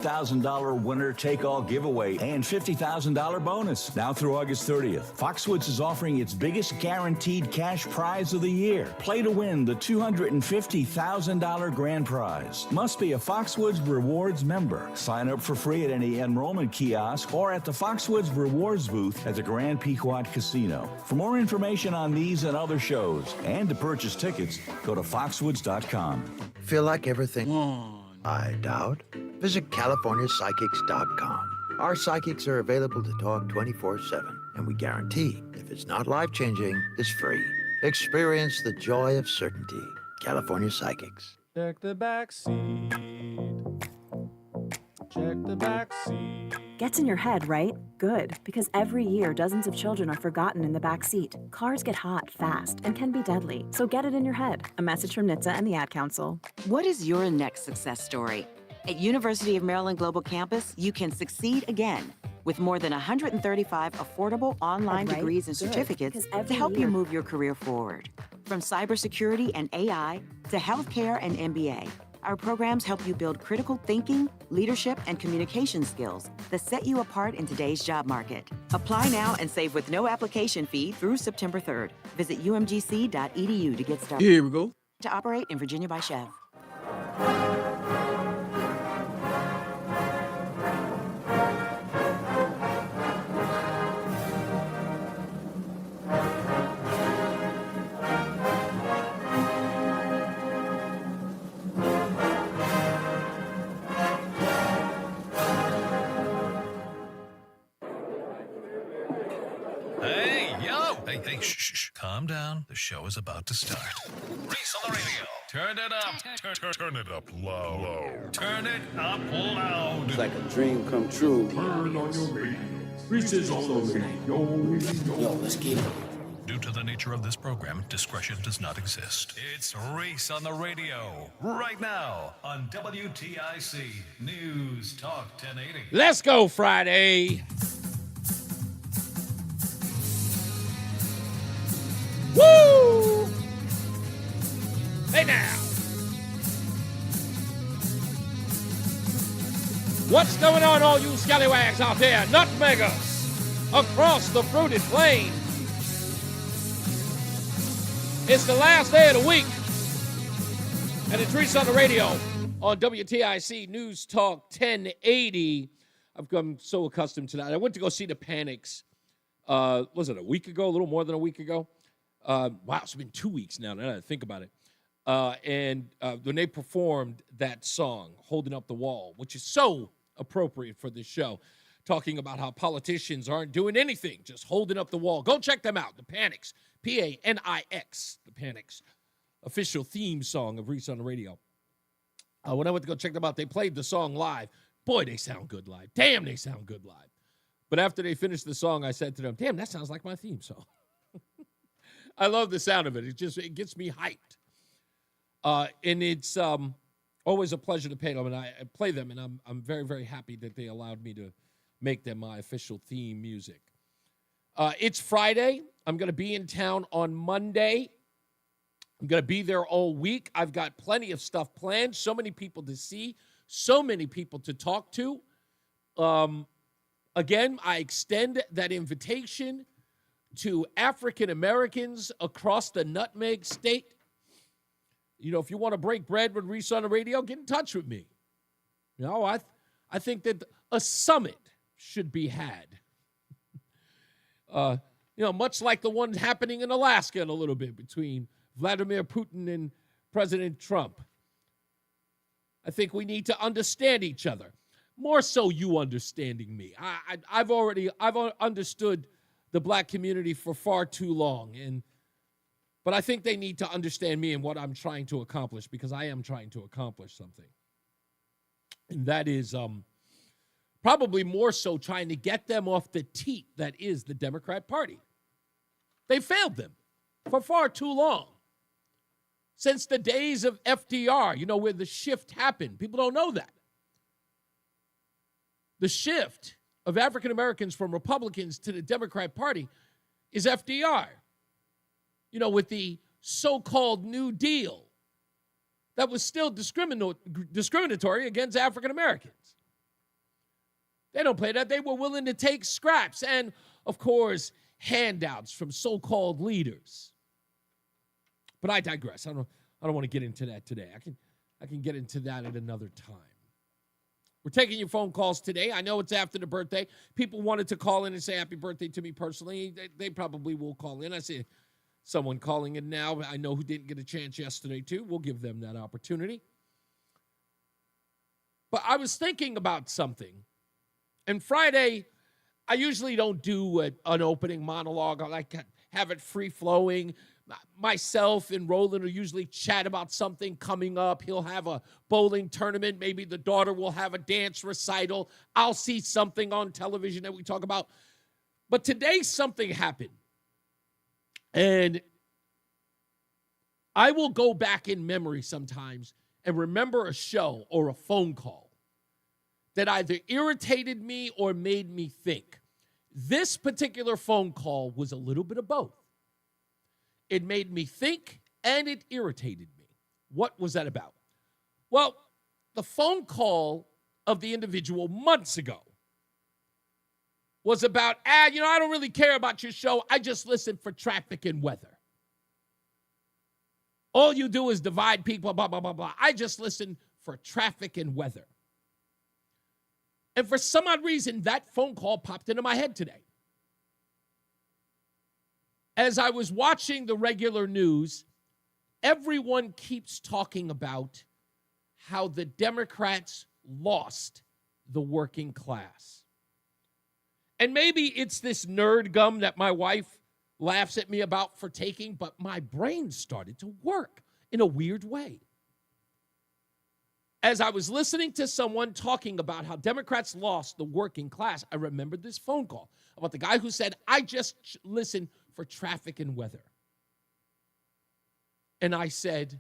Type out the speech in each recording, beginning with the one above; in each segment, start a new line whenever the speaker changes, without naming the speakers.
$1,000 winner-take-all giveaway and $50,000 bonus. Now through August 30th, Foxwoods is offering its biggest guaranteed cash prize of the year. Play to win the $250,000 grand prize. Must be a Foxwoods Rewards member. Sign up for free at any enrollment kiosk or at the Foxwoods Rewards booth at the Grand Pequot Casino. For more information on these and other shows and to purchase tickets, go to foxwoods.com.
Feel like everything? I doubt. Visit CaliforniaPsychics.com. Our psychics are available to talk 24/7, and we guarantee if it's not life-changing, it's free. Experience the joy of certainty. California Psychics.
Check the back seat. Check the back seat.
Gets in your head, right? Good, because every year dozens of children are forgotten in the back seat. Cars get hot fast and can be deadly, so get it in your head. A message from NHTSA and the Ad Council.
What is your next success story? At University of Maryland Global Campus, you can succeed again with more than 135 affordable online degrees and certificates to help you move your career forward. From cybersecurity and AI to healthcare and MBA, our programs help you build critical thinking, leadership, and communication skills that set you apart in today's job market. Apply now and save with no application fee through September 3rd. Visit umgc.edu to get started.
Here we go.
To operate in Virginia by Chev.
Hey, shh. Calm down. The show is about to start. Reese on the radio. Turn it up. Turn it up loud. Turn it up loud.
It's like a dream come true.
Turn on your radio. Reese is on the radio.
Yo, let's get it.
Due to the nature of this program, discretion does not exist. It's Reese on the radio. Right now on WTIC News Talk 1080.
Let's go, Friday. Woo! Hey now. What's going on, all you scallywags out there? Nutmeggers across the fruited plain. It's the last day of the week. And it's Reese on the radio on WTIC News Talk 1080. I've become so accustomed to that. I went to go see the Panics, was it a week ago? A little more than a week ago? Wow, it's been 2 weeks now that I think about it. And when they performed that song, Holding Up the Wall, which is so appropriate for this show, talking about how politicians aren't doing anything, just holding up the wall. Go check them out, the Panics, P-A-N-I-X, the Panics, official theme song of Reese on the radio. When I went to go check them out, they played the song live. Boy, they sound good live. Damn, they sound good live. But after they finished the song, I said to them, damn, that sounds like my theme song. I love the sound of it. It gets me hyped. And it's always a pleasure to play them, and I play them, and I'm very, very happy that they allowed me to make them my official theme music. It's Friday. I'm going to be in town on Monday. I'm going to be there all week. I've got plenty of stuff planned, so many people to see, so many people to talk to. Again, I extend that invitation to African Americans across the Nutmeg State. You know, if you want to break bread with Reese on the radio, get in touch with me. You know, I think that a summit should be had. You know, much like the one happening in Alaska in a little bit between Vladimir Putin and President Trump. I think we need to understand each other. More so you understanding me. I've understood the black community for far too long. But I think they need to understand me and what I'm trying to accomplish, because I am trying to accomplish something. And that is probably more so trying to get them off the teat that is the Democrat Party. They failed them for far too long. Since the days of FDR, you know, where the shift happened. People don't know that. The shift of African Americans from Republicans to the Democrat Party is FDR. You know, with the so-called New Deal that was still discriminatory against African Americans. They don't play that. They were willing to take scraps and, of course, handouts from so-called leaders. But I digress. I don't want to get into that today. I can get into that at another time. We're taking your phone calls today. I know it's after the birthday. People wanted to call in and say happy birthday to me personally. They probably will call in. I see someone calling in now. I know who didn't get a chance yesterday, too. We'll give them that opportunity. But I was thinking about something. And Friday, I usually don't do an opening monologue. I like to have it free-flowing. Myself and Roland will usually chat about something coming up. He'll have a bowling tournament. Maybe the daughter will have a dance recital. I'll see something on television that we talk about. But today, something happened. And I will go back in memory sometimes and remember a show or a phone call that either irritated me or made me think. This particular phone call was a little bit of both. It made me think and it irritated me. What was that about? Well, the phone call of the individual months ago was about, I don't really care about your show. I just listen for traffic and weather. All you do is divide people, blah, blah, blah, blah. I just listen for traffic and weather. And for some odd reason, that phone call popped into my head today. As I was watching the regular news, everyone keeps talking about how the Democrats lost the working class. And maybe it's this nerd gum that my wife laughs at me about for taking, but my brain started to work in a weird way. As I was listening to someone talking about how Democrats lost the working class, I remembered this phone call about the guy who said, I just listen for traffic and weather. And I said,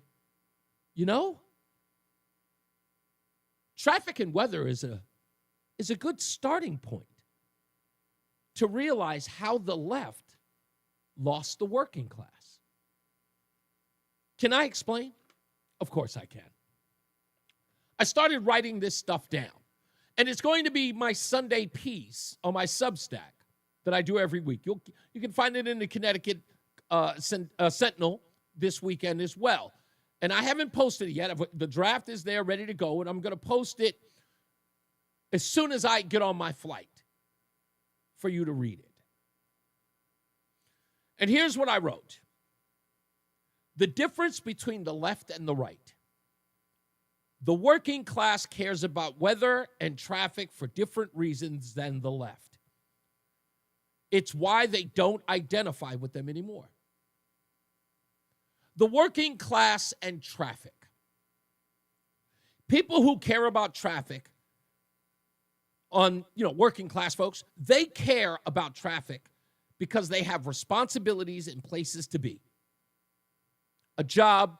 traffic and weather is a good starting point to realize how the left lost the working class. Can I explain? Of course I can. I started writing this stuff down, and it's going to be my Sunday piece on my Substack that I do every week. You can find it in the Connecticut Sentinel this weekend as well. And I haven't posted it yet. The draft is there, ready to go, and I'm going to post it as soon as I get on my flight for you to read it. And here's what I wrote. The difference between the left and the right. The working class cares about weather and traffic for different reasons than the left. It's why they don't identify with them anymore. The working class and traffic. People who care about traffic working class folks, they care about traffic because they have responsibilities and places to be. A job,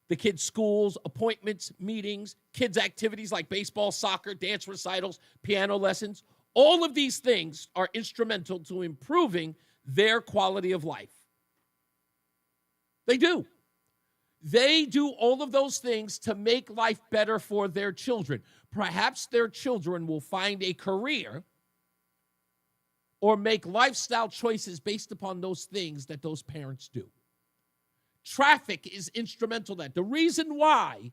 the kids' schools, appointments, meetings, kids' activities like baseball, soccer, dance recitals, piano lessons. All of these things are instrumental to improving their quality of life. They do. They do all of those things to make life better for their children. Perhaps their children will find a career or make lifestyle choices based upon those things that those parents do. Traffic is instrumental in that. The reason why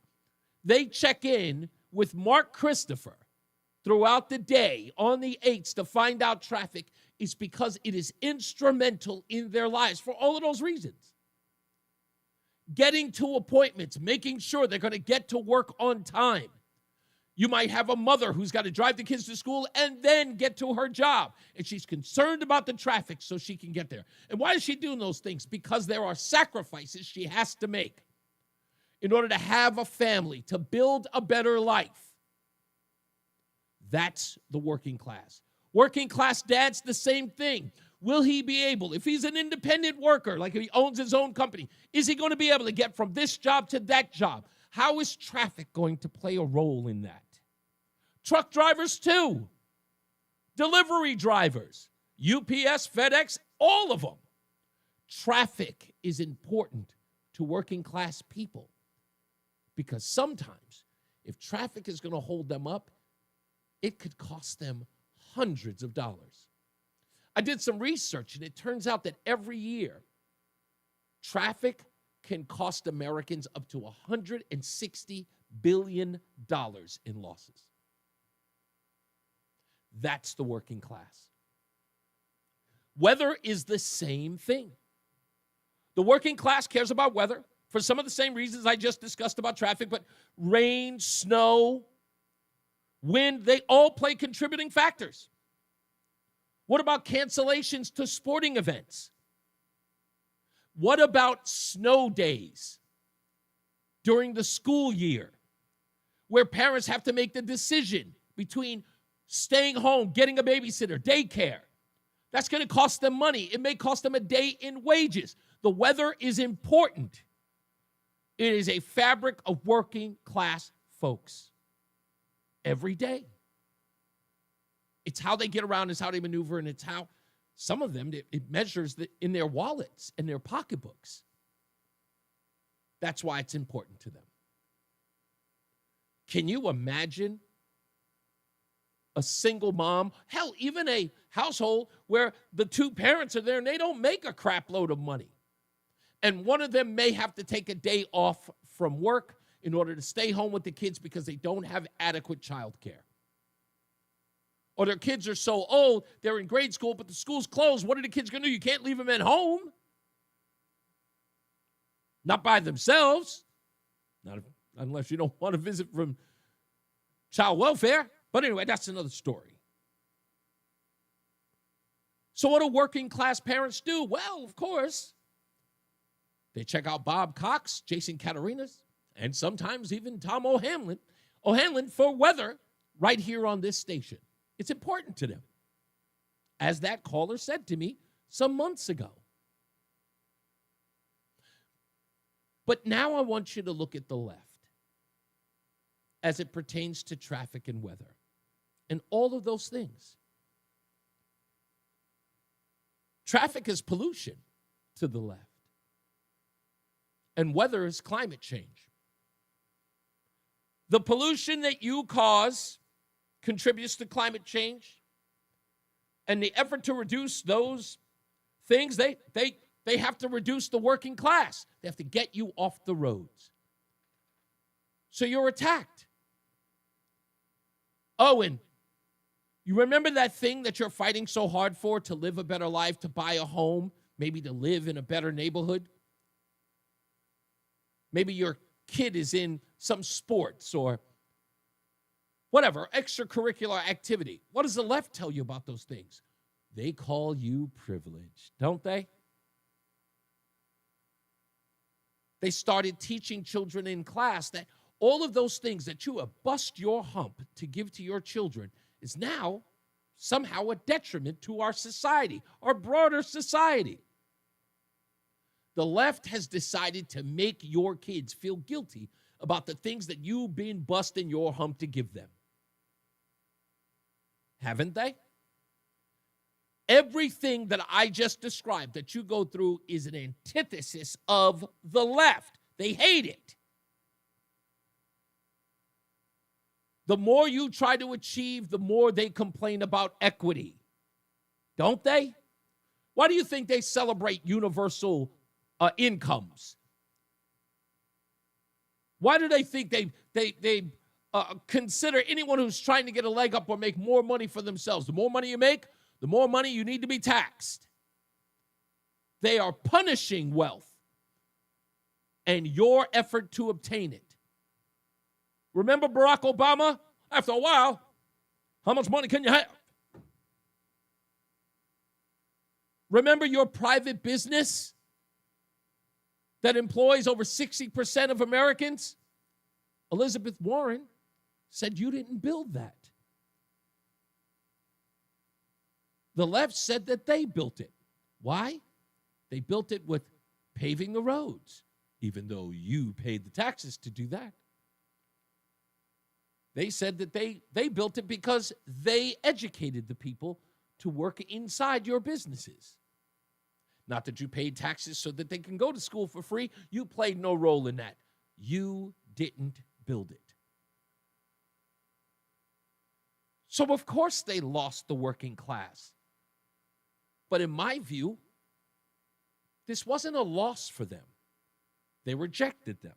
they check in with Mark Christopher throughout the day on the 8s to find out traffic is because it is instrumental in their lives for all of those reasons. Getting to appointments, making sure they're going to get to work on time. You might have a mother who's got to drive the kids to school and then get to her job. And she's concerned about the traffic so she can get there. And why is she doing those things? Because there are sacrifices she has to make in order to have a family, to build a better life. That's the working class. Working class dad's the same thing. Will he be able, if he's an independent worker, like if he owns his own company, is he going to be able to get from this job to that job? How is traffic going to play a role in that? Truck drivers too. Delivery drivers, UPS, FedEx, all of them. Traffic is important to working class people because sometimes if traffic is going to hold them up, it could cost them hundreds of dollars. I did some research, and it turns out that every year, traffic can cost Americans up to $160 billion in losses. That's the working class. Weather is the same thing. The working class cares about weather for some of the same reasons I just discussed about traffic, but rain, snow, wind, they all play contributing factors. What about cancellations to sporting events? What about snow days during the school year where parents have to make the decision between staying home, getting a babysitter, daycare? That's going to cost them money. It may cost them a day in wages. The weather is important. It is a fabric of working class folks every day. It's how they get around, it's how they maneuver, and it's how some of them, it measures in their wallets and their pocketbooks. That's why it's important to them. Can you imagine a single mom, hell, even a household where the two parents are there and they don't make a crap load of money? And one of them may have to take a day off from work in order to stay home with the kids because they don't have adequate child care. Or their kids are so old, they're in grade school, but the school's closed. What are the kids going to do? You can't leave them at home. Not by themselves. Unless you don't want to visit from child welfare. But anyway, that's another story. So what do working class parents do? Well, of course, they check out Bob Cox, Jason Catarinas, and sometimes even Tom O'Hanlon for weather right here on this station. It's important to them, as that caller said to me some months ago. But now I want you to look at the left as it pertains to traffic and weather and all of those things. Traffic is pollution to the left, and weather is climate change. The pollution that you cause contributes to climate change, and the effort to reduce those things, they have to reduce the working class. They have to get you off the roads. So you're attacked. Oh, and you remember that thing that you're fighting so hard for, to live a better life, to buy a home, maybe to live in a better neighborhood? Maybe your kid is in some sports or whatever, extracurricular activity. What does the left tell you about those things? They call you privileged, don't they? They started teaching children in class that all of those things that you have bust your hump to give to your children is now somehow a detriment to our society, our broader society. The left has decided to make your kids feel guilty about the things that you've been busting your hump to give them. Haven't they? Everything that I just described that you go through is an antithesis of the left. They hate it. The more you try to achieve, the more they complain about equity. Don't they? Why do you think they celebrate universal incomes? Why do they think they consider anyone who's trying to get a leg up or make more money for themselves? The more money you make, the more money you need to be taxed. They are punishing wealth and your effort to obtain it. Remember Barack Obama? After a while, how much money can you have? Remember your private business that employs over 60% of Americans? Elizabeth Warren said you didn't build that. The left said that they built it. Why? They built it with paving the roads, even though you paid the taxes to do that. They said that they built it because they educated the people to work inside your businesses. Not that you paid taxes so that they can go to school for free. You played no role in that. You didn't build it. So, of course, they lost the working class. But in my view, this wasn't a loss for them. They rejected them.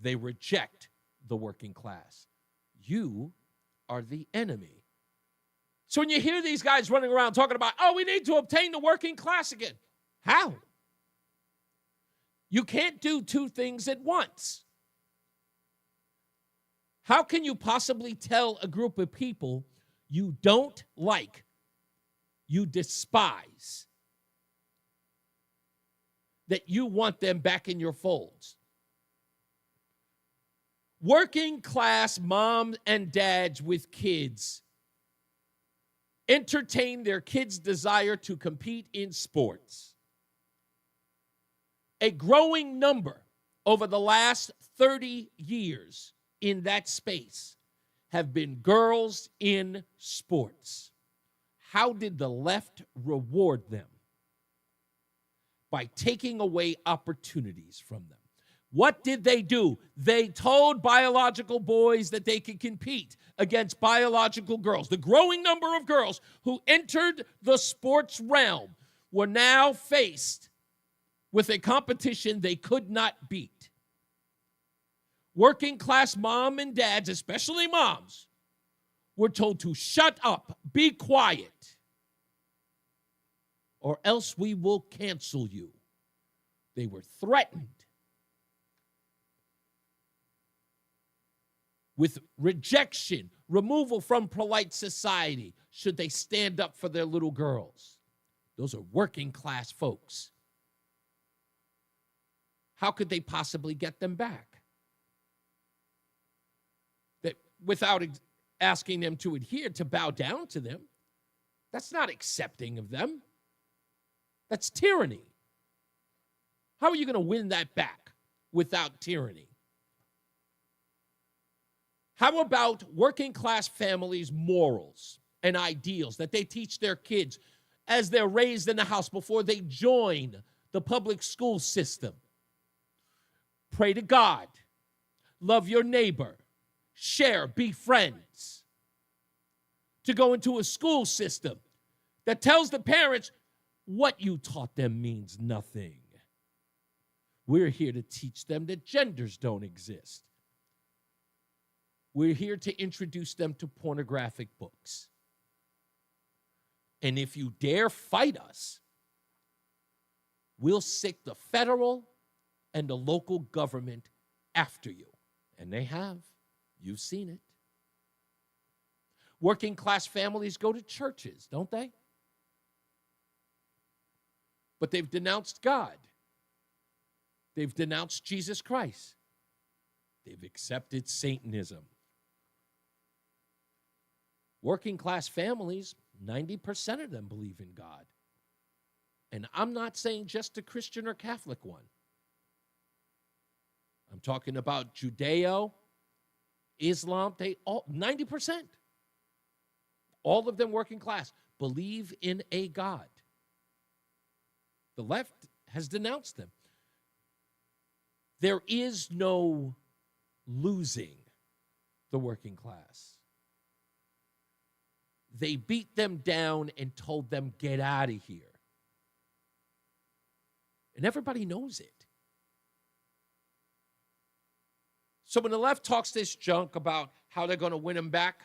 They reject the working class. You are the enemy. So when you hear these guys running around talking about, oh, we need to obtain the working class again. How? You can't do two things at once. How can you possibly tell a group of people you don't like, you despise, that you want them back in your folds? Working class moms and dads with kids entertain their kids' desire to compete in sports. A growing number over the last 30 years in that space have been girls in sports. How did the left reward them? By taking away opportunities from them. What did they do? They told biological boys that they could compete against biological girls. The growing number of girls who entered the sports realm were now faced with a competition they could not beat. Working class mom and dads, especially moms, were told to shut up, be quiet, or else we will cancel you. They were threatened with rejection, removal from polite society, should they stand up for their little girls. Those are working class folks. How could they possibly get them back? That without asking them to adhere, to bow down to them, that's not accepting of them. That's tyranny. How are you going to win that back without tyranny? How about working class families' morals and ideals that they teach their kids as they're raised in the house before they join the public school system? Pray to God, love your neighbor, share, be friends. To go into a school system that tells the parents what you taught them means nothing. We're here to teach them that genders don't exist. We're here to introduce them to pornographic books. And if you dare fight us, we'll sick the federal and the local government after you. And they have. You've seen it. Working class families go to churches, don't they? But they've denounced God. They've denounced Jesus Christ. They've accepted Satanism. Working class families, 90% of them believe in God. And I'm not saying just a Christian or Catholic one. I'm talking about Judeo, Islam, 90%. All of them working class believe in a God. The left has denounced them. There is no losing the working class. They beat them down and told them, get out of here. And everybody knows it. So when the left talks this junk about how they're going to win them back,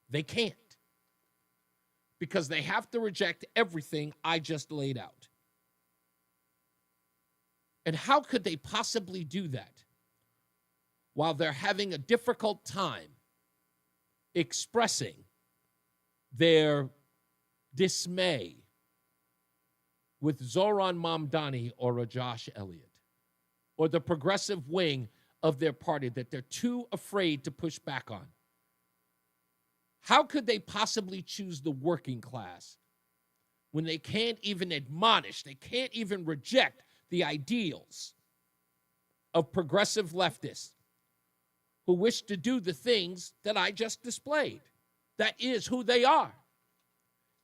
they can't. Because they have to reject everything I just laid out. And how could they possibly do that while they're having a difficult time expressing their dismay with Zoran Mamdani or a Josh Elliott or the progressive wing of their party that they're too afraid to push back on? How could they possibly choose the working class when they can't even admonish, they can't even reject the ideals of progressive leftists who wish to do the things that I just displayed? That is who they are.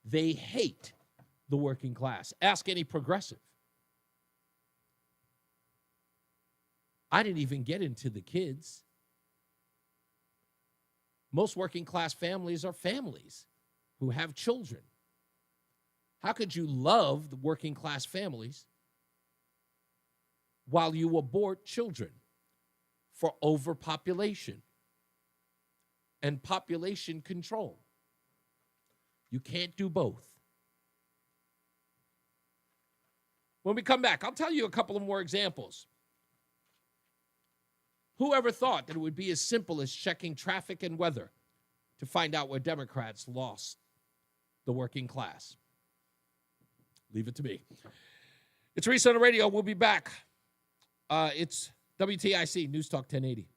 They hate the working class. Ask any progressive. I didn't even get into the kids. Most working class families are families who have children. How could you love the working class families while you abort children for overpopulation and population control? You can't do both. When we come back, I'll tell you a couple of more examples. Whoever thought that it would be as simple as checking traffic and weather to find out where Democrats lost the working class? Leave it to me. It's Reese on the Radio. We'll be back. It's WTIC News Talk 1080.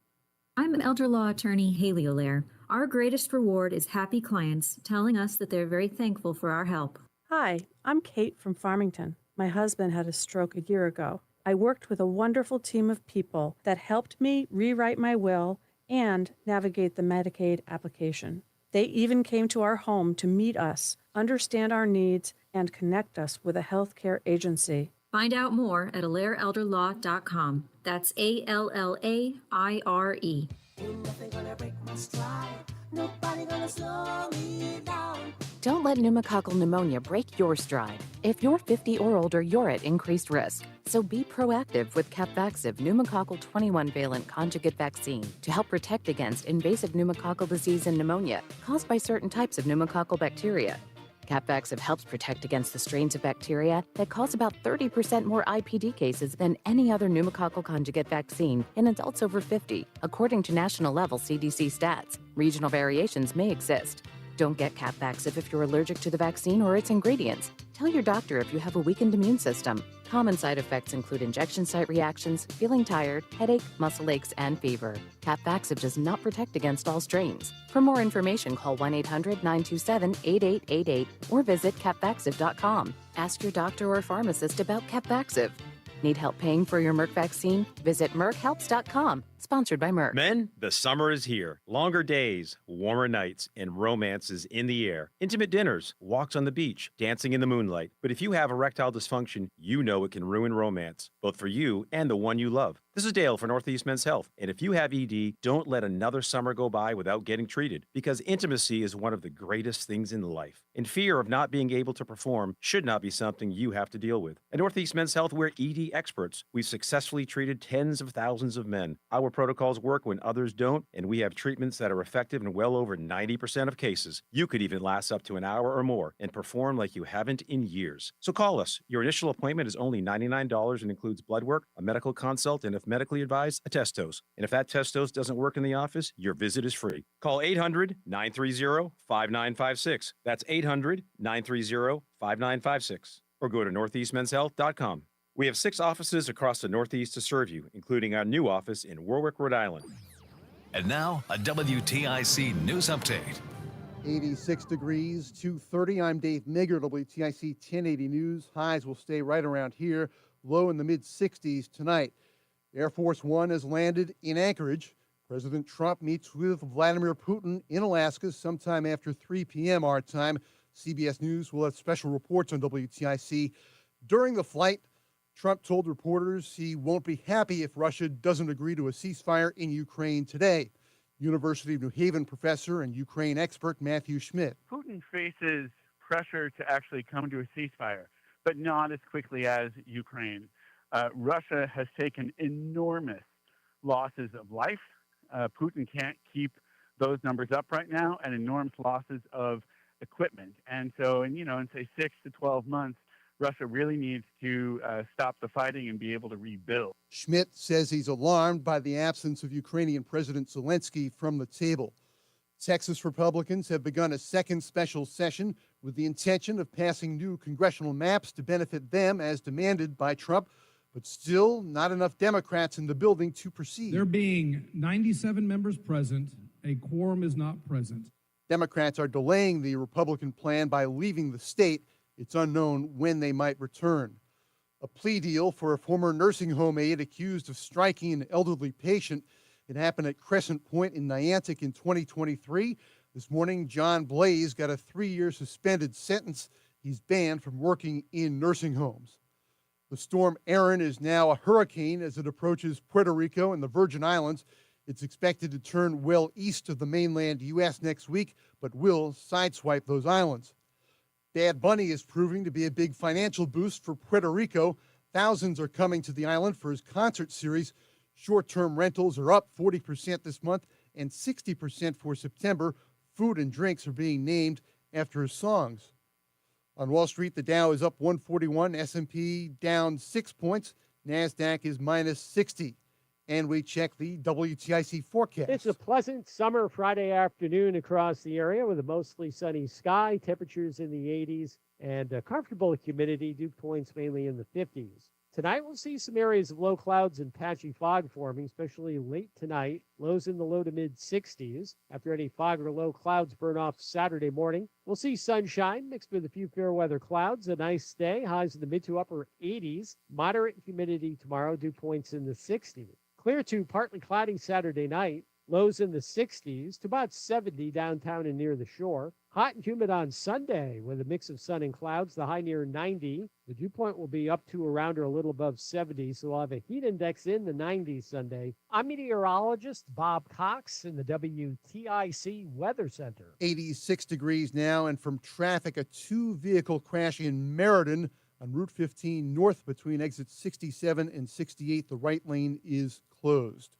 I'm elder law attorney Haley O'Lear. Our greatest reward is happy clients telling us that they're very thankful for our help.
Hi, I'm Kate from Farmington. My husband had a stroke a year ago. I worked with a wonderful team of people that helped me rewrite my will and navigate the Medicaid application. They even came to our home to meet us, understand our needs, and connect us with a healthcare agency.
Find out more at AlairElderLaw.com. That's ALLAIRE.
Don't let pneumococcal pneumonia break your stride. If you're 50 or older, you're at increased risk. So be proactive with Capvaxive pneumococcal 21-valent conjugate vaccine to help protect against invasive pneumococcal disease and pneumonia caused by certain types of pneumococcal bacteria. Capvaxive helps protect against the strains of bacteria that cause about 30% more IPD cases than any other pneumococcal conjugate vaccine in adults over 50, according to national-level CDC stats. Regional variations may exist. Don't get Capvaxive if you're allergic to the vaccine or its ingredients. Tell your doctor if you have a weakened immune system. Common side effects include injection site reactions, feeling tired, headache, muscle aches, and fever. Capvaxive does not protect against all strains. For more information, call 1-800-927-8888 or visit capvaxive.com. Ask your doctor or pharmacist about Capvaxive. Need help paying for your Merck vaccine? Visit merckhelps.com. Sponsored by Merck.
Men, the summer is here. Longer days, warmer nights, and romance is in the air. Intimate dinners, walks on the beach, dancing in the moonlight. But if you have erectile dysfunction, you know it can ruin romance, both for you and the one you love. This is Dale for Northeast Men's Health. And if you have ED, don't let another summer go by without getting treated, because intimacy is one of the greatest things in life. And fear of not being able to perform should not be something you have to deal with. At Northeast Men's Health, we're ED experts. We've successfully treated tens of thousands of men. Our protocols work when others don't, and we have treatments that are effective in well over 90% of cases. You could even last up to an hour or more and perform like you haven't in years. So call us. Your initial appointment is only $99 and includes blood work, a medical consult, and if medically advised, a test dose. And if that test dose doesn't work in the office, your visit is free. Call 800-930-5956. That's 800-930-5956. Or go to northeastmenshealth.com. We have 6 offices across the Northeast to serve you, including our new office in Warwick, Rhode Island.
And now, a WTIC news update.
86 degrees, 2:30. I'm Dave Migger, WTIC 1080 News. Highs will stay right around here, low in the mid-60s tonight. Air Force One has landed in Anchorage. President Trump meets with Vladimir Putin in Alaska sometime after 3 p.m. our time. CBS News will have special reports on WTIC. During the flight, Trump told reporters he won't be happy if Russia doesn't agree to a ceasefire in Ukraine today. University of New Haven professor and Ukraine expert Matthew Schmidt.
Putin faces pressure to actually come to a ceasefire, but not as quickly as Ukraine. Russia has taken enormous losses of life. Putin can't keep those numbers up right now, and enormous losses of equipment. And so, in say 6 to 12 months, Russia really needs to stop the fighting and be able to rebuild.
Schmidt says he's alarmed by the absence of Ukrainian President Zelensky from the table. Texas Republicans have begun a second special session with the intention of passing new congressional maps to benefit them as demanded by Trump, but still not enough Democrats in the building to proceed.
There being 97 members present, a quorum is not present.
Democrats are delaying the Republican plan by leaving the state. It's unknown when they might return. A plea deal for a former nursing home aide accused of striking an elderly patient. It happened at Crescent Point in Niantic in 2023. This morning, John Blaze got a 3-year suspended sentence. He's banned from working in nursing homes. The storm Erin is now a hurricane as it approaches Puerto Rico and the Virgin Islands. It's expected to turn well east of the mainland U.S. next week, but will sideswipe those islands. Bad Bunny is proving to be a big financial boost for Puerto Rico. Thousands are coming to the island for his concert series. Short-term rentals are up 40% this month and 60% for September. Food and drinks are being named after his songs. On Wall Street, the Dow is up 141, S&P down 6 points, NASDAQ is minus 60. And we check the WTIC forecast.
It's a pleasant summer Friday afternoon across the area with a mostly sunny sky, temperatures in the 80s, and comfortable humidity, dew points mainly in the 50s. Tonight, we'll see some areas of low clouds and patchy fog forming, especially late tonight. Lows in the low to mid-60s. After any fog or low clouds burn off Saturday morning, we'll see sunshine mixed with a few fair weather clouds. A nice day. Highs in the mid to upper 80s. Moderate humidity tomorrow. Dew points in the 60s. Clear to partly cloudy Saturday night. Lows in the 60s to about 70 downtown and near the shore. Hot and humid on Sunday with a mix of sun and clouds. The high near 90. The dew point will be up to around or a little above 70, so we'll have a heat index in the 90s Sunday. I'm meteorologist Bob Cox in the WTIC Weather Center.
86 degrees now, and from traffic, a two-vehicle crash in Meriden on Route 15 north between exits 67 and 68. The right lane is closed.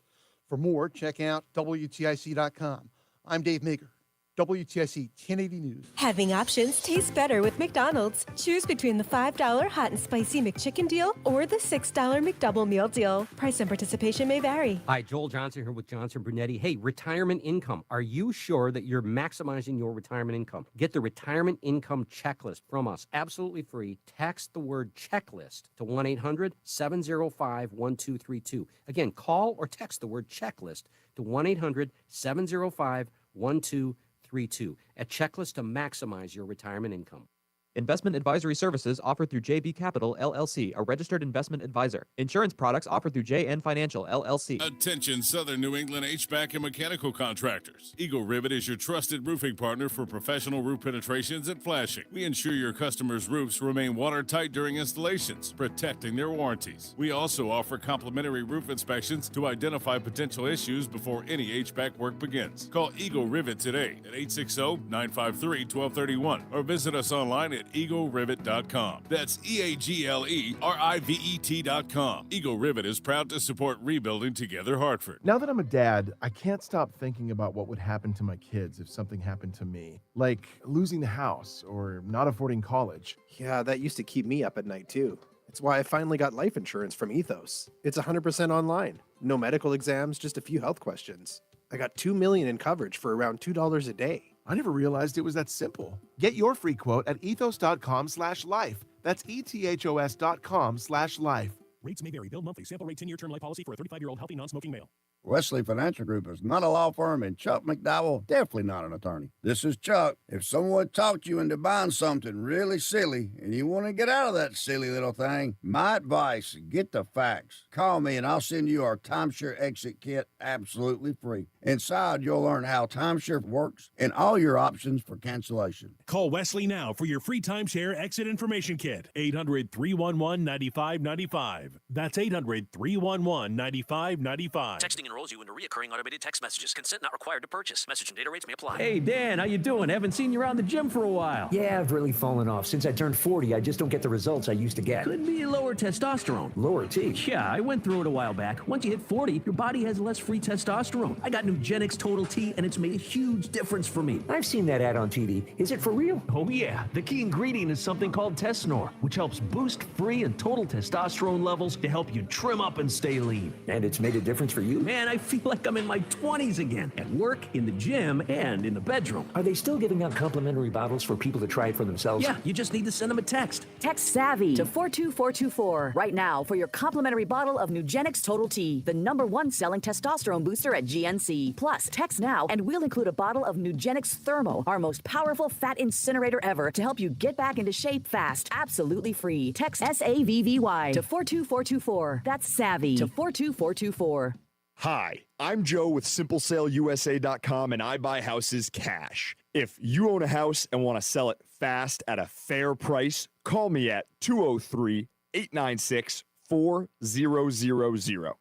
For more, check out WTIC.com. I'm Dave Maker, WTIC 1080 News.
Having options tastes better with McDonald's. Choose between the $5 hot and spicy McChicken deal or the $6 McDouble meal deal. Price and participation may vary.
Hi, Joel Johnson here with Johnson Brunetti. Hey, retirement income. Are you sure that you're maximizing your retirement income? Get the retirement income checklist from us. Absolutely free. Text the word checklist to 1-800-705-1232. Again, call or text the word checklist to 1-800-705-1232. A checklist to maximize your retirement income.
Investment advisory services offered through JB Capital, LLC, a registered investment advisor. Insurance products offered through JN Financial, LLC.
Attention Southern New England HVAC and mechanical contractors. Eagle Rivet is your trusted roofing partner for professional roof penetrations and flashing. We ensure your customers' roofs remain watertight during installations, protecting their warranties. We also offer complimentary roof inspections to identify potential issues before any HVAC work begins. Call Eagle Rivet today at 860-953-1231 or visit us online at EagleRivet.com. That's EagleRivet.com. Eagle Rivet is proud to support Rebuilding Together Hartford.
Now that I'm a dad, I can't stop thinking about what would happen to my kids if something happened to me, like losing the house or not affording college.
Yeah, that used to keep me up at night too. It's why I finally got life insurance from Ethos. It's 100% online. No medical exams, just a few health questions. I got $2 million in coverage for around $2 a day.
I never realized it was that simple. Get your free quote at ethos.com/life. That's ethos.com/life.
Rates may vary. Bill monthly. Sample rate 10-year term life policy for a 35-year-old healthy non-smoking male.
Wesley Financial Group is not a law firm, and Chuck McDowell definitely not an attorney. This is Chuck. If someone talked you into buying something really silly and you want to get out of that silly little thing, my advice, get the facts. Call me and I'll send you our timeshare exit kit absolutely free. Inside, you'll learn how timeshare works and all your options for cancellation.
Call Wesley now for your free timeshare exit information kit. 800-311-9595. That's 800-311-9595.
Texting enrolls you into recurring automated text messages. Consent not required to purchase. Message and data rates may apply.
Hey, Dan, how you doing? Haven't seen you around the gym for a while.
Yeah, I've really fallen off. Since I turned 40, I just don't get the results I used to get.
Could be lower testosterone.
Lower T?
Yeah, I went through it a while back. Once you hit 40, your body has less free testosterone. I got Nugenix Total T, and it's made a huge difference for me.
I've seen that ad on TV. Is it for real?
Oh, yeah. The key ingredient is something called Tesnor, which helps boost free and total testosterone levels to help you trim up and stay lean.
And it's made a difference for you?
Man, I feel like I'm in my 20s again. At work, in the gym, and in the bedroom.
Are they still giving out complimentary bottles for people to try it for themselves?
Yeah, you just need to send them a text.
Text SAVVY to 42424 right now for your complimentary bottle of Nugenix Total T, the #1 selling testosterone booster at GNC. Plus, text now and we'll include a bottle of Nugenix Thermo, our most powerful fat incinerator ever, to help you get back into shape fast. Absolutely free. Text SAVVY to 42424. That's SAVVY to 42424.
Hi, I'm Joe with SimpleSaleUSA.com, and I buy houses cash. If you own a house and want to sell it fast at a fair price, call me at 203-896-4600. 4000.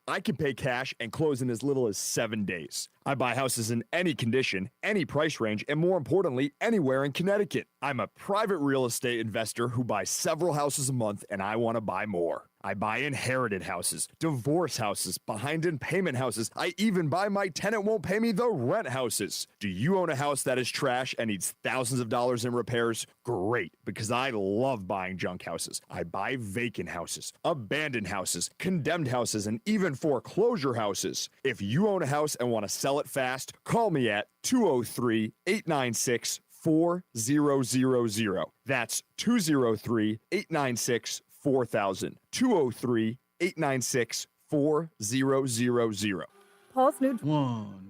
I can pay cash and close in as little as 7 days. I buy houses in any condition, any price range, and more importantly, anywhere in Connecticut. I'm a private real estate investor who buys several houses a month, and I want to buy more. I buy inherited houses, divorce houses, behind in payment houses. I even buy my tenant won't pay me the rent houses. Do you own a house that is trash and needs thousands of dollars in repairs? Great, because I love buying junk houses. I buy vacant houses, abandoned houses, condemned houses, and even foreclosure houses. If you own a house and want to sell it fast, call me at 203-896-4000. That's 203-896-4000. 203-896-4000.
Paul's new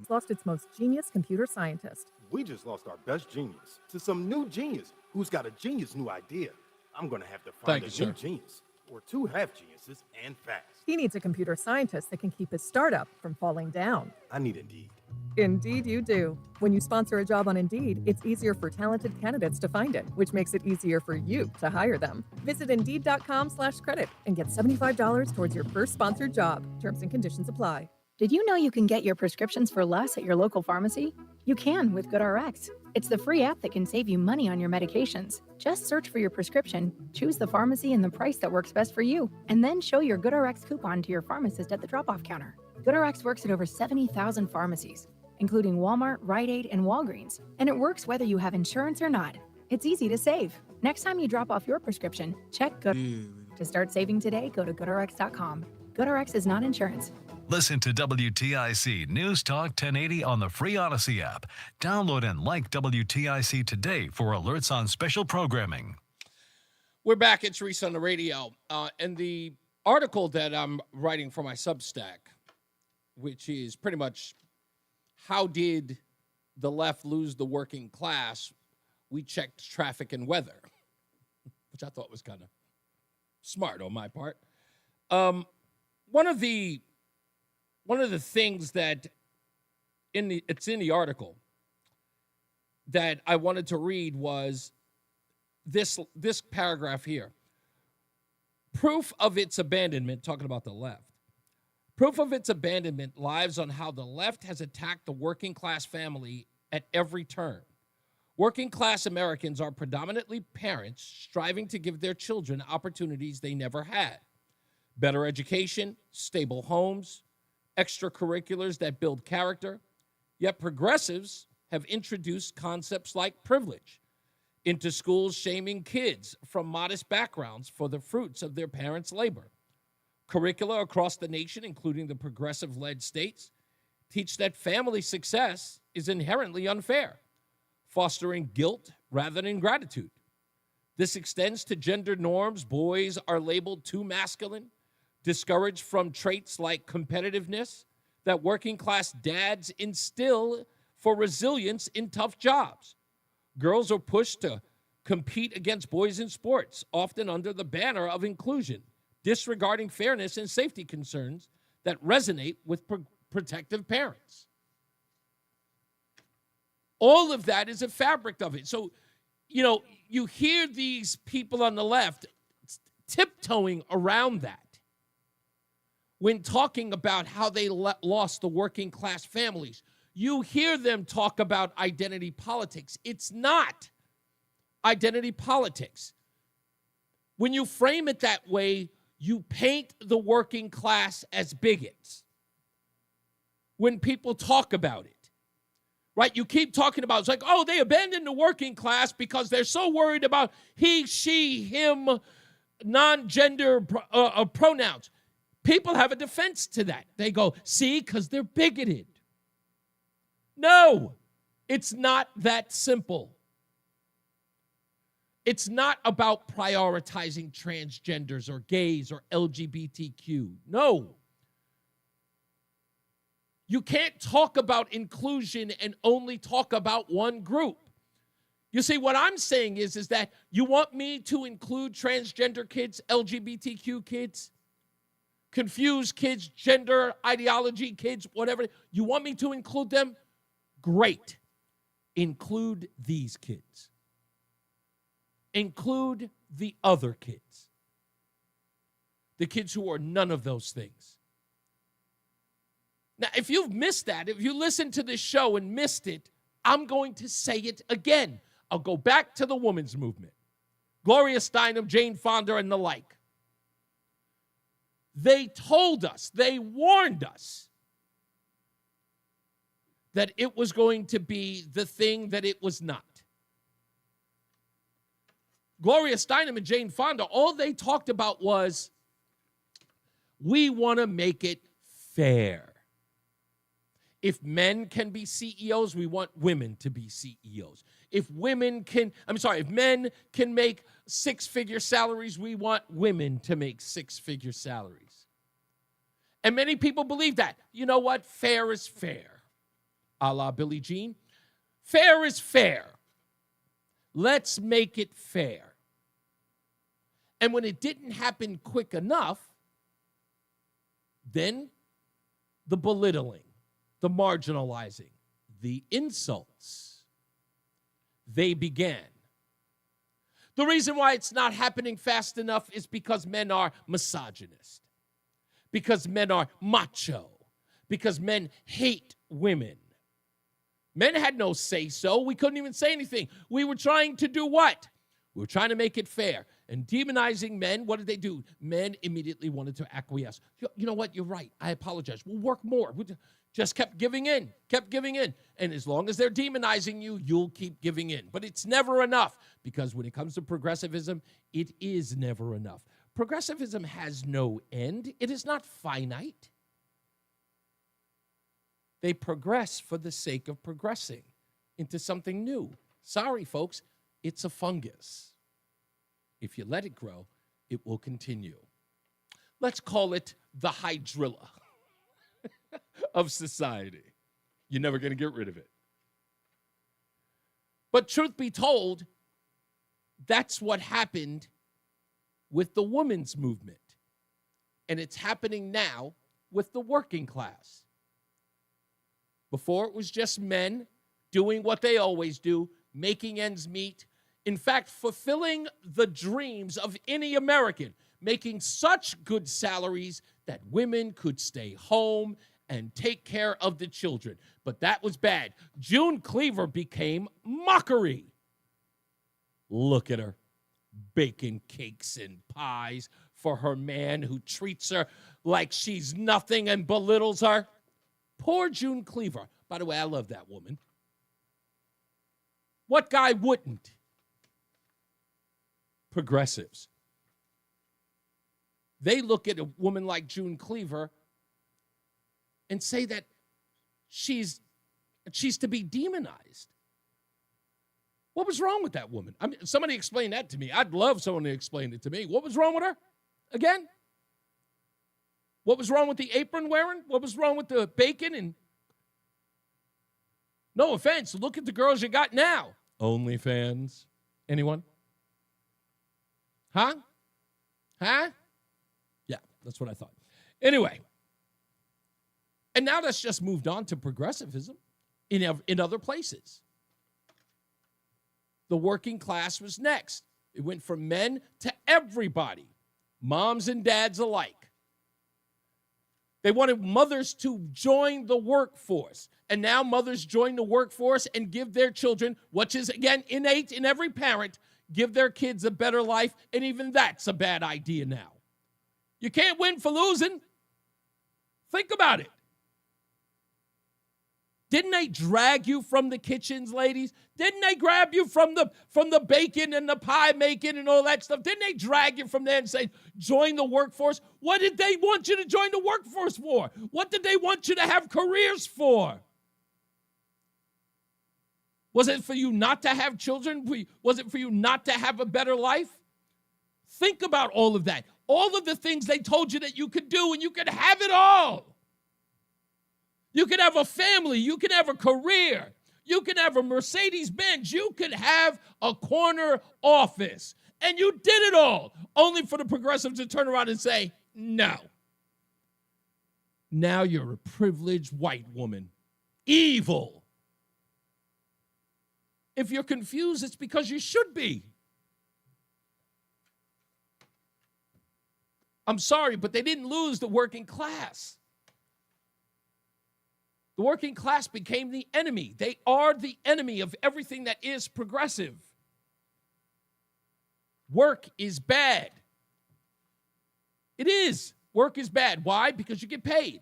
lost its most genius computer scientist.
We just lost our best genius to some new genius who's got a genius new idea. I'm going to have to find a new genius, or two half geniuses, and fast.
He needs a computer scientist that can keep his startup from falling down.
I need Indeed.
Indeed you do. When you sponsor a job on Indeed, it's easier for talented candidates to find it, which makes it easier for you to hire them. Visit Indeed.com/credit and get $75 towards your first sponsored job. Terms and conditions apply.
Did you know you can get your prescriptions for less at your local pharmacy? You can with GoodRx. It's the free app that can save you money on your medications. Just search for your prescription, choose the pharmacy and the price that works best for you, and then show your GoodRx coupon to your pharmacist at the drop-off counter. GoodRx works at over 70,000 pharmacies, including Walmart, Rite Aid, and Walgreens, and it works whether you have insurance or not. It's easy to save. Next time you drop off your prescription, check GoodRx. To start saving today, go to GoodRx.com. GoodRx is not insurance.
Listen to WTIC News Talk 1080 on the free Odyssey app. Download and like WTIC today for alerts on special programming.
We're back. It's Reese on the Radio. And the article that I'm writing for my Substack, which is pretty much how did the left lose the working class? We checked traffic and weather, which I thought was kind of smart on my part. One of the things that it's in the article that I wanted to read was this paragraph here. Proof of its abandonment, talking about the left. Proof of its abandonment lies on how the left has attacked the working class family at every turn. Working class Americans are predominantly parents striving to give their children opportunities they never had. Better education, stable homes, extracurriculars that build character. Yet progressives have introduced concepts like privilege into schools, shaming kids from modest backgrounds for the fruits of their parents' labor. Curricula across the nation, including the progressive-led states, teach that family success is inherently unfair, fostering guilt rather than gratitude. This extends to gender norms. Boys are labeled too masculine, discouraged from traits like competitiveness that working-class dads instill for resilience in tough jobs. Girls are pushed to compete against boys in sports, often under the banner of inclusion, disregarding fairness and safety concerns that resonate with protective parents. All of that is a fabric of it. So, you hear these people on the left tiptoeing around that when talking about how they lost the working class families. You hear them talk about identity politics. It's not identity politics. When you frame it that way, you paint the working class as bigots. When people talk about it, right? You keep talking about, it's like, oh, they abandoned the working class because they're so worried about he, she, him, non-gender pronouns. People have a defense to that. They go, see, because they're bigoted. No, it's not that simple. It's not about prioritizing transgenders or gays or LGBTQ. No. You can't talk about inclusion and only talk about one group. You see, what I'm saying is that you want me to include transgender kids, LGBTQ kids, confused kids, gender ideology kids, whatever. You want me to include them? Great. Include these kids. Include the other kids. The kids who are none of those things. Now, if you've missed that, if you listened to this show and missed it, I'm going to say it again. I'll go back to the women's movement. Gloria Steinem, Jane Fonda, and the like. They told us, they warned us that it was going to be the thing that it was not. Gloria Steinem and Jane Fonda, all they talked about was, we want to make it fair. If men can be CEOs, we want women to be CEOs. If men can make six-figure salaries, we want women to make six-figure salaries. And many people believe that. You know what? Fair is fair. A la Billie Jean. Fair is fair. Let's make it fair. And when it didn't happen quick enough, then the belittling, the marginalizing, the insults, they began. The reason why it's not happening fast enough is because men are misogynist, because men are macho, because men hate women. Men had no say-so. We couldn't even say anything. We were trying to do what? We were trying to make it fair. And demonizing men, what did they do? Men immediately wanted to acquiesce. You know what? You're right. I apologize. We'll work more. We just kept giving in, kept giving in. And as long as they're demonizing you, you'll keep giving in. But it's never enough, because when it comes to progressivism, it is never enough. Progressivism has no end. It is not finite. They progress for the sake of progressing into something new. Sorry, folks, it's a fungus. If you let it grow, it will continue. Let's call it the hydrilla of society. You're never going to get rid of it. But truth be told, that's what happened with the women's movement. And it's happening now with the working class. Before, it was just men doing what they always do, making ends meet. In fact, fulfilling the dreams of any American, making such good salaries that women could stay home and take care of the children. But that was bad. June Cleaver became mockery. Look at her, baking cakes and pies for her man who treats her like she's nothing and belittles her. Poor June Cleaver. By the way, I love that woman. What guy wouldn't? Progressives. They look at a woman like June Cleaver and say that she's to be demonized. What was wrong with that woman? I mean, somebody explain that to me. I'd love someone to explain it to me. What was wrong with her? Again? What was wrong with the apron wearing? What was wrong with the bacon? And no offense, look at the girls you got now. OnlyFans. Anyone? Huh? Yeah, that's what I thought. Anyway. And now that's just moved on to progressivism in other places. The working class was next. It went from men to everybody, moms and dads alike. They wanted mothers to join the workforce. And now mothers join the workforce and give their children, which is, again, innate in every parent, give their kids a better life. And even that's a bad idea now. You can't win for losing. Think about it. Didn't they drag you from the kitchens, ladies? Didn't they grab you from the bacon and the pie making and all that stuff? Didn't they drag you from there and say, join the workforce? What did they want you to join the workforce for? What did they want you to have careers for? Was it for you not to have children? Was it for you not to have a better life? Think about all of that. All of the things they told you that you could do, and you could have it all. You could have a family. You could have a career. You could have a Mercedes-Benz. You could have a corner office. And you did it all, only for the progressives to turn around and say, no. Now you're a privileged white woman. Evil. If you're confused, it's because you should be. I'm sorry, but they didn't lose the working class. The working class became the enemy. They are the enemy of everything that is progressive. Work is bad. It is. Work is bad. Why? Because you get paid.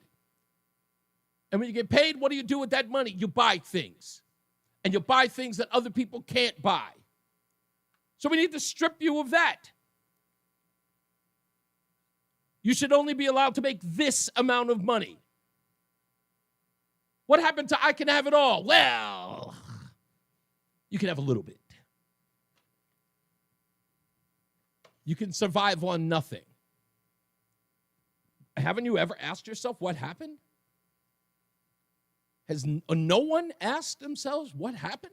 And when you get paid, what do you do with that money? You buy things. And you buy things that other people can't buy. So we need to strip you of that. You should only be allowed to make this amount of money. What happened to I can have it all? Well, you can have a little bit. You can survive on nothing. Haven't you ever asked yourself what happened? Has no one asked themselves what happened?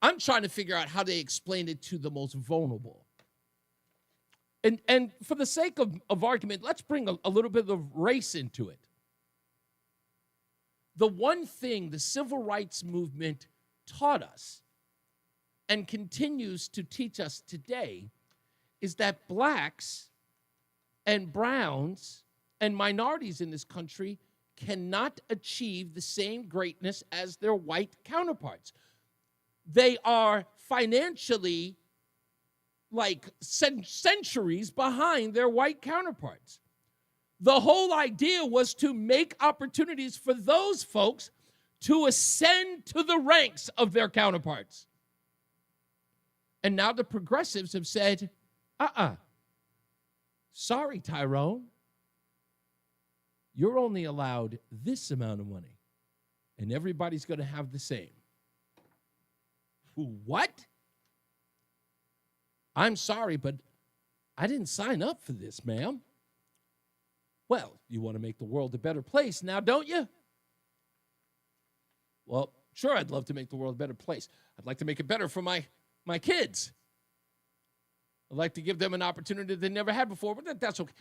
I'm trying to figure out how they explain it to the most vulnerable. And for the sake of argument, let's bring a little bit of race into it. The one thing the civil rights movement taught us and continues to teach us today is that blacks and browns and minorities in this country cannot achieve the same greatness as their white counterparts. They are financially like centuries behind their white counterparts. The whole idea was to make opportunities for those folks to ascend to the ranks of their counterparts. And now the progressives have said, sorry, Tyrone. You're only allowed this amount of money, and everybody's going to have the same. What? I'm sorry, but I didn't sign up for this, ma'am. Well, you want to make the world a better place now, don't you? Well, sure, I'd love to make the world a better place. I'd like to make it better for my kids. I'd like to give them an opportunity they never had before, but that's okay.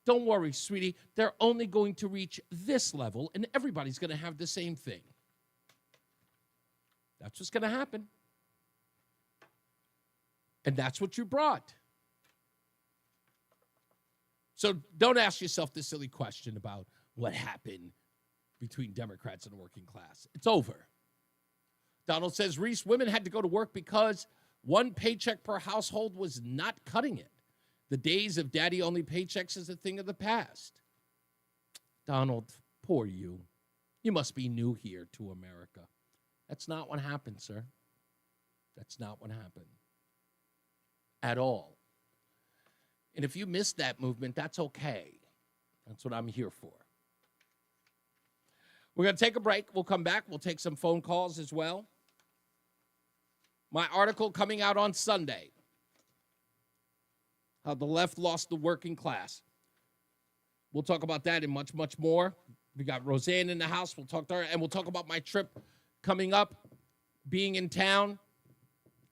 Don't worry, sweetie. They're only going to reach this level, and everybody's going to have the same thing. That's what's going to happen. And that's what you brought. So don't ask yourself this silly question about what happened between Democrats and the working class. It's over. Donald says, Reese, women had to go to work because one paycheck per household was not cutting it. The days of daddy-only paychecks is a thing of the past. Donald, poor you. You must be new here to America. That's not what happened, sir. That's not what happened. At all. And if you missed that movement, that's okay. That's what I'm here for. We're going to take a break. We'll come back. We'll take some phone calls as well. My article coming out on Sunday. How the left lost the working class. We'll talk about that and much, much more. We got Roseanne in the house. We'll talk to her, and we'll talk about my trip coming up, being in town.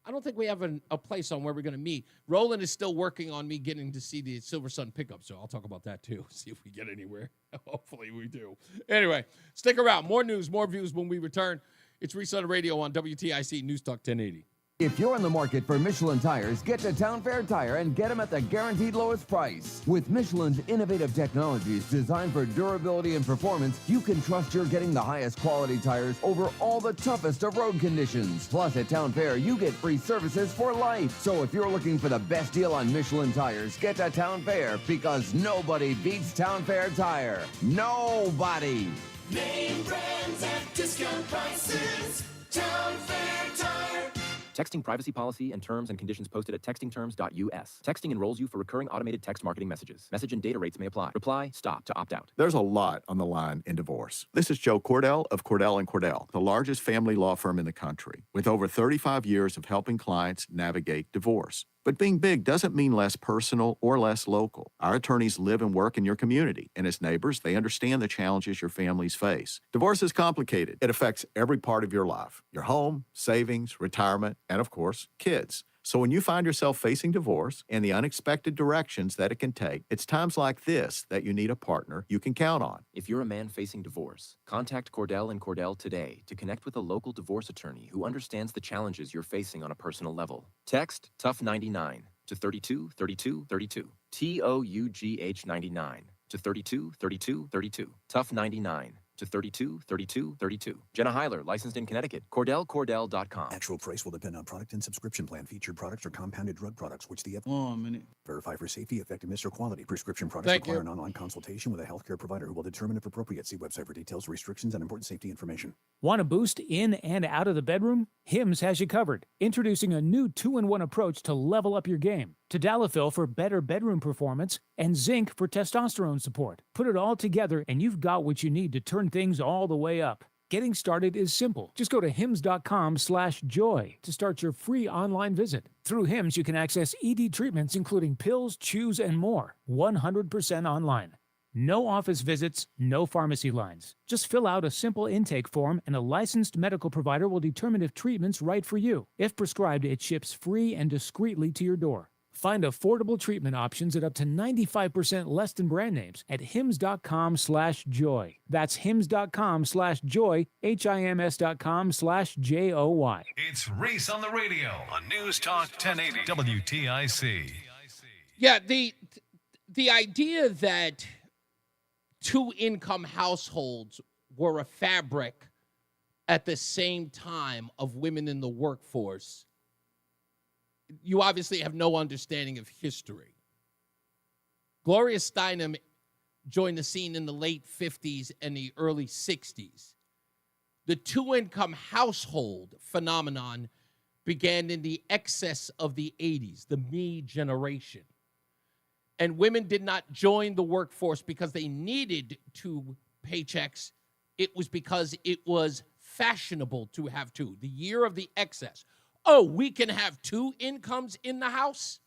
I don't think we have a place on where we're going to meet. Roland is still working on me getting to see the Silver Sun pickup, so I'll talk about that too, see if we get anywhere. Hopefully we do. Anyway, stick around. More news, more views when we return. It's Reese on the Radio on WTIC News Talk 1080.
If you're in the market for Michelin tires, get to Town Fair Tire and get them at the guaranteed lowest price. With Michelin's innovative technologies designed for durability and performance, you can trust you're getting the highest quality tires over all the toughest of road conditions. Plus, at Town Fair, you get free services for life. So if you're looking for the best deal on Michelin tires, get to Town Fair because nobody beats Town Fair Tire. Nobody.
Name brands at discount prices. Town Fair Tire.
Texting privacy policy and terms and conditions posted at textingterms.us. Texting enrolls you for recurring automated text marketing messages. Message and data rates may apply. Reply, stop to opt out.
There's a lot on the line in divorce. This is Joe Cordell of Cordell & Cordell, the largest family law firm in the country, with over 35 years of helping clients navigate divorce. But being big doesn't mean less personal or less local. Our attorneys live and work in your community, and as neighbors, they understand the challenges your families face. Divorce is complicated. It affects every part of your life, your home, savings, retirement, and of course, kids. So when you find yourself facing divorce and the unexpected directions that it can take, it's times like this that you need a partner you can count on.
If you're a man facing divorce, contact Cordell & Cordell today to connect with a local divorce attorney who understands the challenges you're facing on a personal level. Text TOUGH99 to 323232. TOUGH99 to 323232. Tough 99 to 323232. Jenna Heiler, licensed in Connecticut. CordellCordell.com.
Actual price will depend on product and subscription plan. Featured products are compounded drug products, which the
a minute.
Verify for safety, effectiveness, or quality. Prescription products require an online consultation with a healthcare provider who will determine if appropriate. See website for details, restrictions, and important safety information.
Want a boost in and out of the bedroom? Hims has you covered. Introducing a new 2-in-1 approach to level up your game. Tadalafil for better bedroom performance and zinc for testosterone support. Put it all together and you've got what you need to turn things all the way up. Getting started is simple. Just go to hims.com/joy to start your free online visit. Through Hims, you can access ED treatments including pills, chews, and more. 100% online. No office visits, no pharmacy lines. Just fill out a simple intake form and a licensed medical provider will determine if treatment's right for you. If prescribed, it ships free and discreetly to your door. Find affordable treatment options at up to 95% less than brand names at hims.com/joy. That's hims.com/joy, HIMS.com/JOY.
It's Reese on the Radio on News Talk 1080 WTIC.
Yeah, the idea that two-income households were a fabric at the same time of women in the workforce, you obviously have no understanding of history. Gloria Steinem joined the scene in the late 50s and the early 60s. The two-income household phenomenon began in the excess of the 80s, the me generation. And women did not join the workforce because they needed two paychecks. It was because it was fashionable to have two. The year of the excess. Oh, we can have two incomes in the house?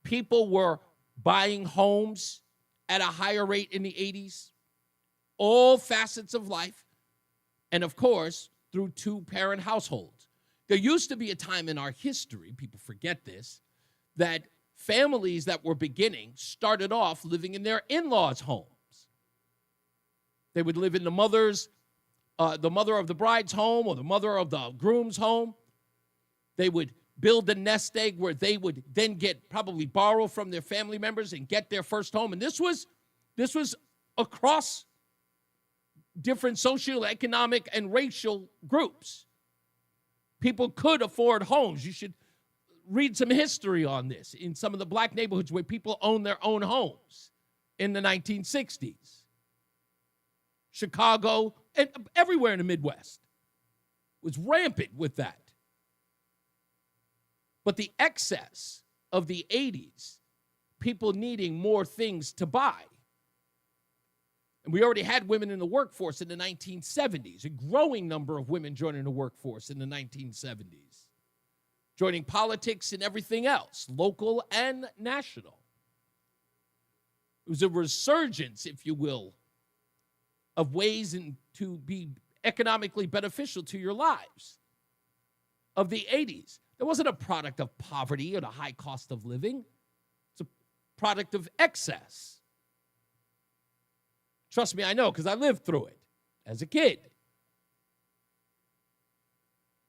People were buying homes at a higher rate in the 80s. All facets of life. And of course, through two-parent households. There used to be a time in our history, people forget this, that families that were beginning started off living in their in-laws' homes. They would live in the mother of the bride's home or the mother of the groom's home. They would build a nest egg where they would then probably borrow from their family members and get their first home. And this was across different socioeconomic and racial groups. People could afford homes. You should read some history on this in some of the black neighborhoods where people own their own homes in the 1960s. Chicago and everywhere in the Midwest was rampant with that. But the excess of the 80s, people needing more things to buy. And we already had women in the workforce in the 1970s, a growing number of women joining the workforce in the 1970s, joining politics and everything else, local and national. It was a resurgence, if you will, of ways to be economically beneficial to your lives of the 80s. It wasn't a product of poverty or the high cost of living. It's a product of excess. Trust me, I know, because I lived through it as a kid.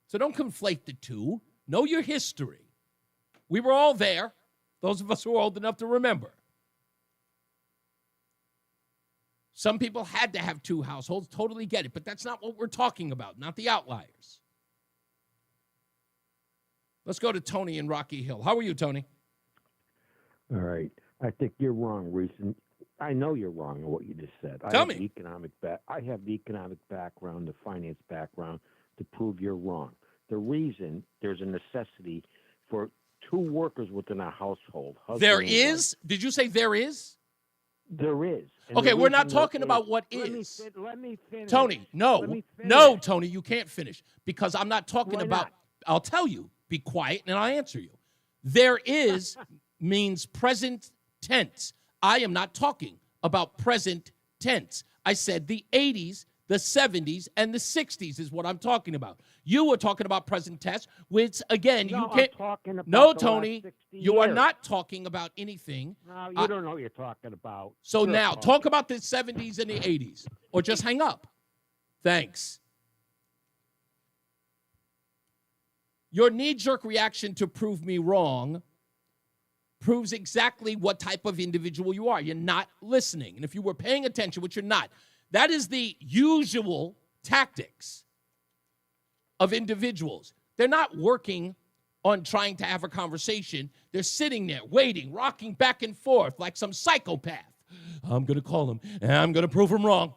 So don't conflate the two. Know your history. We were all there, those of us who are old enough to remember. Some people had to have two households, totally get it, but that's not what we're talking about, not the outliers. Let's go to Tony in Rocky Hill. How are you, Tony?
All right. I think you're wrong, Reese. I know you're wrong in what you just said.
Tell me.
I have the economic background, the finance background to prove you're wrong. The reason there's a necessity for two workers within a household.
There is? Did you say there is?
There is. And
okay, we're not talking about what is.
Let me finish.
Tony, no, Tony, you can't finish because I'm not talking about. I'll tell you. Be quiet and I'll answer you. There is means present tense. I am not talking about present tense. I said the 80s, the 70s, and the 60s is what I'm talking about. You were talking about present tense, which, again, you can't.
I'm talking about
no,
the
Tony,
last 60
you are
years.
not talking about anything.
No, you don't know what you're talking about.
So
You're
now,
talking.
talk about the 70s and the 80s, or just hang up. Thanks. Your knee-jerk reaction to prove me wrong proves exactly what type of individual you are. You're not listening. And if you were paying attention, which you're not, that is the usual tactics of individuals. They're not working on trying to have a conversation. They're sitting there waiting, rocking back and forth like some psychopath. I'm going to call him, and I'm going to prove him wrong.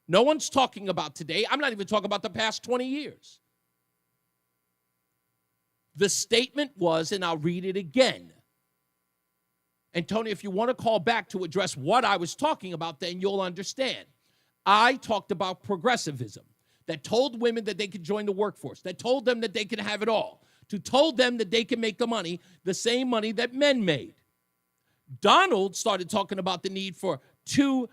No one's talking about today. I'm not even talking about the past 20 years. The statement was, and I'll read it again. And Tony, if you want to call back to address what I was talking about, then you'll understand. I talked about progressivism that told women that they could join the workforce, that told them that they could have it all, to told them that they can make the same money that men made. Donald started talking about the need for two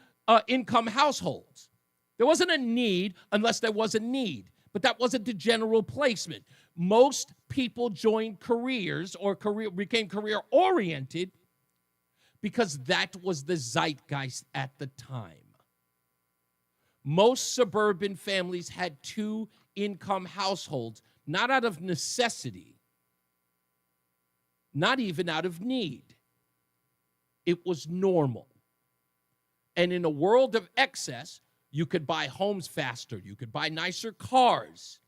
income households. There wasn't a need unless there was a need, but that wasn't the general placement. Most people joined careers or became career-oriented because that was the zeitgeist at the time. Most suburban families had two income households, not out of necessity, not even out of need. It was normal. And in a world of excess, you could buy homes faster. You could buy nicer cars.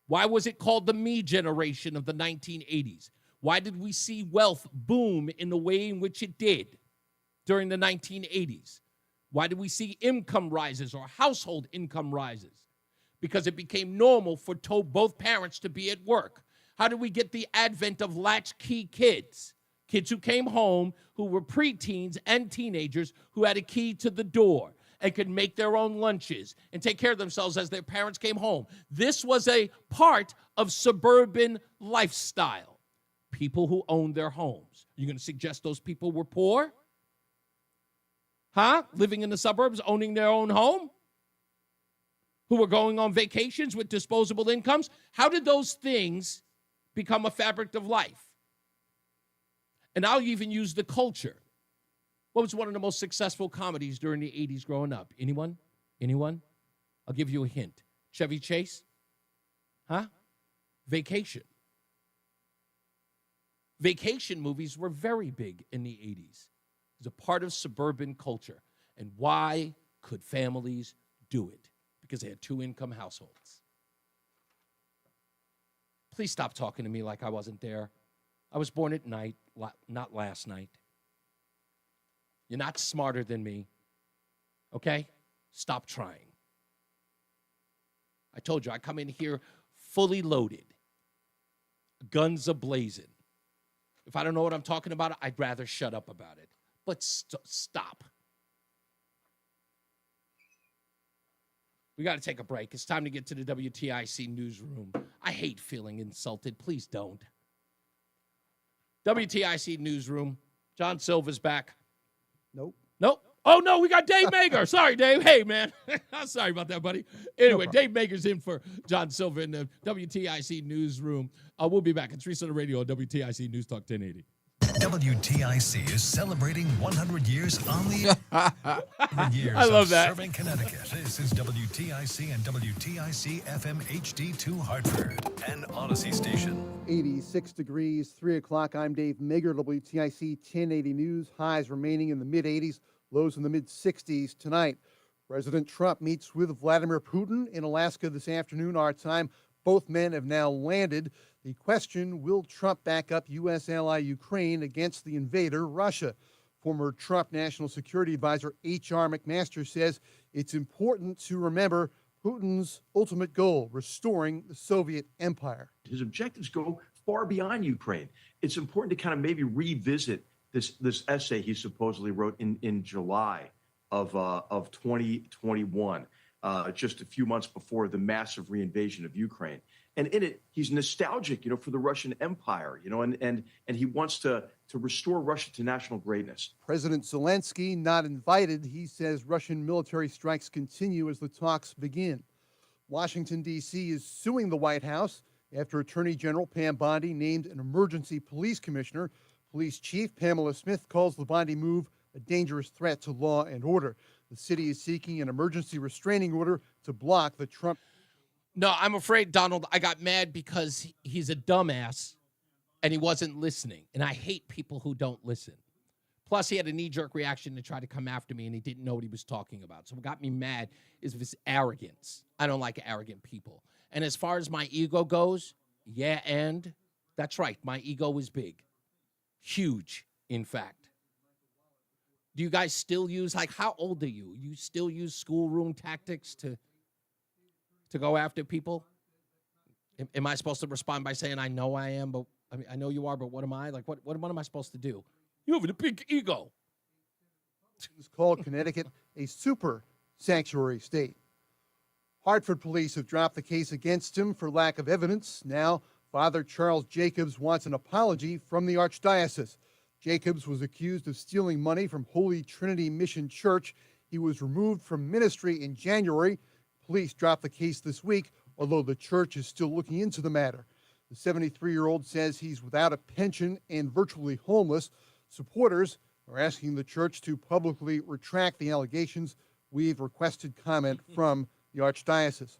Why was it called the me generation of the 1980s? Why did we see wealth boom in the way in which it did during the 1980s? Why did we see income rises or household income rises? Because it became normal for both parents to be at work. How did we get the advent of latchkey kids? Kids who came home, who were preteens and teenagers, who had a key to the door and could make their own lunches and take care of themselves as their parents came home. This was a part of suburban lifestyle. People who owned their homes. You're going to suggest those people were poor? Huh? Living in the suburbs, owning their own home? Who were going on vacations with disposable incomes? How did those things become a fabric of life? And I'll even use the culture. What was one of the most successful comedies during the 80s growing up? Anyone? Anyone? I'll give you a hint. Chevy Chase? Huh? Vacation. Vacation movies were very big in the 80s. It was a part of suburban culture. And why could families do it? Because they had two-income households. Please stop talking to me like I wasn't there. I was born at night, not last night. You're not smarter than me, okay? Stop trying. I told you, I come in here fully loaded, guns a-blazing. If I don't know what I'm talking about, I'd rather shut up about it. But stop. We got to take a break. It's time to get to the WTIC newsroom. I hate feeling insulted. Please don't. WTIC newsroom. John Silva's back.
Nope.
Oh, no, we got Dave Mager. Sorry, Dave. Hey, man. I'm sorry about that, buddy. Anyway, Dave Mager's in for John Silva in the WTIC newsroom. We'll be back. It's Reese On The Radio on WTIC News Talk 1080.
WTIC is celebrating 100 years on the years
I love
of
that.
serving Connecticut. This is WTIC and WTIC FM HD2 Hartford and Odyssey Station.
86 degrees, 3 o'clock. I'm Dave Mager, WTIC 1080 News. Highs remaining in the mid-80s, lows in the mid-60s tonight. President Trump meets with Vladimir Putin in Alaska this afternoon, our time. Both men have now landed. The question, will Trump back up U.S. ally Ukraine against the invader, Russia? Former Trump National Security Advisor H.R. McMaster says it's important to remember Putin's ultimate goal, restoring the Soviet empire.
His objectives go far beyond Ukraine. It's important to kind of maybe revisit this essay he supposedly wrote in July of 2021. Just a few months before the massive reinvasion of Ukraine. And in it, he's nostalgic, for the Russian Empire, and he wants to restore Russia to national greatness.
President Zelensky not invited. He says Russian military strikes continue as the talks begin. Washington, D.C. is suing the White House after Attorney General Pam Bondi named an emergency police commissioner. Police Chief Pamela Smith calls the Bondi move a dangerous threat to law and order. The city is seeking an emergency restraining order to block the Trump.
No, I'm afraid, Donald, I got mad because he's a dumbass and he wasn't listening. And I hate people who don't listen. Plus, he had a knee-jerk reaction to try to come after me, and he didn't know what he was talking about. So what got me mad is his arrogance. I don't like arrogant people. And as far as my ego goes, yeah, and that's right. My ego is big. Huge, in fact. Do you guys still use, like, how old are you? You still use schoolroom tactics to go after people? Am I supposed to respond by saying, I know I am, but I mean, I know you are, but what am I? Like, what am I supposed to do? You have a big ego.
It's called Connecticut a super sanctuary state. Hartford police have dropped the case against him for lack of evidence. Now, Father Charles Jacobs wants an apology from the Archdiocese. Jacobs was accused of stealing money from Holy Trinity Mission Church. He was removed from ministry in January. Police dropped the case this week, although the church is still looking into the matter. The 73-year-old says he's without a pension and virtually homeless. Supporters are asking the church to publicly retract the allegations. We've requested comment from the Archdiocese.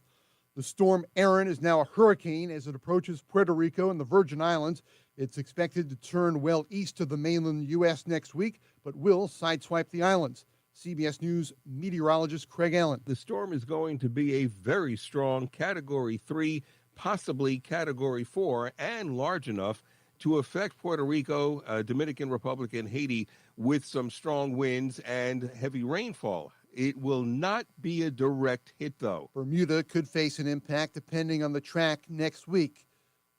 The storm Erin is now a hurricane as it approaches Puerto Rico and the Virgin Islands. It's expected to turn well east of the mainland U.S. next week, but will sideswipe the islands. CBS News meteorologist Craig Allen.
The storm is going to be a very strong Category 3, possibly Category 4, and large enough to affect Puerto Rico, Dominican Republic, and Haiti with some strong winds and heavy rainfall. It will not be a direct hit, though.
Bermuda could face an impact depending on the track next week.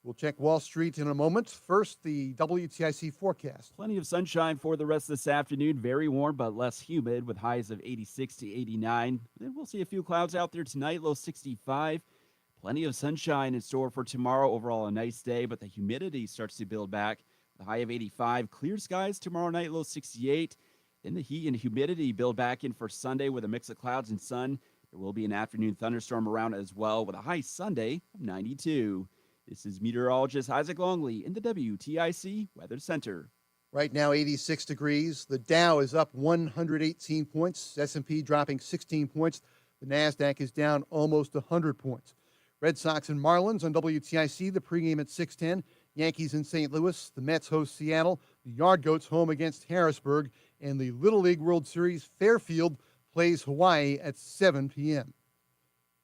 We'll check Wall Street in a moment. First, the WTIC forecast.
Plenty of sunshine for the rest of this afternoon. Very warm, but less humid with highs of 86 to 89. Then we'll see a few clouds out there tonight, low 65. Plenty of sunshine in store for tomorrow. Overall, a nice day, but the humidity starts to build back. The high of 85. Clear skies tomorrow night, low 68. Then the heat and humidity build back in for Sunday with a mix of clouds and sun. There will be an afternoon thunderstorm around as well with a high Sunday of 92. This is meteorologist Isaac Longley in the WTIC Weather Center.
Right now, 86 degrees. The Dow is up 118 points. S&P dropping 16 points. The NASDAQ is down almost 100 points. Red Sox and Marlins on WTIC, the pregame at 6:10. Yankees in St. Louis. The Mets host Seattle. The Yard Goats home against Harrisburg. And the Little League World Series, Fairfield plays Hawaii at 7 p.m.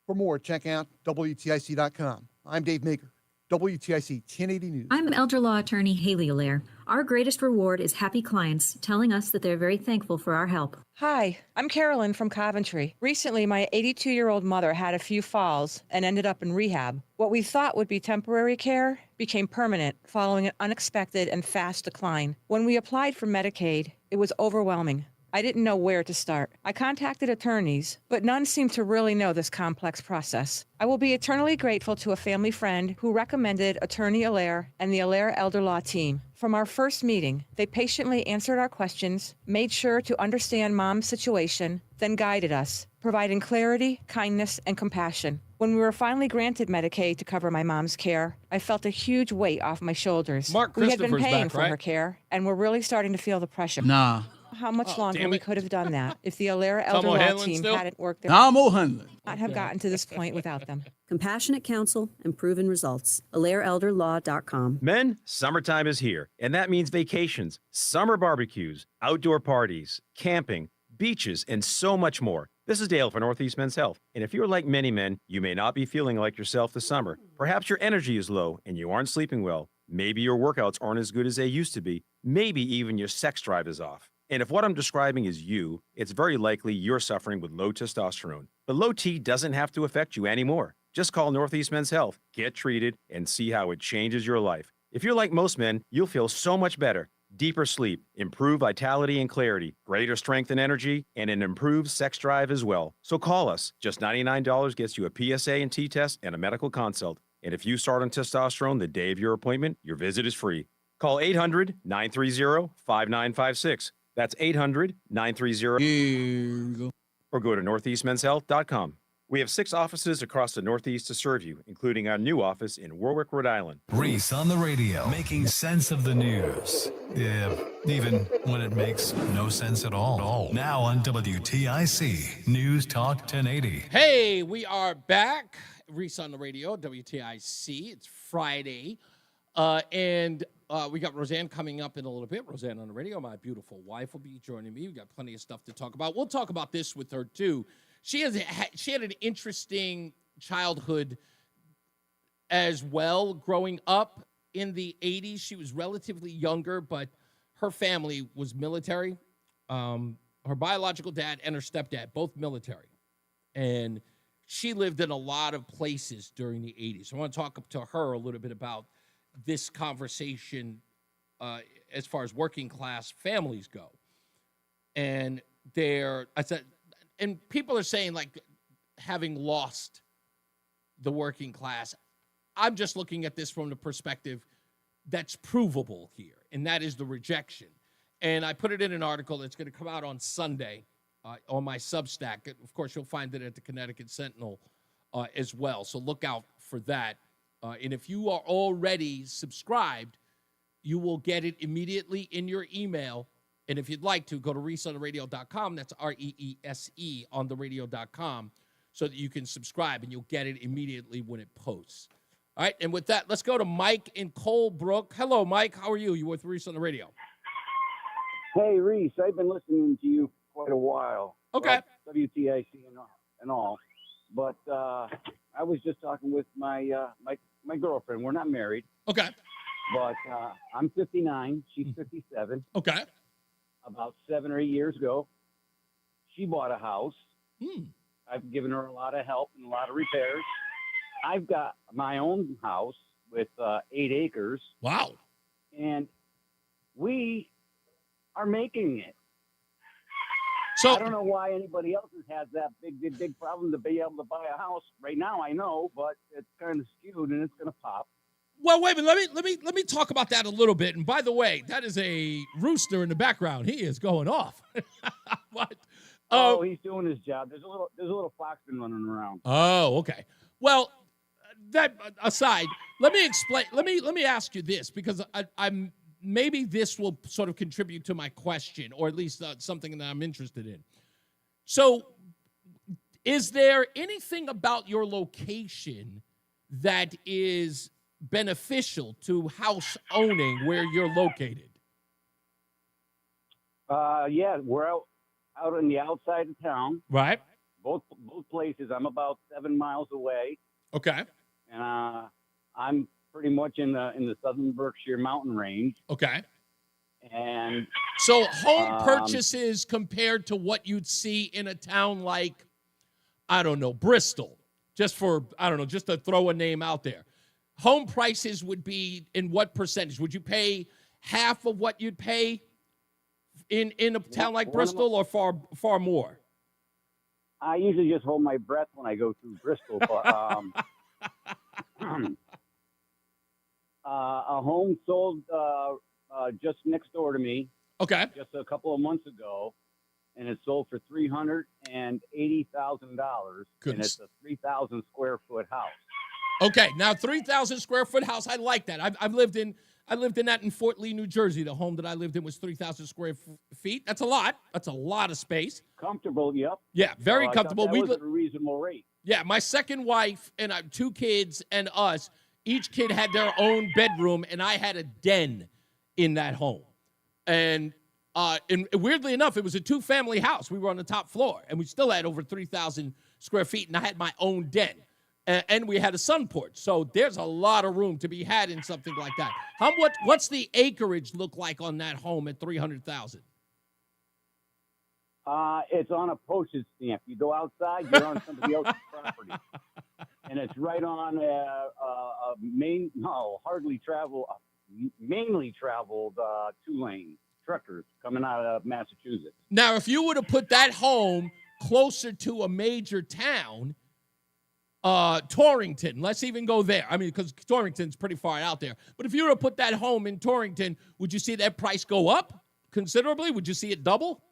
For more, check out WTIC.com. I'm Dave Maker, WTIC 1080 News.
I'm elder law attorney Haley Allaire. Our greatest reward is happy clients telling us that they're very thankful for our help.
Hi, I'm Carolyn from Coventry. Recently, my 82-year-old mother had a few falls and ended up in rehab. What we thought would be temporary care became permanent following an unexpected and fast decline. When we applied for Medicaid, it was overwhelming. I didn't know where to start. I contacted attorneys, but none seemed to really know this complex process. I will be eternally grateful to a family friend who recommended Attorney Allaire and the Allaire Elder Law team. From our first meeting, they patiently answered our questions, made sure to understand Mom's situation, then guided us, providing clarity, kindness, and compassion. When we were finally granted Medicaid to cover my mom's care, I felt a huge weight off my shoulders. We had been paying for her care, and we're really starting to feel the pressure.
Nah.
How much longer we could have done that if the Allaire Elder
Tom
Law
O'Hanlon
team
still?
hadn't worked their
Tom O'Hanlon.
not have gotten to this point without them.
Compassionate counsel and proven results. AllaireElderLaw.com.
Men, summertime is here, and that means vacations, summer barbecues, outdoor parties, camping, beaches, and so much more. This is Dale for Northeast Men's Health, and if you're like many men, you may not be feeling like yourself this summer. Perhaps your energy is low and you aren't sleeping well. Maybe your workouts aren't as good as they used to be. Maybe even your sex drive is off. And if what I'm describing is you, it's very likely you're suffering with low testosterone. But low T doesn't have to affect you anymore. Just call Northeast Men's Health, get treated, and see how it changes your life. If you're like most men, you'll feel so much better. Deeper sleep, improved vitality and clarity, greater strength and energy, and an improved sex drive as well. So call us. Just $99 gets you a PSA and T-test and a medical consult. And if you start on testosterone the day of your appointment, your visit is free. Call 800-930-5956. That's 800-930. Or go to northeastmenshealth.com. We have 6 offices across the Northeast to serve you, including our new office in Warwick, Rhode Island.
Reese on the radio, making sense of the news. Yeah, even when it makes no sense at all. Now on WTIC, News Talk 1080.
Hey, we are back. Reese on the Radio, WTIC. It's Friday. And we got Roseanne coming up in a little bit. Roseanne on the Radio, my beautiful wife, will be joining me. We got plenty of stuff to talk about. We'll talk about this with her, too. She had an interesting childhood as well growing up in the 80s. She was relatively younger, but her family was military. Her biological dad and her stepdad, both military. And she lived in a lot of places during the 80s. So I want to talk to her a little bit about this conversation as far as working class families go. And and people are saying, like, having lost the working class. I'm just looking at this from the perspective that's provable here, and that is the rejection. And I put it in an article that's going to come out on Sunday on my Substack. Of course, you'll find it at the Connecticut Sentinel as well. So look out for that. And if you are already subscribed, you will get it immediately in your email. And if you'd like to, go to reeseontheradio.com. That's REESE on the radio.com, so that you can subscribe and you'll get it immediately when it posts. All right, and with that, let's go to Mike in Colebrook. Hello, Mike. How are you? You with Reese on the Radio?
Hey, Reese. I've been listening to you for quite a while.
Okay.
WTIC and all. But I was just talking with my girlfriend. We're not married.
Okay.
But I'm 59. She's 57.
Okay.
About 7 or 8 years ago, she bought a house. I've given her a lot of help and a lot of repairs. I've got my own house with 8 acres.
Wow.
And we are making it.
So
I don't know why anybody else has that big problem to be able to buy a house. Right now, I know, but it's kind of skewed and it's going to pop.
Well, wait a minute. Let me talk about that a little bit. And by the way, that is a rooster in the background. He is going off. What?
Oh, he's doing his job. There's a little foxman running around.
Oh, okay. Well, that aside, let me explain. Let me ask you this, because I'm maybe this will sort of contribute to my question, or at least something that I'm interested in. So, is there anything about your location that is beneficial to house owning where you're located?
Yeah, we're out on the outside of town.
Right.
Both places. I'm about 7 miles away.
Okay.
And I'm pretty much in the southern Berkshire mountain range.
Okay.
And
so home purchases compared to what you'd see in a town like, I don't know, Bristol, just to throw a name out there. Home prices would be in what percentage? Would you pay half of what you'd pay in a town like Bristol, or far more?
I usually just hold my breath when I go through Bristol. But a home sold just next door to me.
Okay.
Just a couple of months ago, and it sold for $380,000, and it's a 3,000 square foot house.
Okay, now 3,000 square foot house. I like that. I lived in that in Fort Lee, New Jersey. The home that I lived in was 3,000 square feet. That's a lot. That's a lot of space.
Comfortable, yep.
Yeah, very comfortable.
That was a reasonable rate.
Yeah, my second wife and 2 kids and us, each kid had their own bedroom, and I had a den in that home. And weirdly enough, it was a 2-family house. We were on the top floor, and we still had over 3,000 square feet, and I had my own den. And we had a sun porch. So there's a lot of room to be had in something like that. What's the acreage look like on that home at 300,000?
It's on a postage stamp. You go outside, you're on somebody else's property. And it's right on mainly traveled 2-lane truckers coming out of Massachusetts.
Now, if you were to put that home closer to a major town, Torrington, let's even go there. I mean, because Torrington's pretty far out there. But if you were to put that home in Torrington, would you see that price go up considerably? Would you see it double?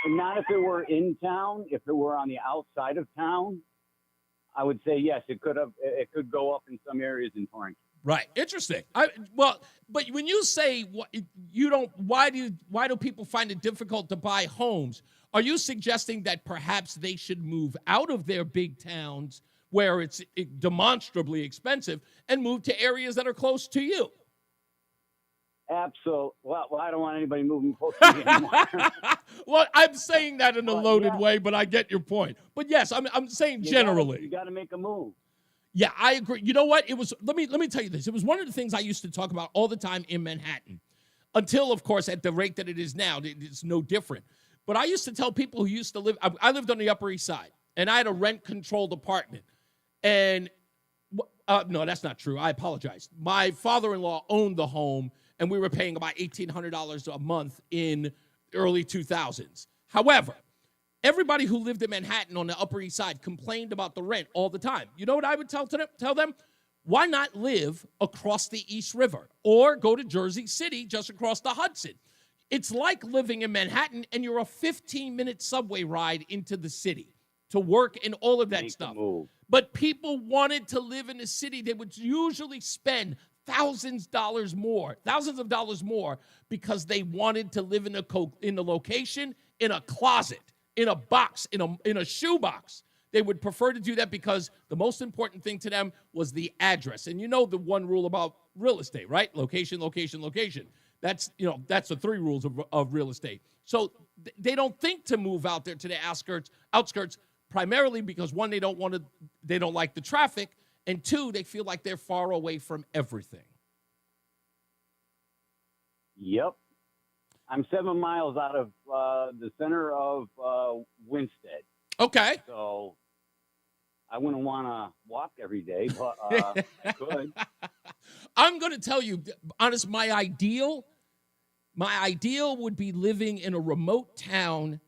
Not if it were in town. If it were on the outside of town, I would say yes. It could go up in some areas in Torrington.
Right. Interesting. But when you say why do people find it difficult to buy homes? Are you suggesting that perhaps they should move out of their big towns where it's demonstrably expensive and move to areas that are close to you.
Absolutely. Well, I don't want anybody moving close to me anymore.
Well, I'm saying that in a loaded way, but I get your point. But yes, I'm saying generally.
You got to make a move.
Yeah, I agree. You know what? It was let me tell you this. It was one of the things I used to talk about all the time in Manhattan. Until, of course, at the rate that it is now, it's no different. But I used to tell people who used to live, I lived on the Upper East Side, and I had a rent-controlled apartment. And, no, that's not true. I apologize. My father-in-law owned the home, and we were paying about $1,800 a month in early 2000s. However, everybody who lived in Manhattan on the Upper East Side complained about the rent all the time. You know what I would tell them? Why not live across the East River or go to Jersey City just across the Hudson? It's like living in Manhattan, and you're a 15-minute subway ride into the city to work and all of that stuff. But people wanted to live in the city. They would usually spend thousands of dollars more because they wanted to live in a location, in a closet, in a box, in a shoebox. They would prefer to do that because the most important thing to them was the address. And you know the one rule about real estate, right? Location, location, location. That's the 3 rules of real estate. So they don't think to move out there to the outskirts primarily because, one, they don't like the traffic, and 2, they feel like they're far away from everything.
Yep. I'm 7 miles out of the center of Winstead.
Okay.
So I wouldn't want to walk every day, but I could.
I'm going to tell you, honest, my ideal would be living in a remote town,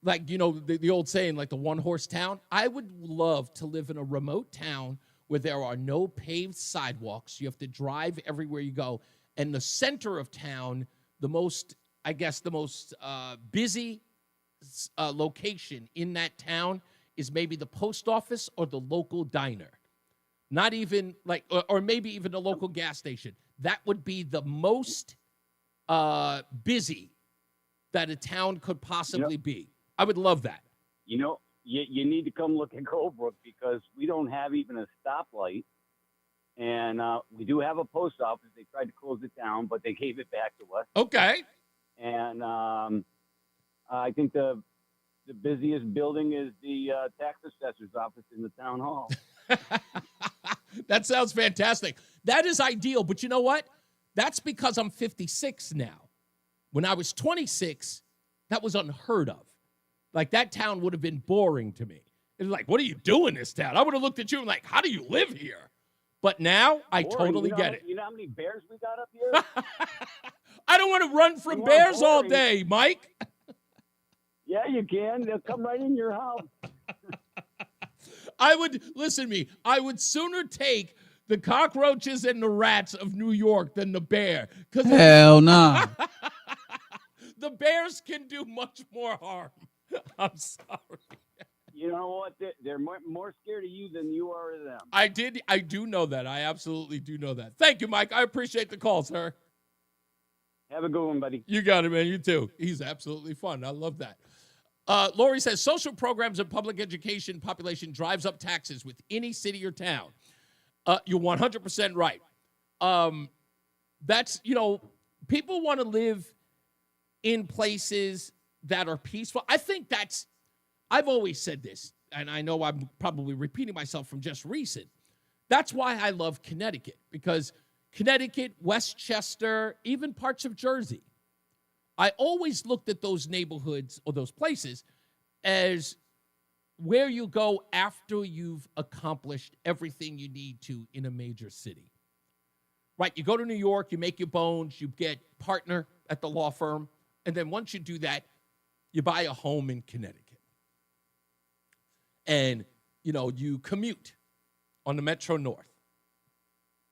like, the old saying, like the one-horse town. I would love to live in a remote town where there are no paved sidewalks. You have to drive everywhere you go. And the center of town, the most busy location in that town is maybe the post office or the local diner. Not even or maybe even the local gas station. That would be the most busy that a town could possibly be. I would love that.
You need to come look at Colebrook because we don't have even a stoplight. And we do have a post office. They tried to close it down, but they gave it back to us.
Okay.
And I think the busiest building is the tax assessor's office in the town hall.
That sounds fantastic. That is ideal. But you know what? That's because I'm 56 now. When I was 26, that was unheard of. Like, that town would have been boring to me. It was like, what do you do in this town? I would have looked at you and like, how do you live here? But now I totally get it.
You know how many bears we got up here?
I don't want to run from bears all day, Mike.
Yeah, you can. They'll come right in your house.
I would sooner take the cockroaches and the rats of New York than the bear.
Hell nah.
The bears can do much more harm. I'm sorry.
You know what? They're more scared of you than you are of them.
I do know that. I absolutely do know that. Thank you, Mike. I appreciate the call, sir.
Have a good one, buddy.
You got it, man. You too. He's absolutely fun. I love that. Lori says, social programs and public education population drives up taxes with any city or town. You're 100% right. That's, people want to live in places that are peaceful. I think I've always said this, and I know I'm probably repeating myself from just recent. That's why I love Connecticut, because Connecticut, Westchester, even parts of Jersey, I always looked at those neighborhoods or those places as where you go after you've accomplished everything you need to in a major city. Right? You go to New York, you make your bones, you get partner at the law firm, and then once you do that, you buy a home in Connecticut. And, you commute on the Metro North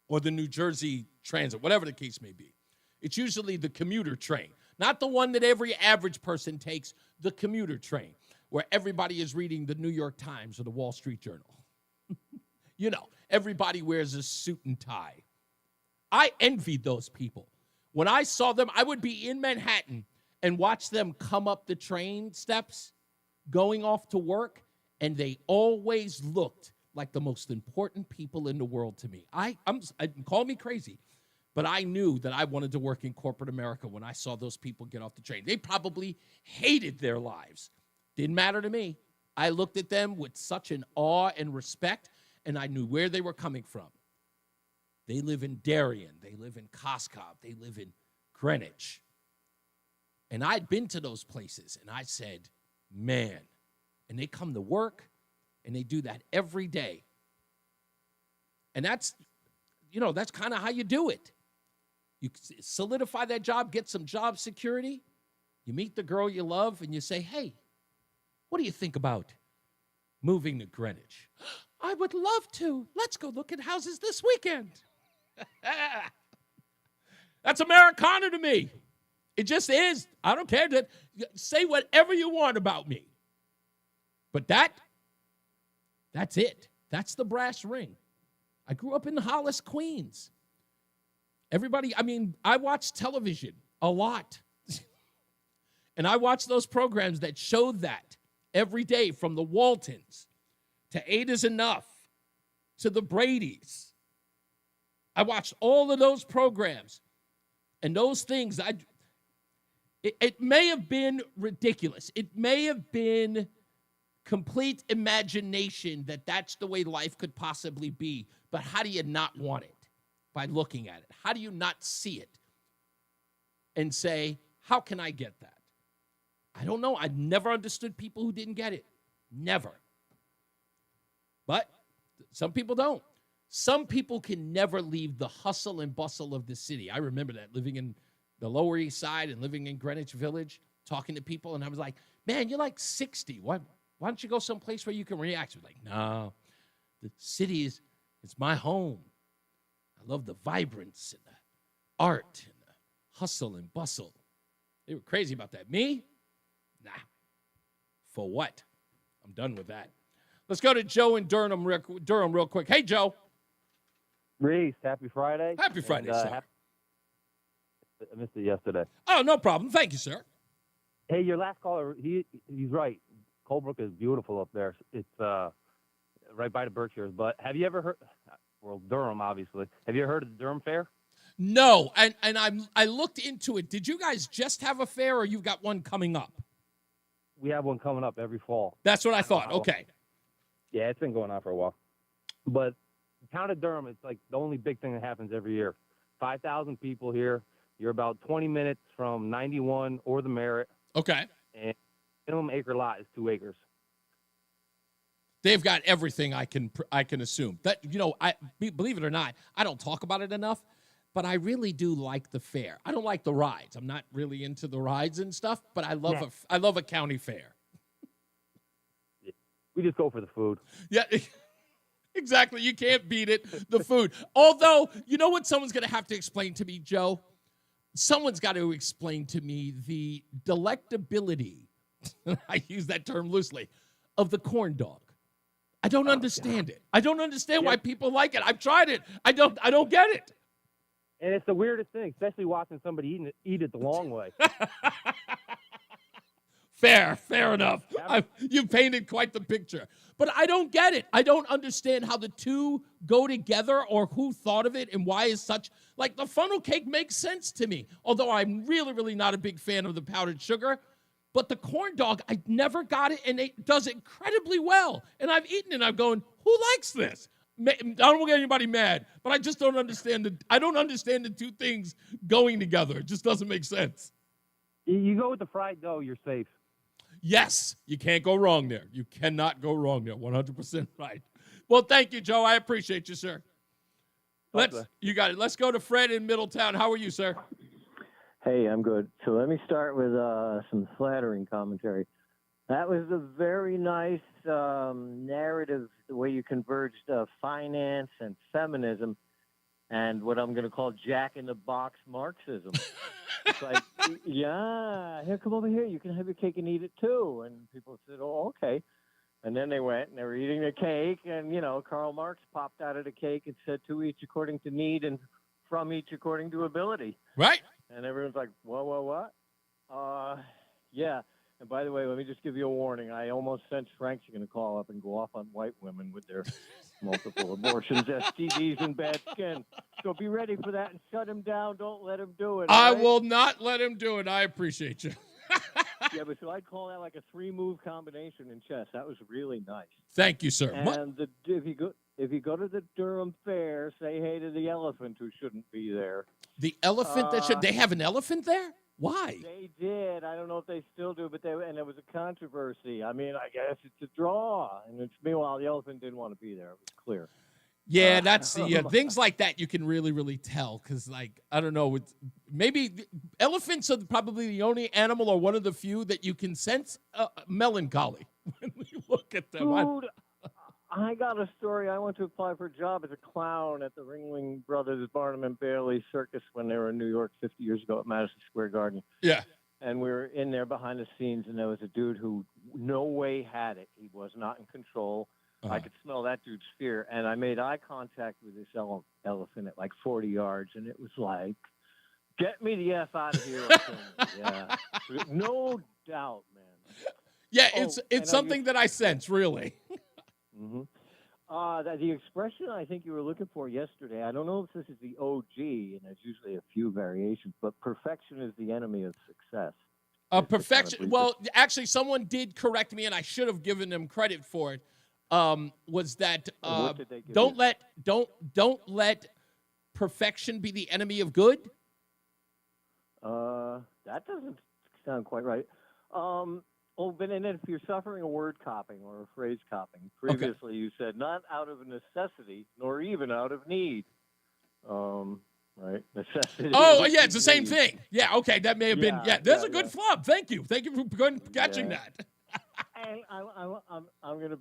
or the New Jersey Transit, whatever the case may be. It's usually the commuter train, not the one that every average person takes, the commuter train, where everybody is reading the New York Times or the Wall Street Journal. Everybody wears a suit and tie. I envied those people. When I saw them, I would be in Manhattan and watch them come up the train steps going off to work, and they always looked like the most important people in the world to me. Call me crazy, but I knew that I wanted to work in corporate America when I saw those people get off the train. They probably hated their lives. Didn't matter to me. I looked at them with such an awe and respect, and I knew where they were coming from. They live in Darien. They live in Coscob. They live in Greenwich. And I'd been to those places, and I said, man. And they come to work, and they do that every day. And that's kind of how you do it. You solidify that job, get some job security. You meet the girl you love, and you say, hey, what do you think about moving to Greenwich? I would love to. Let's go look at houses this weekend. That's Americana to me. It just is. I don't care. Say whatever you want about me. But that's it. That's the brass ring. I grew up in Hollis, Queens. I watch television a lot. And I watch those programs that show that every day, from the Waltons to 8 is Enough to the Bradys. I watched all of those programs, and those things, it may have been ridiculous. It may have been complete imagination that that's the way life could possibly be, but how do you not want it? By looking at it. How do you not see it and say, how can I get that? I don't know. I've never understood people who didn't get it. Never. But some people don't. Some people can never leave the hustle and bustle of the city. I remember that, living in the Lower East Side and living in Greenwich Village, talking to people, and I was like, man, you're like 60. Why don't you go someplace where you can relax? You're like, no, the city it's my home. I love the vibrance and the art and the hustle and bustle. They were crazy about that. Me? Nah. For what? I'm done with that. Let's go to Joe in Durham real quick. Hey, Joe.
Reese, happy Friday.
Happy Friday, sir.
I missed it yesterday.
Oh, no problem. Thank you, sir.
Hey, your last caller, he's right. Colebrook is beautiful up there. It's right by the Berkshires. But have you ever heard, well, Durham, obviously. Have you ever heard of the Durham Fair?
No, and I looked into it. Did you guys just have a fair, or you've got one coming up?
We have one coming up every fall.
That's what I thought. Okay.
Yeah, it's been going on for a while. But the town of Durham, it's like the only big thing that happens every year. 5,000 people here. You're about 20 minutes from 91 or the Merritt.
Okay.
And minimum acre lot is 2 acres.
They've got everything I can assume. That, believe it or not, I don't talk about it enough, but I really do like the fair. I don't like the rides. I'm not really into the rides and stuff, but I love a county fair.
We just go for the food.
Yeah, exactly. You can't beat it, the food. Although, you know what someone's going to have to explain to me, Joe? Someone's got to explain to me the delectability, I use that term loosely, of the corn dog. I don't understand it. I don't understand why people like it. I've tried it. I don't get it.
And it's the weirdest thing, especially watching somebody eat it the long way.
Fair enough. You painted quite the picture. But I don't get it. I don't understand how the two go together, or who thought of it and why is such... Like, the funnel cake makes sense to me, although I'm really, really not a big fan of the powdered sugar. But the corn dog, I never got it, and it does incredibly well. And I've eaten it, and I'm going, who likes this? I don't want to get anybody mad, but I just don't understand I don't understand the two things going together. It just doesn't make sense.
You go with the fried dough, you're safe.
Yes, you can't go wrong there. You cannot go wrong there. 100% right. Well, thank you, Joe. I appreciate you, sir. You got it. Let's go to Fred in Middletown. How are you, sir?
Hey, I'm good. So let me start with some flattering commentary. That was a very nice narrative, the way you converged finance and feminism and what I'm going to call jack-in-the-box Marxism. It's like, yeah, here, come over here. You can have your cake and eat it too. And people said, oh, okay. And then they went and they were eating the cake. And, Karl Marx popped out of the cake and said, to each according to need and from each according to ability.
Right.
And everyone's like, what? Yeah. And by the way, let me just give you a warning. I almost sensed Frank's going to call up and go off on white women with their multiple abortions, STDs, and bad skin. So be ready for that and shut him down. Don't let him do it.
I
all right?
will not let him do it. I appreciate you.
Yeah, but so I'd call that like a 3-move combination in chess. That was really nice.
Thank you, sir.
And if you go to the Durham Fair, say hey to the elephant who shouldn't be there.
The elephant that should. They have an elephant there? Why?
They did. I don't know if they still do, but and there was a controversy. I mean, I guess it's a draw. And meanwhile, the elephant didn't want to be there. It was clear.
Yeah, that's things like that you can really, really tell because, like, I don't know, maybe elephants are probably the only animal or one of the few that you can sense melancholy when you look at them.
Dude, I got a story. I went to apply for a job as a clown at the Ringling Brothers Barnum and Bailey Circus when they were in New York 50 years ago at Madison Square Garden.
Yeah.
And we were in there behind the scenes, and there was a dude who no way had it. He was not in control. I could smell that dude's fear, and I made eye contact with this elephant at like 40 yards, and it was like, get me the F out of here. Yeah. No doubt, man.
Yeah, it's something that I sense, really.
Mm-hmm. The expression I think you were looking for yesterday, I don't know if this is the OG, and there's usually a few variations, but perfection is the enemy of success.
Perfection. Well, actually, someone did correct me, and I should have given them credit for it. Was that
What did they give
don't
you?
let perfection be the enemy of good?
That doesn't sound quite right. But and if you're suffering a word copying or a phrase copying, previously you said not out of necessity nor even out of need. Right? Necessity.
Oh, yeah, it's the same thing. Yeah, okay, that may have been. Yeah, there's
yeah,
a good flub. Thank you for catching that.
And I'm going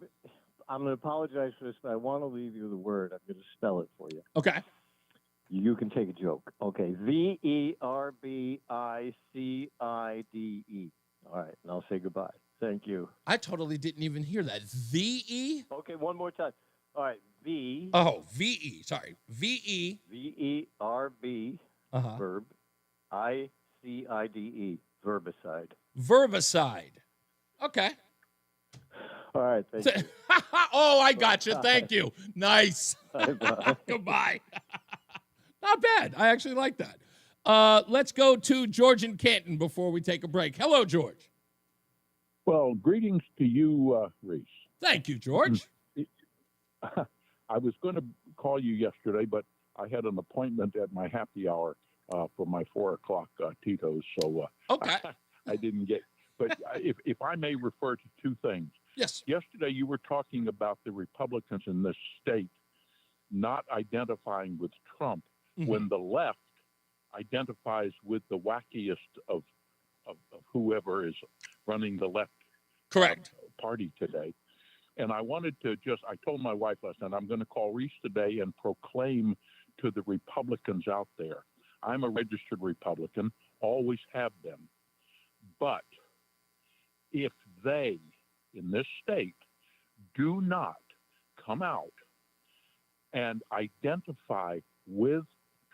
to apologize for this, but I want to leave you the word. I'm going to spell it for you.
Okay.
You can take a joke. Okay. Verbicide. All right. And I'll say goodbye. Thank you.
I totally didn't even hear that. V-E?
Okay. One more time. All right. V.
Oh, V-E. Sorry. V-E.
V-E-R-B. Verb. I-C-I-D-E. Verbicide.
Verbicide. Okay.
All right. Thank you.
Oh, I got you. Thank you. Nice. Goodbye. Not bad. I actually like that. Let's go to George in Canton before we take a break. Hello, George.
Well, greetings to you, Reese.
Thank you, George.
I was going to call you yesterday, but I had an appointment at my happy hour for my 4 o'clock Tito's, so
okay.
I didn't get. But if I may refer to two things.
Yes.
Yesterday you were talking about the Republicans in this state not identifying with Trump when the left identifies with the wackiest of whoever is running the left party today. And I wanted to I told my wife last night, I'm going to call Reese today and proclaim to the Republicans out there, I'm a registered Republican, always have been. But if they, in this state, do not come out and identify with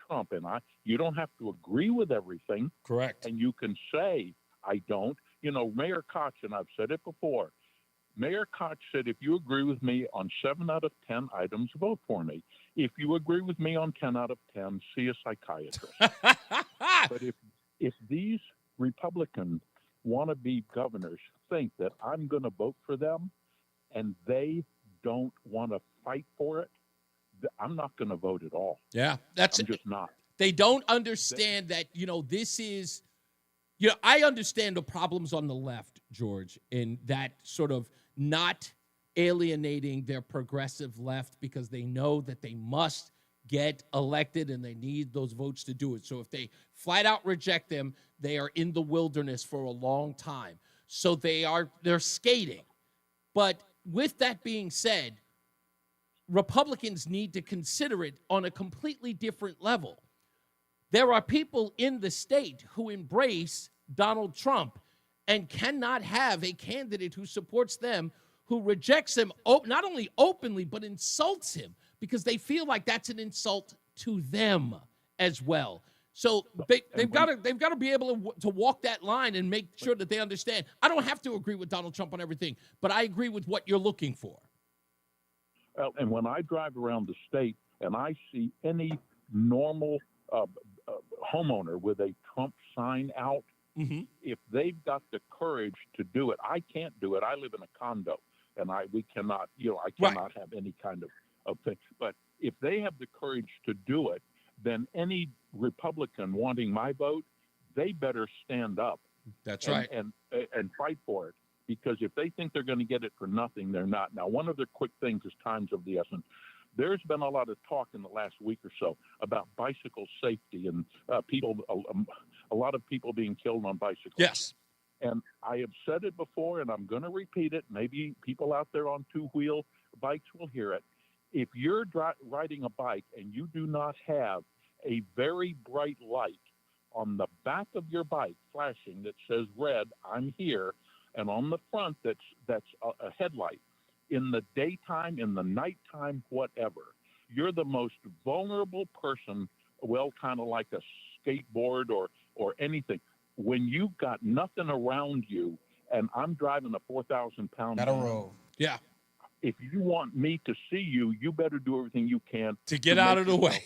Trump, and you don't have to agree with everything.
Correct.
And you can say, I don't. You know, Mayor Koch, and I've said it before, Mayor Koch said, if you agree with me on 7 out of 10 items, vote for me. If you agree with me on 10 out of 10, see a psychiatrist. But if these Republican wannabe governors think that I'm going to vote for them and they don't want to fight for it, I'm not going to vote at all.
Yeah,
I'm just not.
They don't understand that, this is, I understand the problems on the left, George, in that sort of not alienating their progressive left because they know that they must get elected and they need those votes to do it. So if they flat out reject them, they are in the wilderness for a long time. So they're skating. But with that being said, Republicans need to consider it on a completely different level. There are people in the state who embrace Donald Trump and cannot have a candidate who supports them, who rejects him not only openly, but insults him because they feel like that's an insult to them as well. So they've got to be able to walk that line and make sure that they understand. I don't have to agree with Donald Trump on everything, but I agree with what you're looking for.
And when I drive around the state and I see any normal homeowner with a Trump sign out, if they've got the courage to do it, I can't do it. I live in a condo, and we cannot, I cannot have any kind of thing. But if they have the courage to do it, then any Republican wanting my vote, they better stand up.
That's right.
And fight for it. Because if they think they're going to get it for nothing, they're not. Now, one of the quick things is time's of the essence. There's been a lot of talk in the last week or so about bicycle safety and a lot of people being killed on bicycles.
Yes.
And I have said it before, and I'm going to repeat it. Maybe people out there on two-wheel bikes will hear it. If you're riding a bike and you do not have a very bright light on the back of your bike flashing that says red, I'm here, and on the front that's a headlight, in the daytime, in the nighttime, whatever, you're the most vulnerable person, well, kind of like a skateboard or anything. When you've got nothing around you, and I'm driving a 4,000-pound
road. Yeah.
If you want me to see you, you better do everything you can
to get out of the way.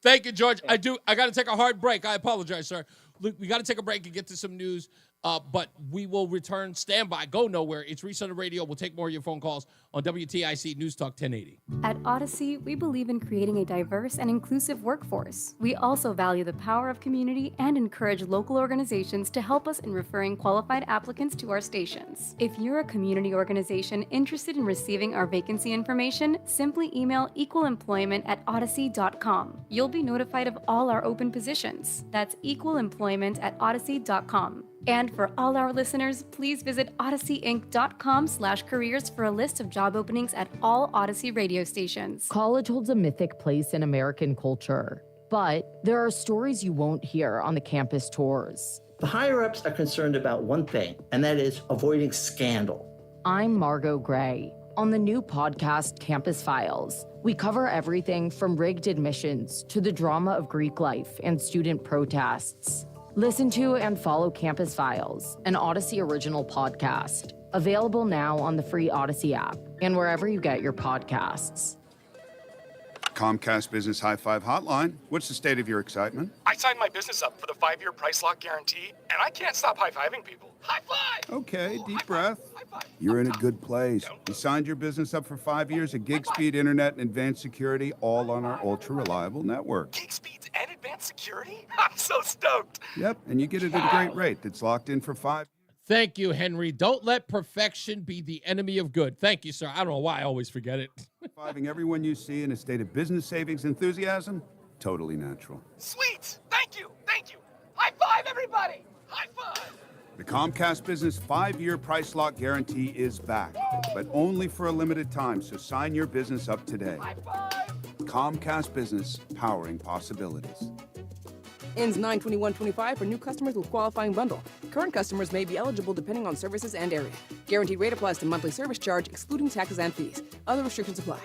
Thank you, George. I got to take a hard break. I apologize, sir. Look, we got to take a break and get to some news. But we will return. Stand by. Go nowhere. It's Reese on the Radio. We'll take more of your phone calls on WTIC News Talk 1080.
At Odyssey, we believe in creating a diverse and inclusive workforce. We also value the power of community and encourage local organizations to help us in referring qualified applicants to our stations. If you're a community organization interested in receiving our vacancy information, simply email equalemployment@odyssey.com. You'll be notified of all our open positions. That's equalemployment@odyssey.com. And for all our listeners, please visit odysseyinc.com/careers for a list of job openings at all Odyssey radio stations.
College holds a mythic place in American culture, but there are stories you won't hear on the campus tours.
The higher-ups are concerned about one thing, and that is avoiding scandal.
I'm Margot Gray. On the new podcast, Campus Files, we cover everything from rigged admissions to the drama of Greek life and student protests. Listen to and follow Campus Files, an Odyssey original podcast. Available now on the free Odyssey app and wherever you get your podcasts.
Comcast Business High Five Hotline. What's the state of your excitement?
I signed my business up for the 5-year price lock guarantee, and I can't stop high-fiving people. High five!
Okay, deep breath. You're in a good place. You signed your business up for 5 years of gig speed internet and advanced security, all on our ultra-reliable network.
Gig speeds and advanced security? I'm so stoked.
Yep, and you get it at a great rate that's locked in for 5 years.
Thank you, Henry. Don't let perfection be the enemy of good. Thank you, sir. I don't know why I always forget it.
High-fiving everyone you see in a state of business savings enthusiasm, totally natural.
Sweet! Thank you! Thank you! High five, everybody! High five!
The Comcast Business 5-year price lock guarantee is back, but only for a limited time, so sign your business up today.
High five!
Comcast Business, powering possibilities.
Ends 9/21/25 for new customers with qualifying bundle. Current customers may be eligible depending on services and area. Guaranteed rate applies to monthly service charge, excluding taxes and fees. Other restrictions apply.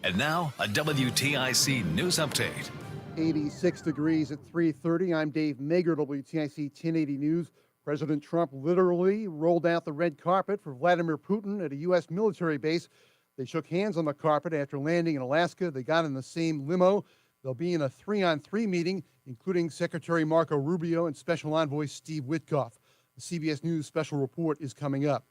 And now, a WTIC news update.
86 degrees at 3:30. I'm Dave Mager, WTIC 1080 News. President Trump literally rolled out the red carpet for Vladimir Putin at a U.S. military base. They shook hands on the carpet after landing in Alaska. They got in the same limo. They'll be in a 3-on-3 meeting, including Secretary Marco Rubio and Special Envoy Steve Witkoff. The CBS News special report is coming up.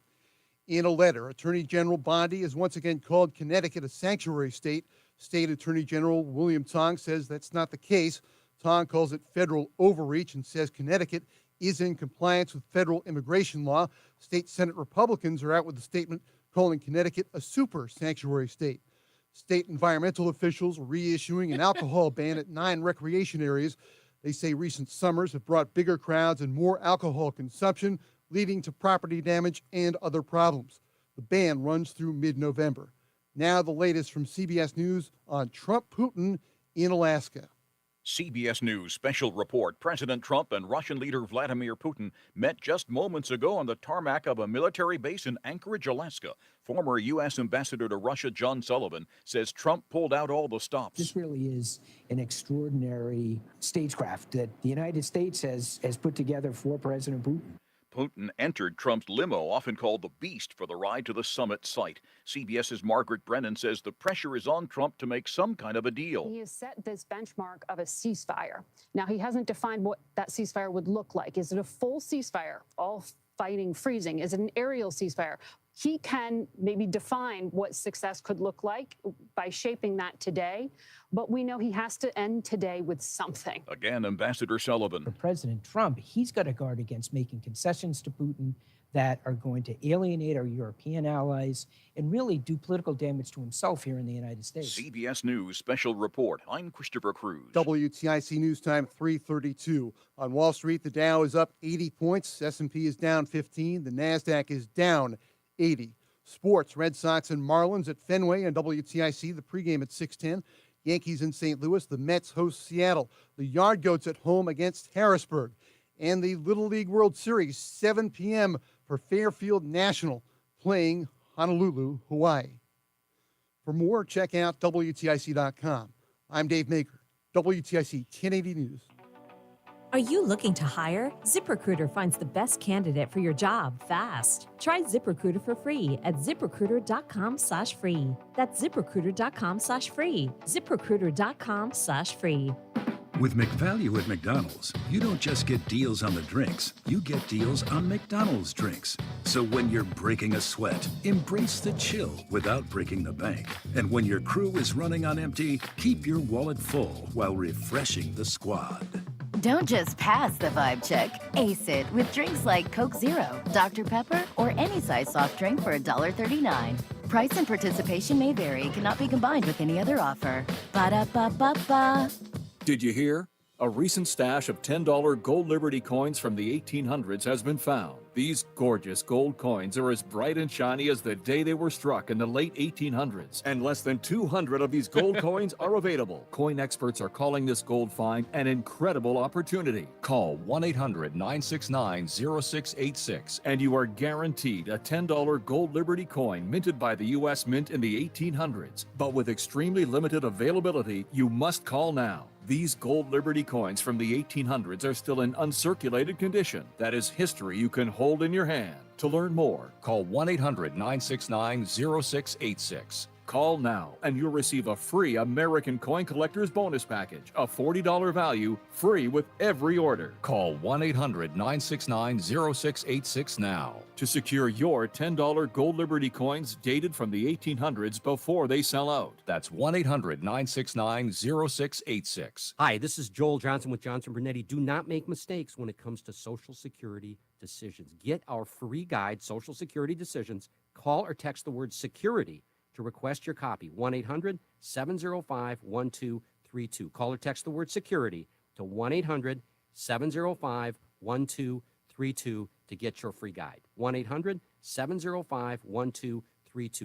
In a letter, Attorney General Bondi has once again called Connecticut a sanctuary state. State Attorney General William Tong says that's not the case. Tong calls it federal overreach and says Connecticut is in compliance with federal immigration law. State Senate Republicans are out with a statement calling Connecticut a super sanctuary state. State environmental officials are reissuing an alcohol ban at 9 recreation areas. They say recent summers have brought bigger crowds and more alcohol consumption, leading to property damage and other problems. The ban runs through mid-November. Now the latest from CBS News on Trump-Putin in Alaska.
CBS News special report. President Trump and Russian leader Vladimir Putin met just moments ago on the tarmac of a military base in Anchorage, Alaska. Former U.S. Ambassador to Russia John Sullivan says Trump pulled out all the stops.
This really is an extraordinary stagecraft that the United States has put together for President Putin.
Putin entered Trump's limo, often called the Beast, for the ride to the summit site. CBS's Margaret Brennan says the pressure is on Trump to make some kind of a deal.
He has set this benchmark of a ceasefire. Now, he hasn't defined what that ceasefire would look like. Is it a full ceasefire, all fighting, freezing? Is it an aerial ceasefire? He can maybe define what success could look like by shaping that today, but we know he has to end today with something.
Again, Ambassador Sullivan.
For President Trump, he's got to guard against making concessions to Putin that are going to alienate our European allies and really do political damage to himself here in the United States.
CBS News special report. I'm Christopher Cruz.
WTIC News Time 3:32. On Wall Street, the Dow is up 80 points. S&P is down 15. The NASDAQ is down 80. Sports, Red Sox and Marlins at Fenway and WTIC. The pregame at 6:10. Yankees in St. Louis. The Mets host Seattle. The Yard Goats at home against Harrisburg. And the Little League World Series, 7 p.m. for Fairfield National playing Honolulu, Hawaii. For more, check out WTIC.com. I'm Dave Maker, WTIC 1080 News.
Are you looking to hire? ZipRecruiter finds the best candidate for your job fast. Try ZipRecruiter for free at ZipRecruiter.com/free. That's ZipRecruiter.com/free. ZipRecruiter.com/free.
With McValue at McDonald's, you don't just get deals on the drinks, you get deals on McDonald's drinks. So when you're breaking a sweat, embrace the chill without breaking the bank. And when your crew is running on empty, keep your wallet full while refreshing the squad.
Don't just pass the vibe check. Ace it with drinks like Coke Zero, Dr. Pepper, or any size soft drink for $1.39. Price and participation may vary. Cannot be combined with any other offer. Ba-da-ba-ba-ba.
Did you hear? A recent stash of $10 gold Liberty coins from the 1800s has been found. These gorgeous gold coins are as bright and shiny as the day they were struck in the late 1800s. And less than 200 of these gold coins are available. Coin experts are calling this gold find an incredible opportunity. Call 1-800-969-0686 and you are guaranteed a $10 gold Liberty coin minted by the U.S. Mint in the 1800s. But with extremely limited availability, you must call now. These gold Liberty coins from the 1800s are still in uncirculated condition. That is history you can hold in your hand. To learn more, call 1-800-969-0686. Call now and you'll receive a free American Coin Collector's Bonus Package, a $40 value, free with every order. Call 1-800-969-0686 now to secure your $10 gold Liberty coins dated from the 1800s before they sell out. That's 1-800-969-0686.
Hi, this is Joel Johnson with Johnson Brunetti. Do not make mistakes when it comes to Social Security decisions. Get our free guide, Social Security Decisions. Call or text the word security to request your copy, 1-800-705-1232. Call or text the word security to 1-800-705-1232 to get your free guide. 1-800-705-1232.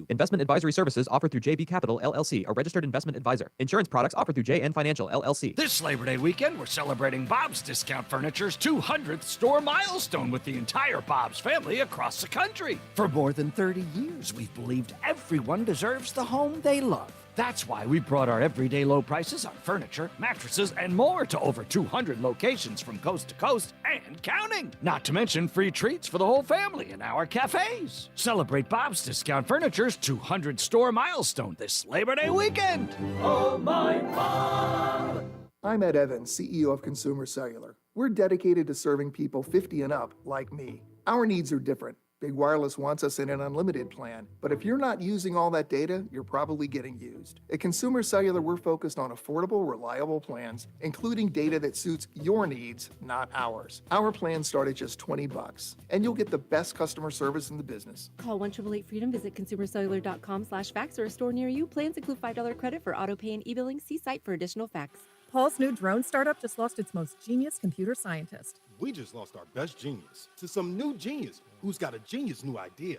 Investment advisory services offered through JB Capital, LLC, a registered investment advisor. Insurance products offered through JN Financial, LLC.
This Labor Day weekend, we're celebrating Bob's Discount Furniture's 200th store milestone with the entire Bob's family across the country. For more than 30 years, we've believed everyone deserves the home they love. That's why we brought our everyday low prices on furniture, mattresses, and more to over 200 locations from coast to coast and counting. Not to mention free treats for the whole family in our cafes. Celebrate Bob's Discount Furniture's 200 store milestone this Labor Day weekend.
Oh, my Bob! I'm Ed Evans, CEO of Consumer Cellular. We're dedicated to serving people 50 and up like me. Our needs are different. Big Wireless wants us in an unlimited plan, but if you're not using all that data, you're probably getting used. At Consumer Cellular, we're focused on affordable, reliable plans, including data that suits your needs, not ours. Our plans start at just $20, and you'll get the best customer service in the business.
Call 1-888-FREEDOM, visit consumercellular.com/facts or a store near you. Plans include $5 credit for auto pay and e-billing. See site for additional facts.
Paul's new drone startup just lost its most genius computer scientist.
We just lost our best genius to some new genius who's got a genius new idea.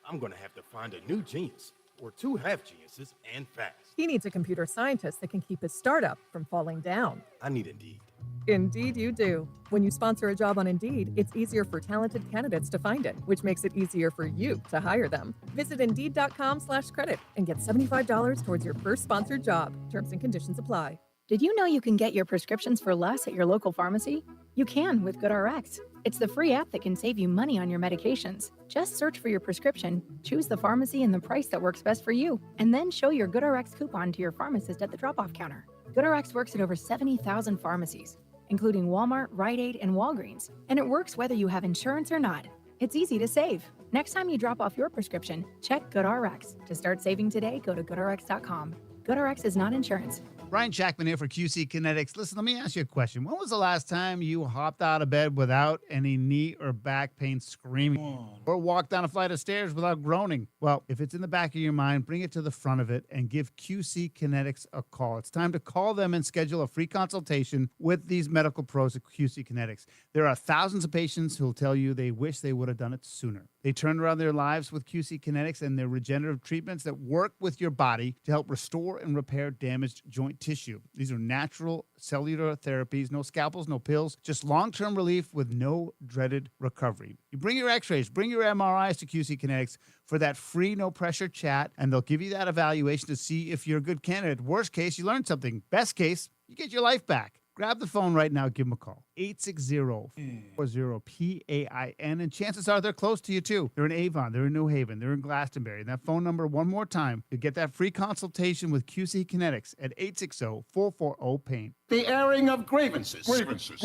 I'm going to have to find a new genius.
or 2 half geniuses and fast.
He needs a computer scientist that can keep his startup from falling down.
I need Indeed.
Indeed you do. When you sponsor a job on Indeed, it's easier for talented candidates to find it, which makes it easier for you to hire them. Visit Indeed.com/credit and get $75 towards your first sponsored job. Terms and conditions apply.
Did you know you can get your prescriptions for less at your local pharmacy? You can with GoodRx. It's the free app that can save you money on your medications. Just search for your prescription, choose the pharmacy and the price that works best for you, and then show your GoodRx coupon to your pharmacist at the drop-off counter. GoodRx works at over 70,000 pharmacies, including Walmart, Rite Aid, and Walgreens, and it works whether you have insurance or not. It's easy to save. Next time you drop off your prescription, check GoodRx. To start saving today, go to GoodRx.com. GoodRx is not insurance.
Brian Shackman here for QC Kinetics. Listen, let me ask you a question. When was the last time you hopped out of bed without any knee or back pain screaming? Or walked down a flight of stairs without groaning? Well, if it's in the back of your mind, bring it to the front of it and give QC Kinetics a call. It's time to call them and schedule a free consultation with these medical pros at QC Kinetics. There are thousands of patients who will tell you they wish they would have done it sooner. They turned around their lives with QC Kinetics and their regenerative treatments that work with your body to help restore and repair damaged joint tissue. These are natural cellular therapies, no scalpels, no pills, just long-term relief with no dreaded recovery. You bring your x-rays, bring your MRIs to QC Kinetics for that free, no-pressure chat, and they'll give you that evaluation to see if you're a good candidate. Worst case, you learn something. Best case, you get your life back. Grab the phone right now. Give them a call. 860-40-PAIN. And chances are they're close to you, too. They're in Avon. They're in New Haven. They're in Glastonbury. And that phone number, one more time, to get that free consultation with QC Kinetics at 860-440-PAIN.
The airing of grievances. Grievances.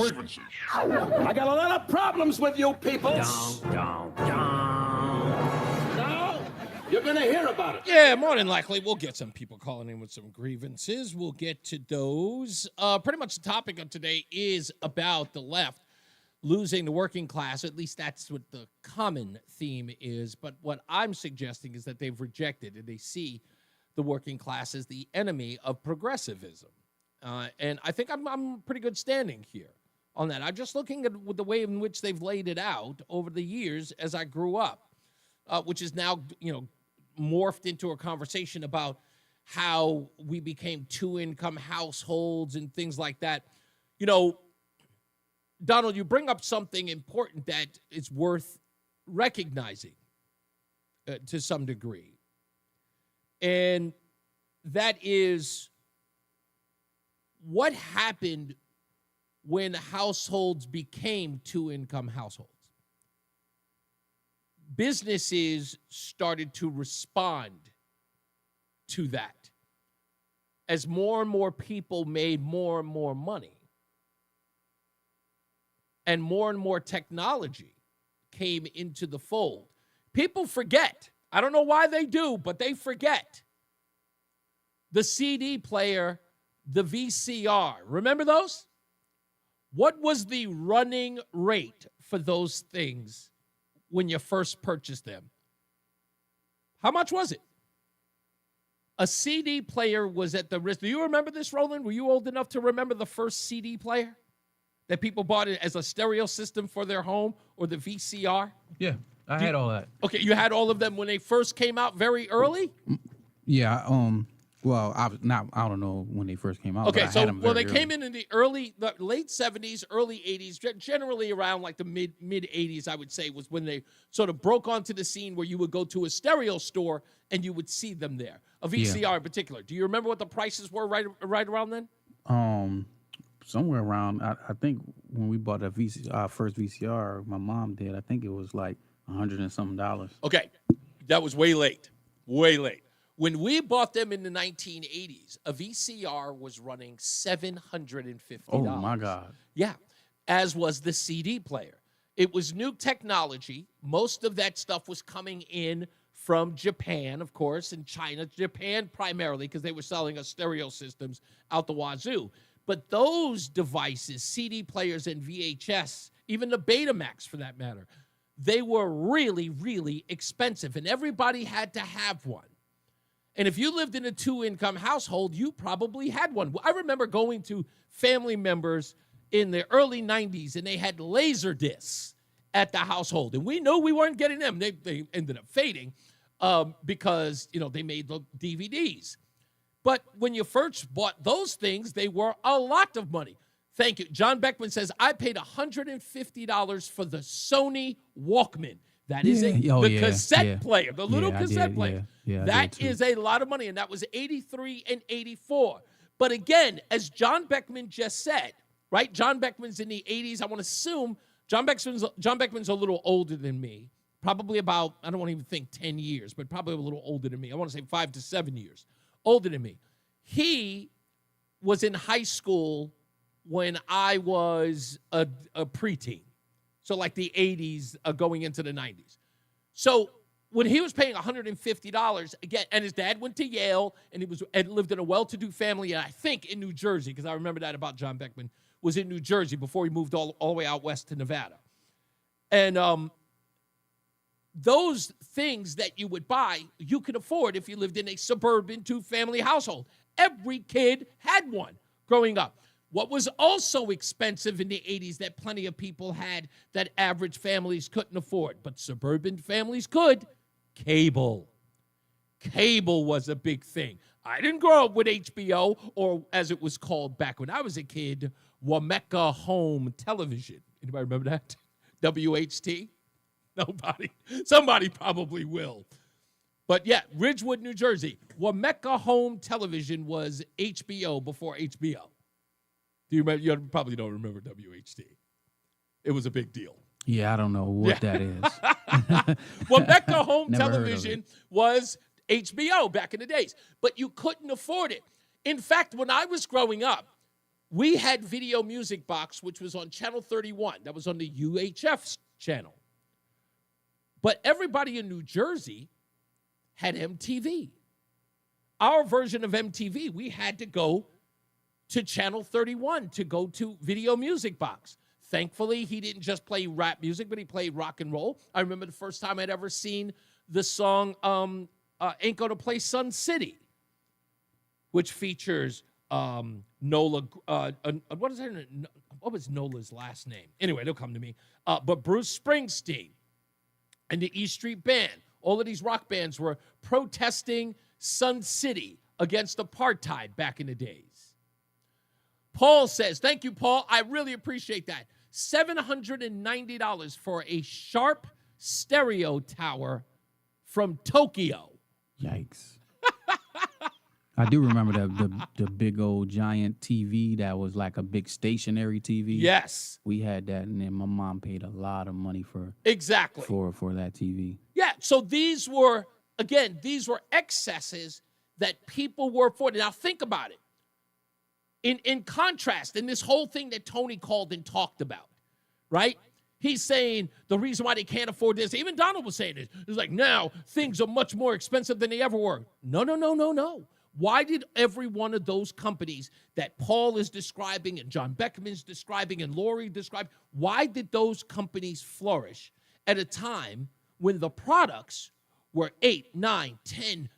I got a lot of problems with you people. You're going to hear about it.
Yeah, more than likely, we'll get some people calling in with some grievances. We'll get to those. Pretty much the topic of today is about the left losing the working class. At least that's what the common theme is. But what I'm suggesting is that they've rejected and they see the working class as the enemy of progressivism. And I think I'm pretty good standing here on that. I'm just looking at the way in which they've laid it out over the years as I grew up, which is now, morphed into a conversation about how we became two-income households and things like that. Donald, you bring up something important that is worth recognizing to some degree. And that is what happened when households became two-income households. Businesses started to respond to that as more and more people made more and more money and more technology came into the fold. People forget. I don't know why they do, but they forget. The CD player, the VCR. Remember those? What was the running rate for those things when you first purchased them? How much was it? A CD player was at the risk. Do you remember this, Roland? Were you old enough to remember the first CD player that people bought it as a stereo system for their home, or the VCR?
Yeah, I had all that.
Okay, you had all of them when they first came out very early?
Yeah, well, I don't know when they first came out.
Okay,
but I had them very
they
early.
came in the late 70s, early 80s, generally around like the mid 80s, I would say, was when they sort of broke onto the scene where you would go to a stereo store and you would see them there. A VCR in particular. Do you remember what the prices were right around then?
Somewhere around, I think when we bought our first VCR, my mom did, I think it was like $100 and something.
Okay, that was way late. When we bought them in the 1980s, a VCR was running $750.
Oh, my God.
Yeah, as was the CD player. It was new technology. Most of that stuff was coming in from Japan, of course, and China. Japan primarily, because they were selling us stereo systems out the wazoo. But those devices, CD players and VHS, even the Betamax for that matter, they were really, really expensive, and everybody had to have one. And if you lived in a two-income household, you probably had one. I remember going to family members in the early 90s, and they had laser discs at the household. And we knew we weren't getting them. They ended up fading. because, they made the DVDs. But when you first bought those things, they were a lot of money. Thank you. John Beckman says, I paid $150 for the Sony Walkman. That is the cassette player, the little cassette player. That is a lot of money, and that was 83 and 84. But again, as John Beckman just said, right? John Beckman's in the 80s. I want to assume John Beckman's a little older than me, probably about, I don't want to even think 10 years, but probably a little older than me. I want to say 5 to 7 years older than me. He was in high school when I was a preteen. So like the 80s going into the 90s. So when he was paying $150, again, and his dad went to Yale, and he lived in a well-to-do family, and I think in New Jersey, because I remember that about John Beckman, was in New Jersey before he moved all the way out west to Nevada. And those things that you would buy, you could afford if you lived in a suburban two-family household. Every kid had one growing up. What was also expensive in the 80s that plenty of people had that average families couldn't afford, but suburban families could? Cable. Cable was a big thing. I didn't grow up with HBO, or as it was called back when I was a kid, Wameka Home Television. Anybody remember that? WHT? Nobody. Somebody probably will. But yeah, Ridgewood, New Jersey. Wameka Home Television was HBO before HBO. Do you remember? You probably don't remember WHT. It was a big deal.
Yeah, I don't know what that is.
Wameka Home Television was HBO back in the days, but you couldn't afford it. In fact, when I was growing up, we had Video Music Box, which was on Channel 31. That was on the UHF channel. But everybody in New Jersey had MTV. Our version of MTV, we had to go to Channel 31 to go to Video Music Box. Thankfully, he didn't just play rap music, but he played rock and roll. I remember the first time I'd ever seen the song Ain't Gonna Play Sun City, which features Nola. What was Nola's last name? Anyway, it'll come to me. But Bruce Springsteen and the E Street Band. All of these rock bands were protesting Sun City against apartheid back in the days. Paul says, thank you, Paul. I really appreciate that. $790 for a Sharp stereo tower from Tokyo.
Yikes. I do remember the big old giant TV that was like a big stationary TV.
Yes.
We had that, and then my mom paid a lot of money for
exactly
for that TV.
Yeah, so these were excesses that people were affording. Now think about it. In contrast, in this whole thing that Tony called and talked about, right? He's saying the reason why they can't afford this, even Donald was saying it, it's like now things are much more expensive than they ever were. No. Why did every one of those companies that Paul is describing and John Beckman's describing and Lori described, why did those companies flourish at a time when the products were 8, 9, 10,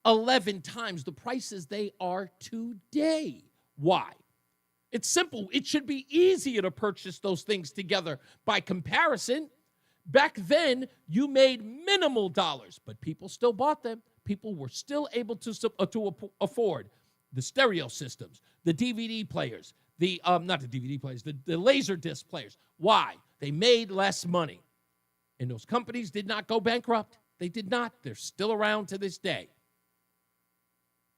11 times the prices they are today? Why? It's simple. It should be easier to purchase those things together by comparison. Back then, you made minimal dollars, but people still bought them. People were still able to afford the stereo systems, the DVD players, not the DVD players, the laser disc players. Why? They made less money. And those companies did not go bankrupt. They did not. They're still around to this day.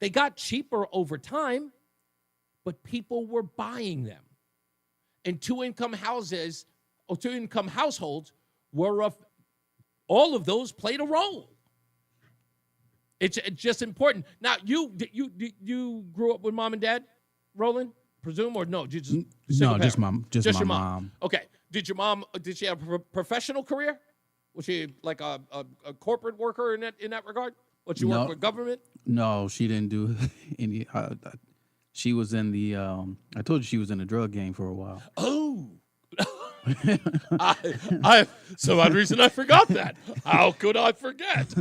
They got cheaper over time, but people were buying them. And two-income households were all of those played a role. It's just important. Now, you grew up with mom and dad, Roland, presume, or no? Just
my mom.
Okay. Did she have a professional career? Was she like a corporate worker in that regard? Was she work with government?
No, she didn't do any. She was in the. I told you she was in the drug game for a while.
Oh. So odd reason I forgot that. How could I forget?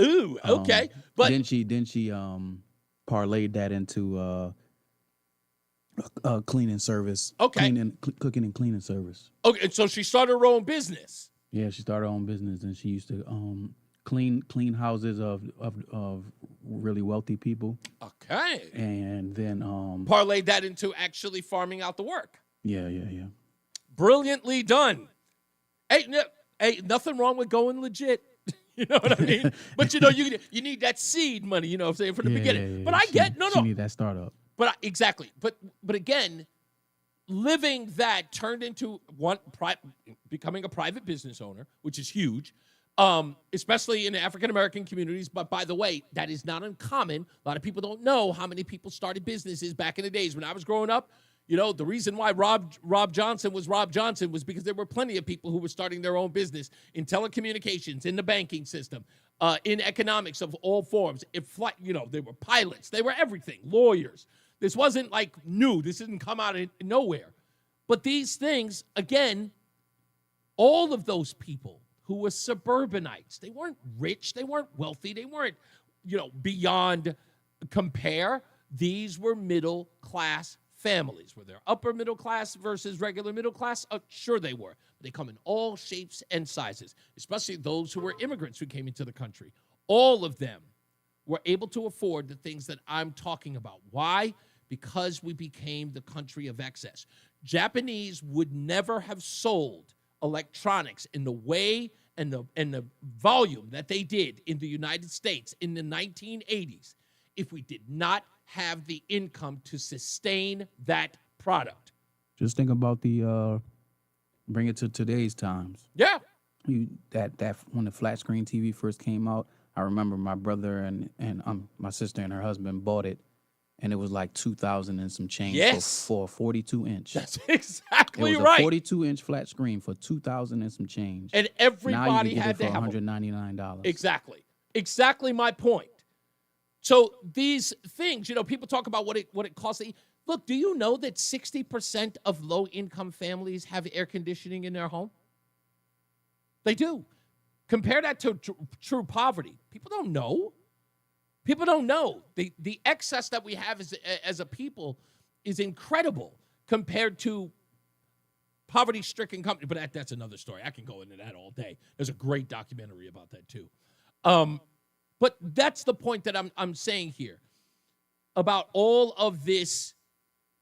Ooh, okay. But
then she parlayed that into cleaning service.
Okay.
Cooking and cleaning service.
Okay, so she started her own business.
Yeah, she started her own business, and she used to clean houses of really wealthy people.
Okay.
And then
Parlayed that into actually farming out the work.
Yeah.
Brilliantly done. Hey, nothing wrong with going legit. You know what I mean? But you need that seed money. You know what I'm saying, from the beginning.
Yeah.
But I get
She need that startup.
But exactly. But again, living that turned into becoming a private business owner, which is huge, especially in African American communities. But by the way, that is not uncommon. A lot of people don't know how many people started businesses back in the days when I was growing up. The reason why Rob Johnson was Rob Johnson was because there were plenty of people who were starting their own business in telecommunications, in the banking system, in economics of all forms. They were pilots. They were everything. Lawyers. This wasn't like new. This didn't come out of nowhere. But these things, again, all of those people who were suburbanites, they weren't rich. They weren't wealthy. They weren't, beyond compare. These were middle class families. Were they upper middle class versus regular middle class? Sure they were. They come in all shapes and sizes, especially those who were immigrants who came into the country. All of them were able to afford the things that I'm talking about. Why? Because we became the country of excess. Japanese would never have sold electronics in the way and the volume that they did in the United States in the 1980s if we did not have the income to sustain that product.
Just think about bring it to today's times.
Yeah.
That when the flat screen TV first came out, I remember my brother and my sister and her husband bought it, and it was like $2,000 and some change for a 42-inch.
That's exactly
right. It was a 42-inch flat screen for $2,000 and some change.
And everybody
now you can get
had
it for
to have
$199.
Exactly my point. So these things, people talk about what it costs. Look, do you know that 60% of low-income families have air conditioning in their home? They do. Compare that to true poverty. People don't know. People don't know. The excess that we have as a people is incredible compared to poverty-stricken companies. But that's another story. I can go into that all day. There's a great documentary about that too. But that's the point that I'm saying here about all of this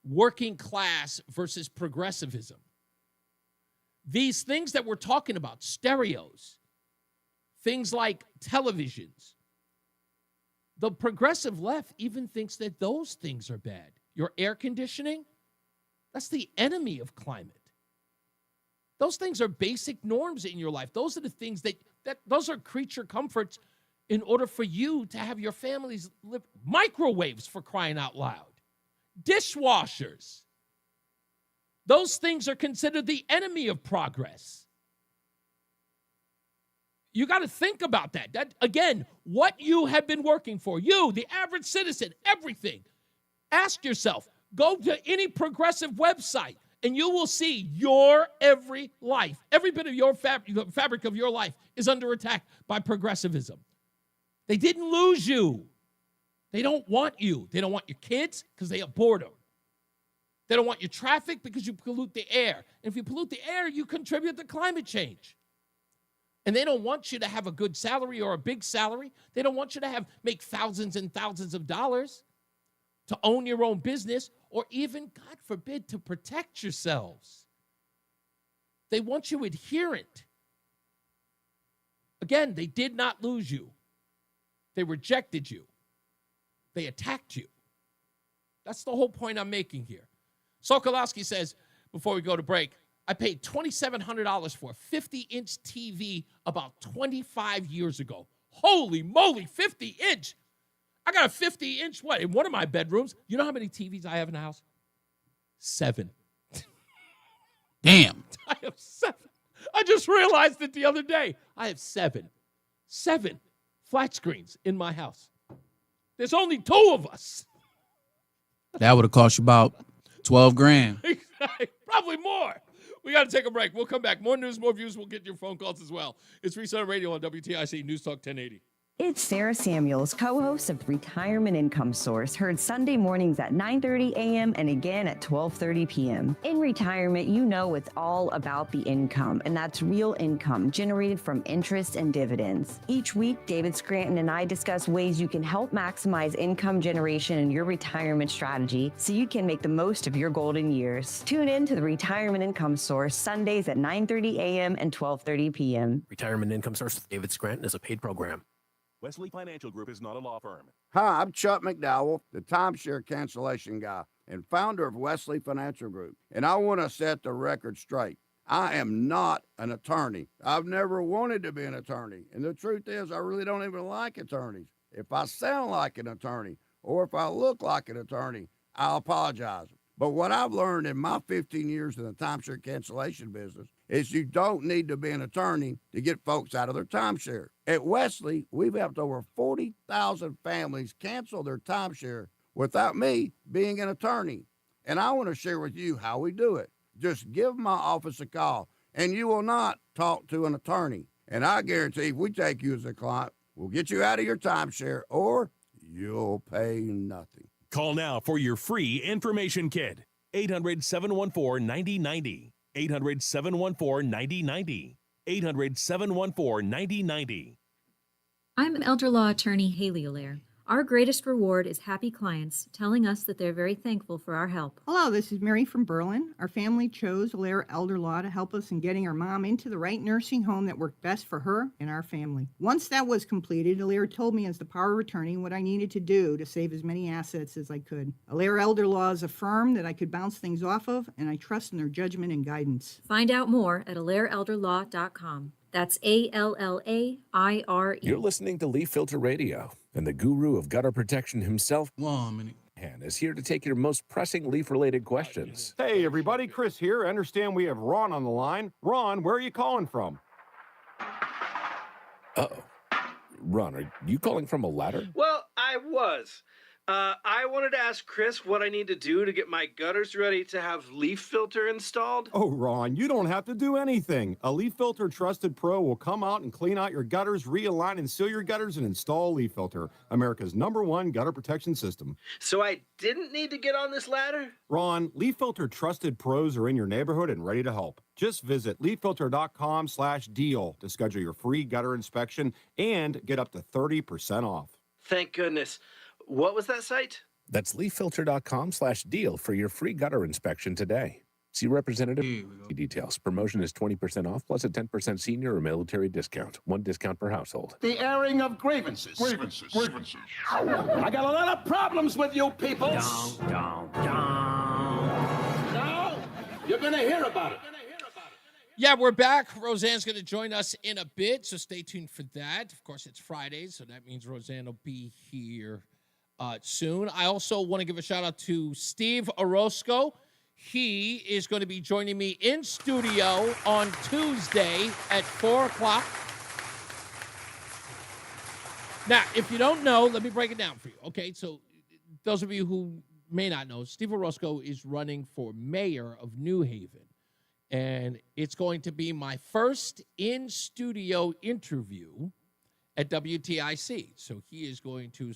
working class versus progressivism. These things that we're talking about, stereos, things like televisions, the progressive left even thinks that those things are bad. Your air conditioning, that's the enemy of climate. Those things are basic norms in your life. Those are the things that those are creature comforts in order for you to have your families live. Microwaves, for crying out loud. Dishwashers. Those things are considered the enemy of progress. You got to think about that. That, again, what you have been working for, you, the average citizen, everything. Ask yourself, go to any progressive website, and you will see your every life, every bit of your fabric of your life is under attack by progressivism. They didn't lose you. They don't want you. They don't want your kids because they abhor them. They don't want your traffic because you pollute the air. And if you pollute the air, you contribute to climate change. And they don't want you to have a good salary or a big salary. They don't want you to make thousands and thousands of dollars to own your own business or even, God forbid, to protect yourselves. They want you adherent. Again, they did not lose you. They rejected you. They attacked you. That's the whole point I'm making here. Sokolowski says, before we go to break, I paid $2,700 for a 50-inch TV about 25 years ago. Holy moly, 50-inch. I got a 50-inch, in one of my bedrooms. You know how many TVs I have in the house? 7.
Damn.
I have 7. I just realized it the other day. I have 7. 7 flat screens in my house. There's only 2 of us.
That would have cost you about $12,000.
Probably more. We got to take a break. We'll come back. More news, more views. We'll get your phone calls as well. It's Reese On The Radio on WTIC News Talk 1080.
It's Sarah Samuels, co-host of Retirement Income Source, heard Sunday mornings at 9:30 a.m. and again at 12:30 p.m. In retirement, you know it's all about the income, and that's real income generated from interest and dividends. Each week, David Scranton and I discuss ways you can help maximize income generation in your retirement strategy so you can make the most of your golden years. Tune in to the Retirement Income Source Sundays at 9:30 a.m. and 12:30 p.m.
Retirement Income Source with David Scranton is a paid program.
Wesley Financial Group is not a law firm.
Hi, I'm Chuck McDowell, the timeshare cancellation guy and founder of Wesley Financial Group. And I want to set the record straight. I am not an attorney. I've never wanted to be an attorney. And the truth is, I really don't even like attorneys. If I sound like an attorney or if I look like an attorney, I'll apologize. But what I've learned in my 15 years in the timeshare cancellation business is you don't need to be an attorney to get folks out of their timeshare. At Wesley, we've helped over 40,000 families cancel their timeshare without me being an attorney. And I want to share with you how we do it. Just give my office a call, and you will not talk to an attorney. And I guarantee if we take you as a client, we'll get you out of your timeshare, or you'll pay nothing.
Call now for your free information kit. 800-714-9090. 800-714-9090. 800-714-9090.
I'm elder law attorney Haley Allaire. Our greatest reward is happy clients telling us that they're very thankful for our help.
Hello, this is Mary from Berlin. Our family chose Allaire Elder Law to help us in getting our mom into the right nursing home that worked best for her and our family. Once that was completed, Allaire told me as the power of attorney what I needed to do to save as many assets as I could. Allaire Elder Law is a firm that I could bounce things off of, and I trust in their judgment and guidance.
Find out more at AllaireElderLaw.com. That's ALLAIRE.
You're listening to Leaf Filter Radio, and the guru of gutter protection himself, Han, is here to take your most pressing leaf-related questions.
Hey, everybody, Chris here. I understand we have Ron on the line. Ron, where are you calling from?
Uh-oh. Ron, are you calling from a ladder?
Well, I was. I wanted to ask Chris what I need to do to get my gutters ready to have leaf filter installed.
Oh, Ron, you don't have to do anything. A Leaf Filter Trusted Pro will come out and clean out your gutters, realign and seal your gutters, and install Leaf Filter, America's #1 gutter protection system.
So I didn't need to get on this ladder?
Ron, Leaf Filter Trusted Pros are in your neighborhood and ready to help. Just visit leaffilter.com/deal to schedule your free gutter inspection and get up to 30% off.
Thank goodness. What was that site?
That's leaffilter.com/deal for your free gutter inspection today. See representative details. Promotion is 20% off plus a 10% senior or military discount. One discount per household.
The airing of grievances. Grievances. I got a lot of problems with you people. Now, you're going to hear about it.
Yeah, we're back. Roseanne's going to join us in a bit, so stay tuned for that. Of course, it's Friday, so that means Roseanne will be here soon. I also want to give a shout-out to Steve Orozco. He is going to be joining me in studio on Tuesday at 4 o'clock. Now, if you don't know, let me break it down for you. Okay, so those of you who may not know, Steve Orozco is running for mayor of New Haven. And it's going to be my first in-studio interview at WTIC. So he is going to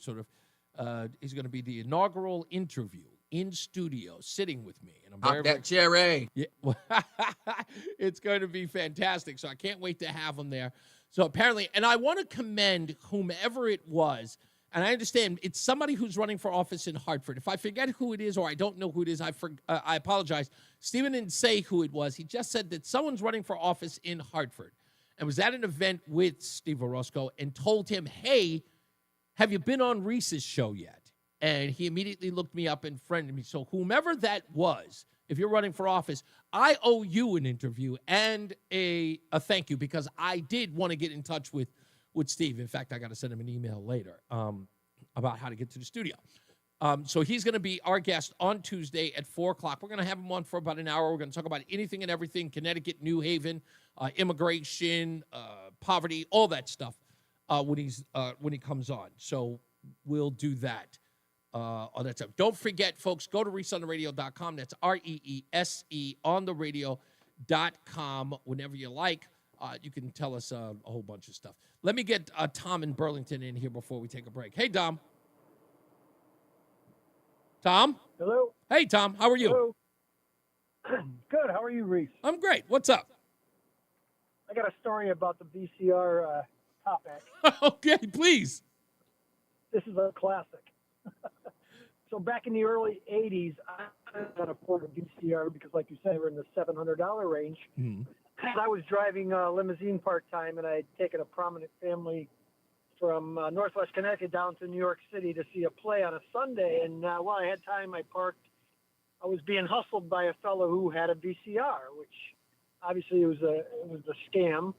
he's going to be the inaugural interview in studio, sitting with me. And I'm very,
that cherry.
Yeah, it's going to be fantastic. So I can't wait to have him there. So apparently, and I want to commend whomever it was. And I understand it's somebody who's running for office in Hartford. If I forget who it is or I don't know who it is, I apologize. Stephen didn't say who it was. He just said that someone's running for office in Hartford and was at an event with Steve Orozco and told him, hey, have you been on Reese's show yet? And he immediately looked me up and friended me. So whomever that was, if you're running for office, I owe you an interview and a thank you because I did want to get in touch with Steve. In fact, I got to send him an email later about how to get to the studio. So he's going to be our guest on Tuesday at 4 o'clock. We're going to have him on for about an hour. We're going to talk about anything and everything, Connecticut, New Haven, immigration, poverty, all that stuff when he comes on. So we'll do that. That's it. Don't forget, folks, go to reeseontheradio.com. That's REESE ontheradio.com whenever you like. You can tell us a whole bunch of stuff. Let me get Tom in Burlington in here before we take a break. Hey, Tom. Tom?
Hello.
Hey, Tom. How are you?
Hello. Good. How are you, Reese?
I'm great. What's up?
I got a story about the VCR top act.
Okay, please.
This is a classic. So back in the early 80s, I couldn't afford a VCR because, like you said, we're in the $700 range.
Mm.
And I was driving a limousine part-time, and I had taken a prominent family from Northwest Connecticut down to New York City to see a play on a Sunday. And while I had time, I parked. I was being hustled by a fellow who had a VCR, which obviously it was a scam.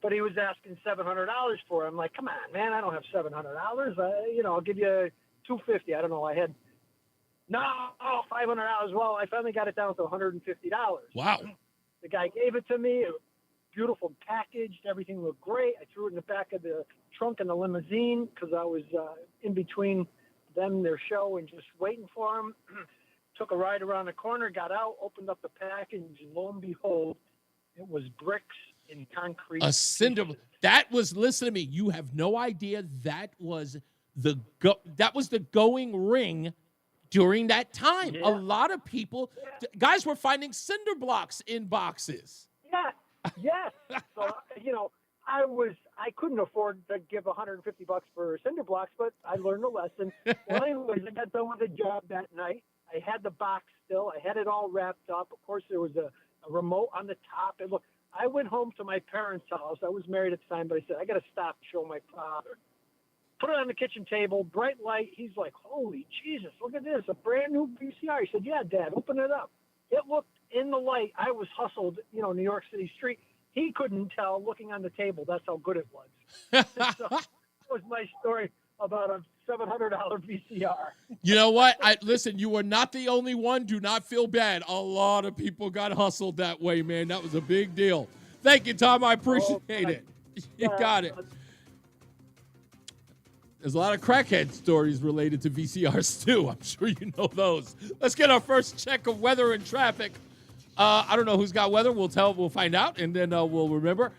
But he was asking $700 for it. I'm like, come on, man, I don't have $700. I'll give you $250. I don't know. I had $500. Well, I finally got it down to $150.
Wow.
The guy gave it to me. It was beautiful packaged. Everything looked great. I threw it in the back of the trunk in the limousine because I was in between them, their show, and just waiting for them. Took a ride around the corner, got out, opened up the package, and lo and behold, it was bricks in concrete.
A cinder. That was, listen to me, you have no idea that was the going ring during that time.
Yeah.
A lot of people, guys were finding cinder blocks in boxes.
Yeah. Yes. So, I couldn't afford to give $150 for cinder blocks, but I learned a lesson. Well, anyways, I got done with the job that night. I had the box still. I had it all wrapped up. Of course, there was a remote on the top. And look, I went home to my parents' house. I was married at the time, but I said, I got to stop and show my father. Put it on the kitchen table, bright light. He's like, holy Jesus, look at this, a brand new VCR. He said, yeah, Dad, open it up. It looked in the light. I was hustled, New York City street. He couldn't tell looking on the table. That's how good it was. So that was my story about a $700 VCR.
You know what? Listen, you were not the only one. Do not feel bad. A lot of people got hustled that way, man. That was a big deal. Thank you, Tom. I appreciate it. You got it. There's a lot of crackhead stories related to VCRs, too. I'm sure you know those. Let's get our first check of weather and traffic. I don't know who's got weather. We'll find out, and then we'll remember.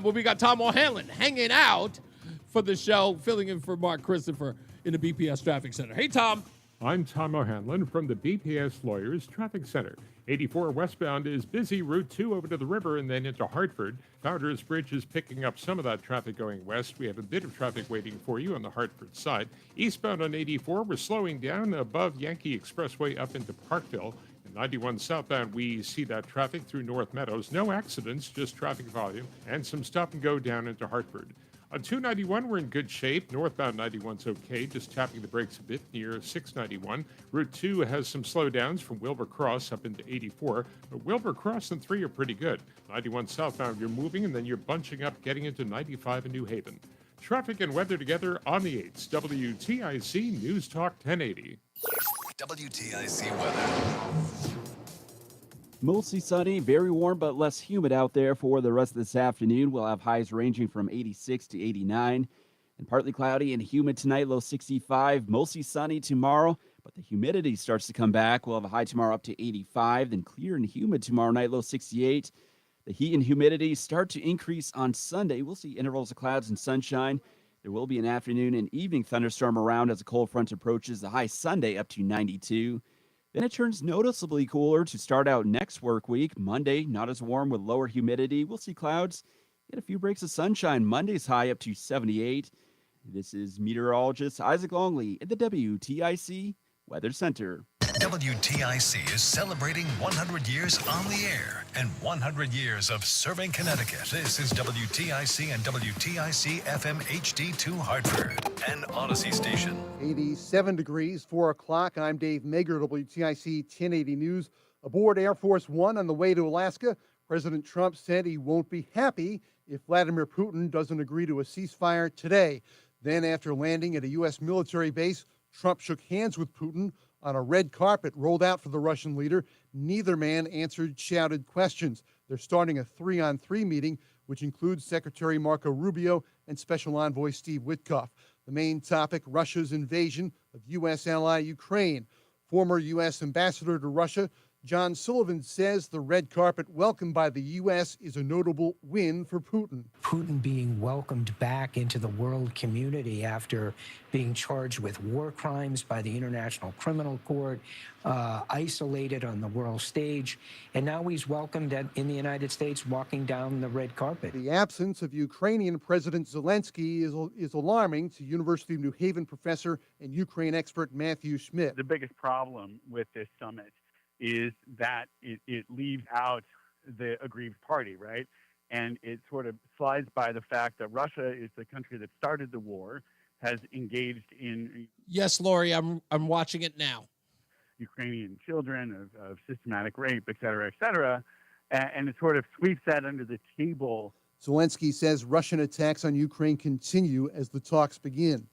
We got Tom O'Hanlon hanging out for the show, filling in for Mark Christopher in the BPS Traffic Center. Hey, Tom.
I'm Tom O'Hanlon from the BPS Lawyers Traffic Center. 84 westbound is busy. Route 2 over to the river and then into Hartford. Founders Bridge is picking up some of that traffic going west. We have a bit of traffic waiting for you on the Hartford side. Eastbound on 84, we're slowing down above Yankee Expressway up into Parkville. And 91 southbound, we see that traffic through North Meadows. No accidents, just traffic volume and some stop and go down into Hartford. On 291, we're in good shape. Northbound 91's okay, just tapping the brakes a bit near 691. Route 2 has some slowdowns from Wilbur Cross up into 84, but Wilbur Cross and 3 are pretty good. 91 southbound, you're moving, and then you're bunching up, getting into 95 in New Haven. Traffic and weather together on the 8s. WTIC News Talk 1080.
WTIC weather.
Mostly sunny, very warm but less humid out there for the rest of this afternoon. We'll have highs ranging from 86 to 89. And partly cloudy and humid tonight, low 65. Mostly sunny tomorrow, but the humidity starts to come back. We'll have a high tomorrow up to 85. Then clear and humid tomorrow night, low 68. The heat and humidity start to increase on Sunday. We'll see intervals of clouds and sunshine. There will be an afternoon and evening thunderstorm around as a cold front approaches. The high Sunday up to 92. Then it turns noticeably cooler to start out next work week. Monday, not as warm with lower humidity. We'll see clouds and a few breaks of sunshine. Monday's high up to 78. This is meteorologist Isaac Longley at the WTIC Weather Center.
WTIC is celebrating 100 years on the air and 100 years of serving Connecticut. This is WTIC and WTIC FM HD2 Hartford, an Odyssey station.
87 degrees, 4 o'clock. I'm Dave Mager, WTIC 1080 News. Aboard Air Force One on the way to Alaska, President Trump said he won't be happy if Vladimir Putin doesn't agree to a ceasefire today. Then, after landing at a U.S. military base, Trump shook hands with Putin on a red carpet rolled out for the Russian leader. Neither man answered shouted questions. They're starting a 3-on-3 meeting, which includes Secretary Marco Rubio and Special Envoy Steve Witkoff. The main topic, Russia's invasion of U.S. ally Ukraine. Former U.S. ambassador to Russia, John Sullivan says the red carpet welcome by the U.S. is a notable win for Putin.
Putin being welcomed back into the world community after being charged with war crimes by the International Criminal Court, isolated on the world stage, and now he's welcomed in the United States walking down the red carpet.
The absence of Ukrainian President Zelensky is alarming to University of New Haven professor and Ukraine expert Matthew Schmidt.
The biggest problem with this summit is that it leaves out the aggrieved party, right? And it sort of slides by the fact that Russia is the country that started the war, has engaged in...
Yes, Lori, I'm watching it now.
Ukrainian children, of systematic rape, et cetera, and it sort of sweeps that under the table.
Zelensky says Russian attacks on Ukraine continue as the talks begin.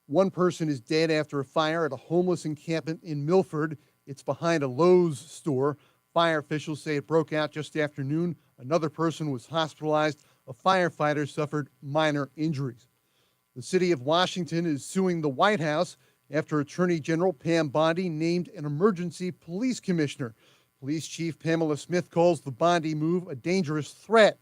One person is dead after a fire at a homeless encampment in Milford. It's behind a Lowe's store. Fire officials say it broke out just after noon. Another person was hospitalized. A firefighter suffered minor injuries. The city of Washington is suing the White House after Attorney General Pam Bondi named an emergency police commissioner. Police Chief Pamela Smith calls the Bondi move a dangerous threat.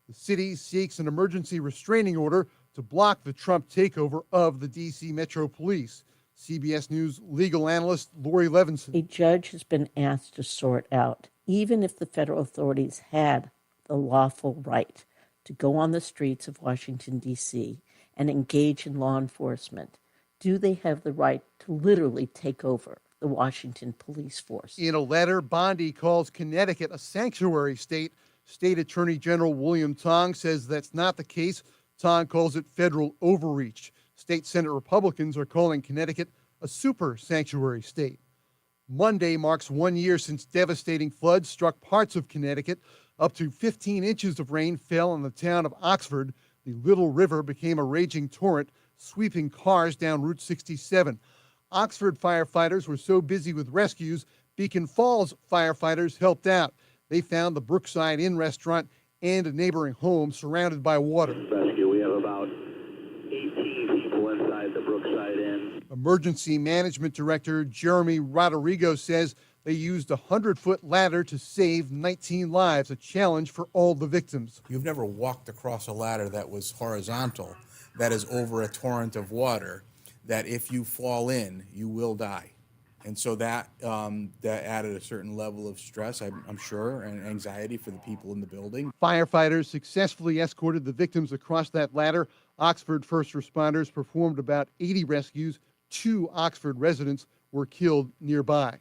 The city seeks an emergency restraining order to block the Trump takeover of the D.C. Metro Police. CBS News legal analyst Lori Levinson.
A judge has been asked to sort out, even if the federal authorities had the lawful right to go on the streets of Washington, D.C. and engage in law enforcement, do they have the right to literally take over the Washington police force?
In a letter, Bondi calls Connecticut a sanctuary state. State Attorney General William Tong says that's not the case. Tong calls it federal overreach. State Senate Republicans are calling Connecticut a super sanctuary state. Monday marks 1 year since devastating floods struck parts of Connecticut. Up to 15 inches of rain fell on the town of Oxford. The Little River became a raging torrent, sweeping cars down Route 67. Oxford firefighters were so busy with rescues, Beacon Falls firefighters helped out. They found the Brookside Inn restaurant and a neighboring home surrounded by water.
Rescue, we have about 18 people inside the Brookside Inn.
Emergency Management Director Jeremy Rodrigo says they used a 100-foot ladder to save 19 lives, a challenge for all the victims.
You've never walked across a ladder that was horizontal, that is over a torrent of water, that if you fall in, you will die. And so that added a certain level of stress, I'm sure, and anxiety for the people in the building.
Firefighters successfully escorted the victims across that ladder. Oxford first responders performed about 80 rescues. 2 Oxford residents were killed nearby.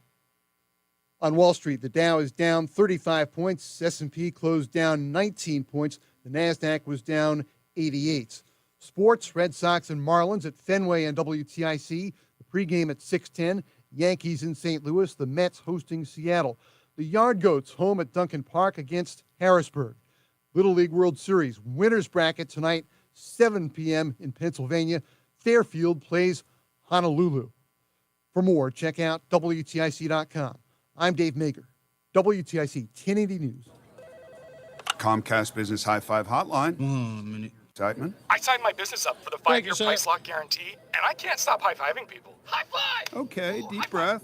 On Wall Street, the Dow is down 35 points. S&P closed down 19 points. The NASDAQ was down 88. Sports, Red Sox and Marlins at Fenway and WTIC. The pregame at 6:10. Yankees in St. Louis, the Mets hosting Seattle. The Yard Goats home at Duncan Park against Harrisburg. Little League World Series winners bracket tonight, 7 p.m. in Pennsylvania. Fairfield plays Honolulu. For more, check out WTIC.com. I'm Dave Mager, WTIC 1080 News.
Comcast Business High Five Hotline.
1 minute.
Excitement.
I signed my business up for the 5-year price lock guarantee, and I can't stop high-fiving people. High five!
Okay, deep breath.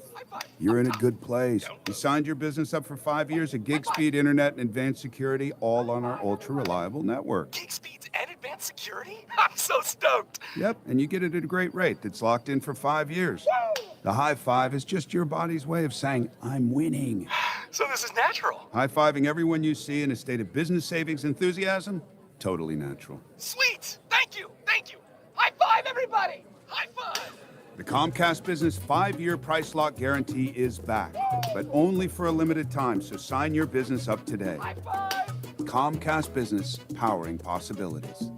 You're in a good place. You signed your business up for 5 years of gig speed internet and advanced security, all on our ultra-reliable network.
Gig speeds and advanced security? I'm so stoked.
Yep, and you get it at a great rate that's locked in for 5 years.
Woo!
The high five is just your body's way of saying, I'm winning.
So this is natural.
High-fiving everyone you see in a state of business savings enthusiasm? Totally natural.
Sweet! Thank you! Thank you! High five, everybody! High five!
The Comcast Business 5-year price lock guarantee is back, but only for a limited time, so sign your business up today.
High five!
Comcast Business, powering possibilities.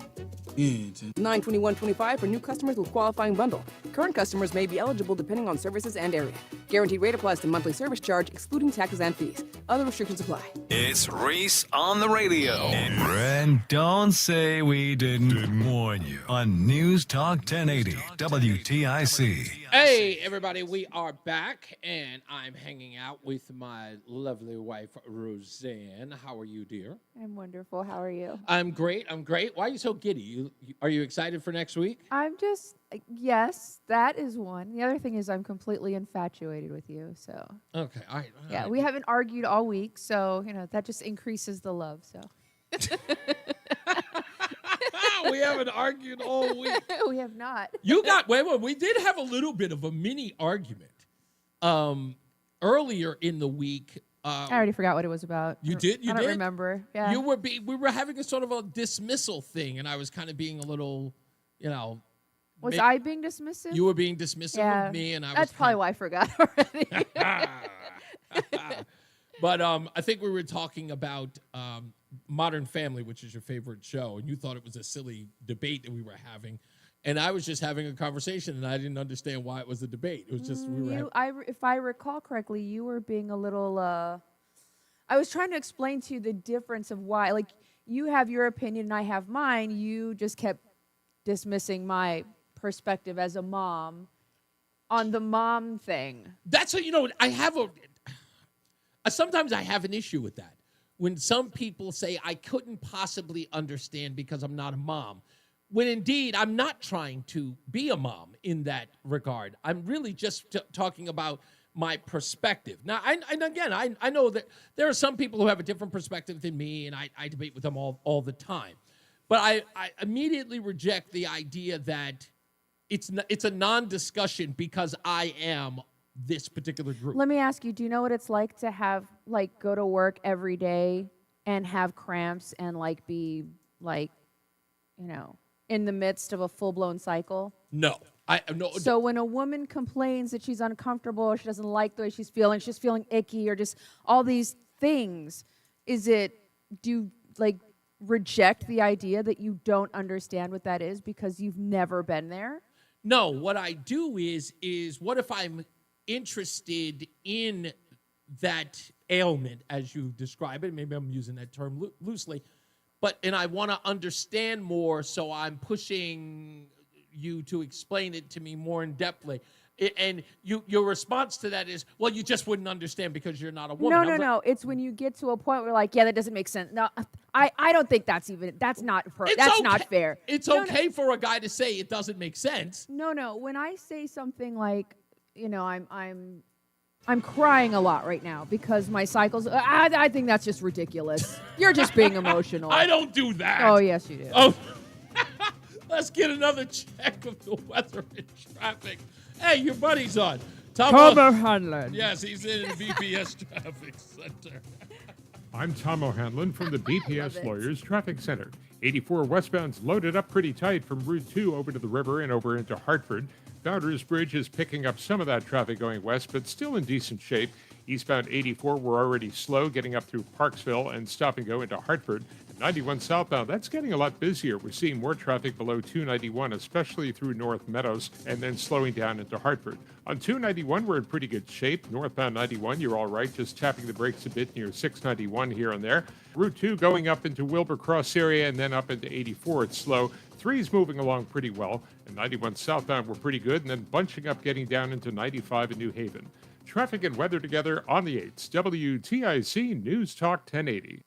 $921.25 for new customers with qualifying bundle. Current customers may be eligible depending on services and area. Guaranteed rate applies to monthly service charge, excluding taxes and fees. Other restrictions apply.
It's Reese on the Radio. And don't say we didn't warn you on News Talk 1080 WTIC.
Hey, everybody, we are back, and I'm hanging out with my lovely wife, Roseanne. How are you, dear?
I'm wonderful. How are you?
I'm great. Why are you so giddy? Are you excited for next week?
I'm just, yes, that is one. The other thing is I'm completely infatuated with you, so.
Okay, all right.
Yeah, we haven't argued all week, so, that just increases the love, so.
We haven't argued all week.
We have not.
We did have a little bit of a mini argument earlier in the week.
I already forgot what it was about.
You did?
I don't remember. Yeah.
We were having a sort of a dismissal thing, and I was kind of being a little,
Was I being dismissive?
You were being dismissive of me, and I was.
That's probably why I forgot already.
But I think we were talking about Modern Family, which is your favorite show, and you thought it was a silly debate that we were having. And I was just having a conversation, and I didn't understand why it was a debate. It was just
if I recall correctly, you were being a little. I was trying to explain to you the difference of why, like, you have your opinion and I have mine. You just kept dismissing my perspective as a mom on the mom thing.
That's what sometimes I have an issue with that. When some people say I couldn't possibly understand because I'm not a mom, when indeed I'm not trying to be a mom in that regard. I'm really just talking about my perspective. Now, I know that there are some people who have a different perspective than me, and I debate with them all the time. But I immediately reject the idea that it's a non-discussion because I am this particular group.
Let me ask you, do you know what it's like to have, go to work every day and have cramps and, be, in the midst of a full-blown cycle?
No.
So when a woman complains that she's uncomfortable or she doesn't like the way she's feeling icky or just all these things, do you, reject the idea that you don't understand what that is because you've never been there?
No, what I do is what if I'm interested in that ailment, as you describe it? Maybe I'm using that term loosely, and I want to understand more, so I'm pushing you to explain it to me more in depthly. And your response to that is, well, you just wouldn't understand because you're not a woman.
No. It's when you get to a point where that doesn't make sense. No, I don't think that's not not fair.
It's okay for a guy to say it doesn't make sense.
No. When I say something like, I'm crying a lot right now because my cycles. I think that's just ridiculous. You're just being emotional.
I don't do that.
Oh, yes, you do.
Oh, let's get another check of the weather and traffic. Hey, your buddy's on.
Tom O'Hanlon.
Yes, he's in the BPS Traffic Center.
I'm Tom O'Hanlon from the BPS Lawyers Traffic Center. 84 westbound's loaded up pretty tight from Route 2 over to the river and over into Hartford. Founders Bridge is picking up some of that traffic going west, but still in decent shape. Eastbound 84, we're already slow getting up through Parksville and stop and go into Hartford. 91 southbound, that's getting a lot busier. We're seeing more traffic below 291, especially through North Meadows, and then slowing down into Hartford. On 291, we're in pretty good shape. Northbound 91, you're all right, just tapping the brakes a bit near 691 here and there. Route 2 going up into Wilbur Cross area and then up into 84, it's slow. 3 is moving along pretty well, and 91 southbound, we're pretty good, and then bunching up getting down into 95 in New Haven. Traffic and weather together on the 8s. WTIC News Talk 1080.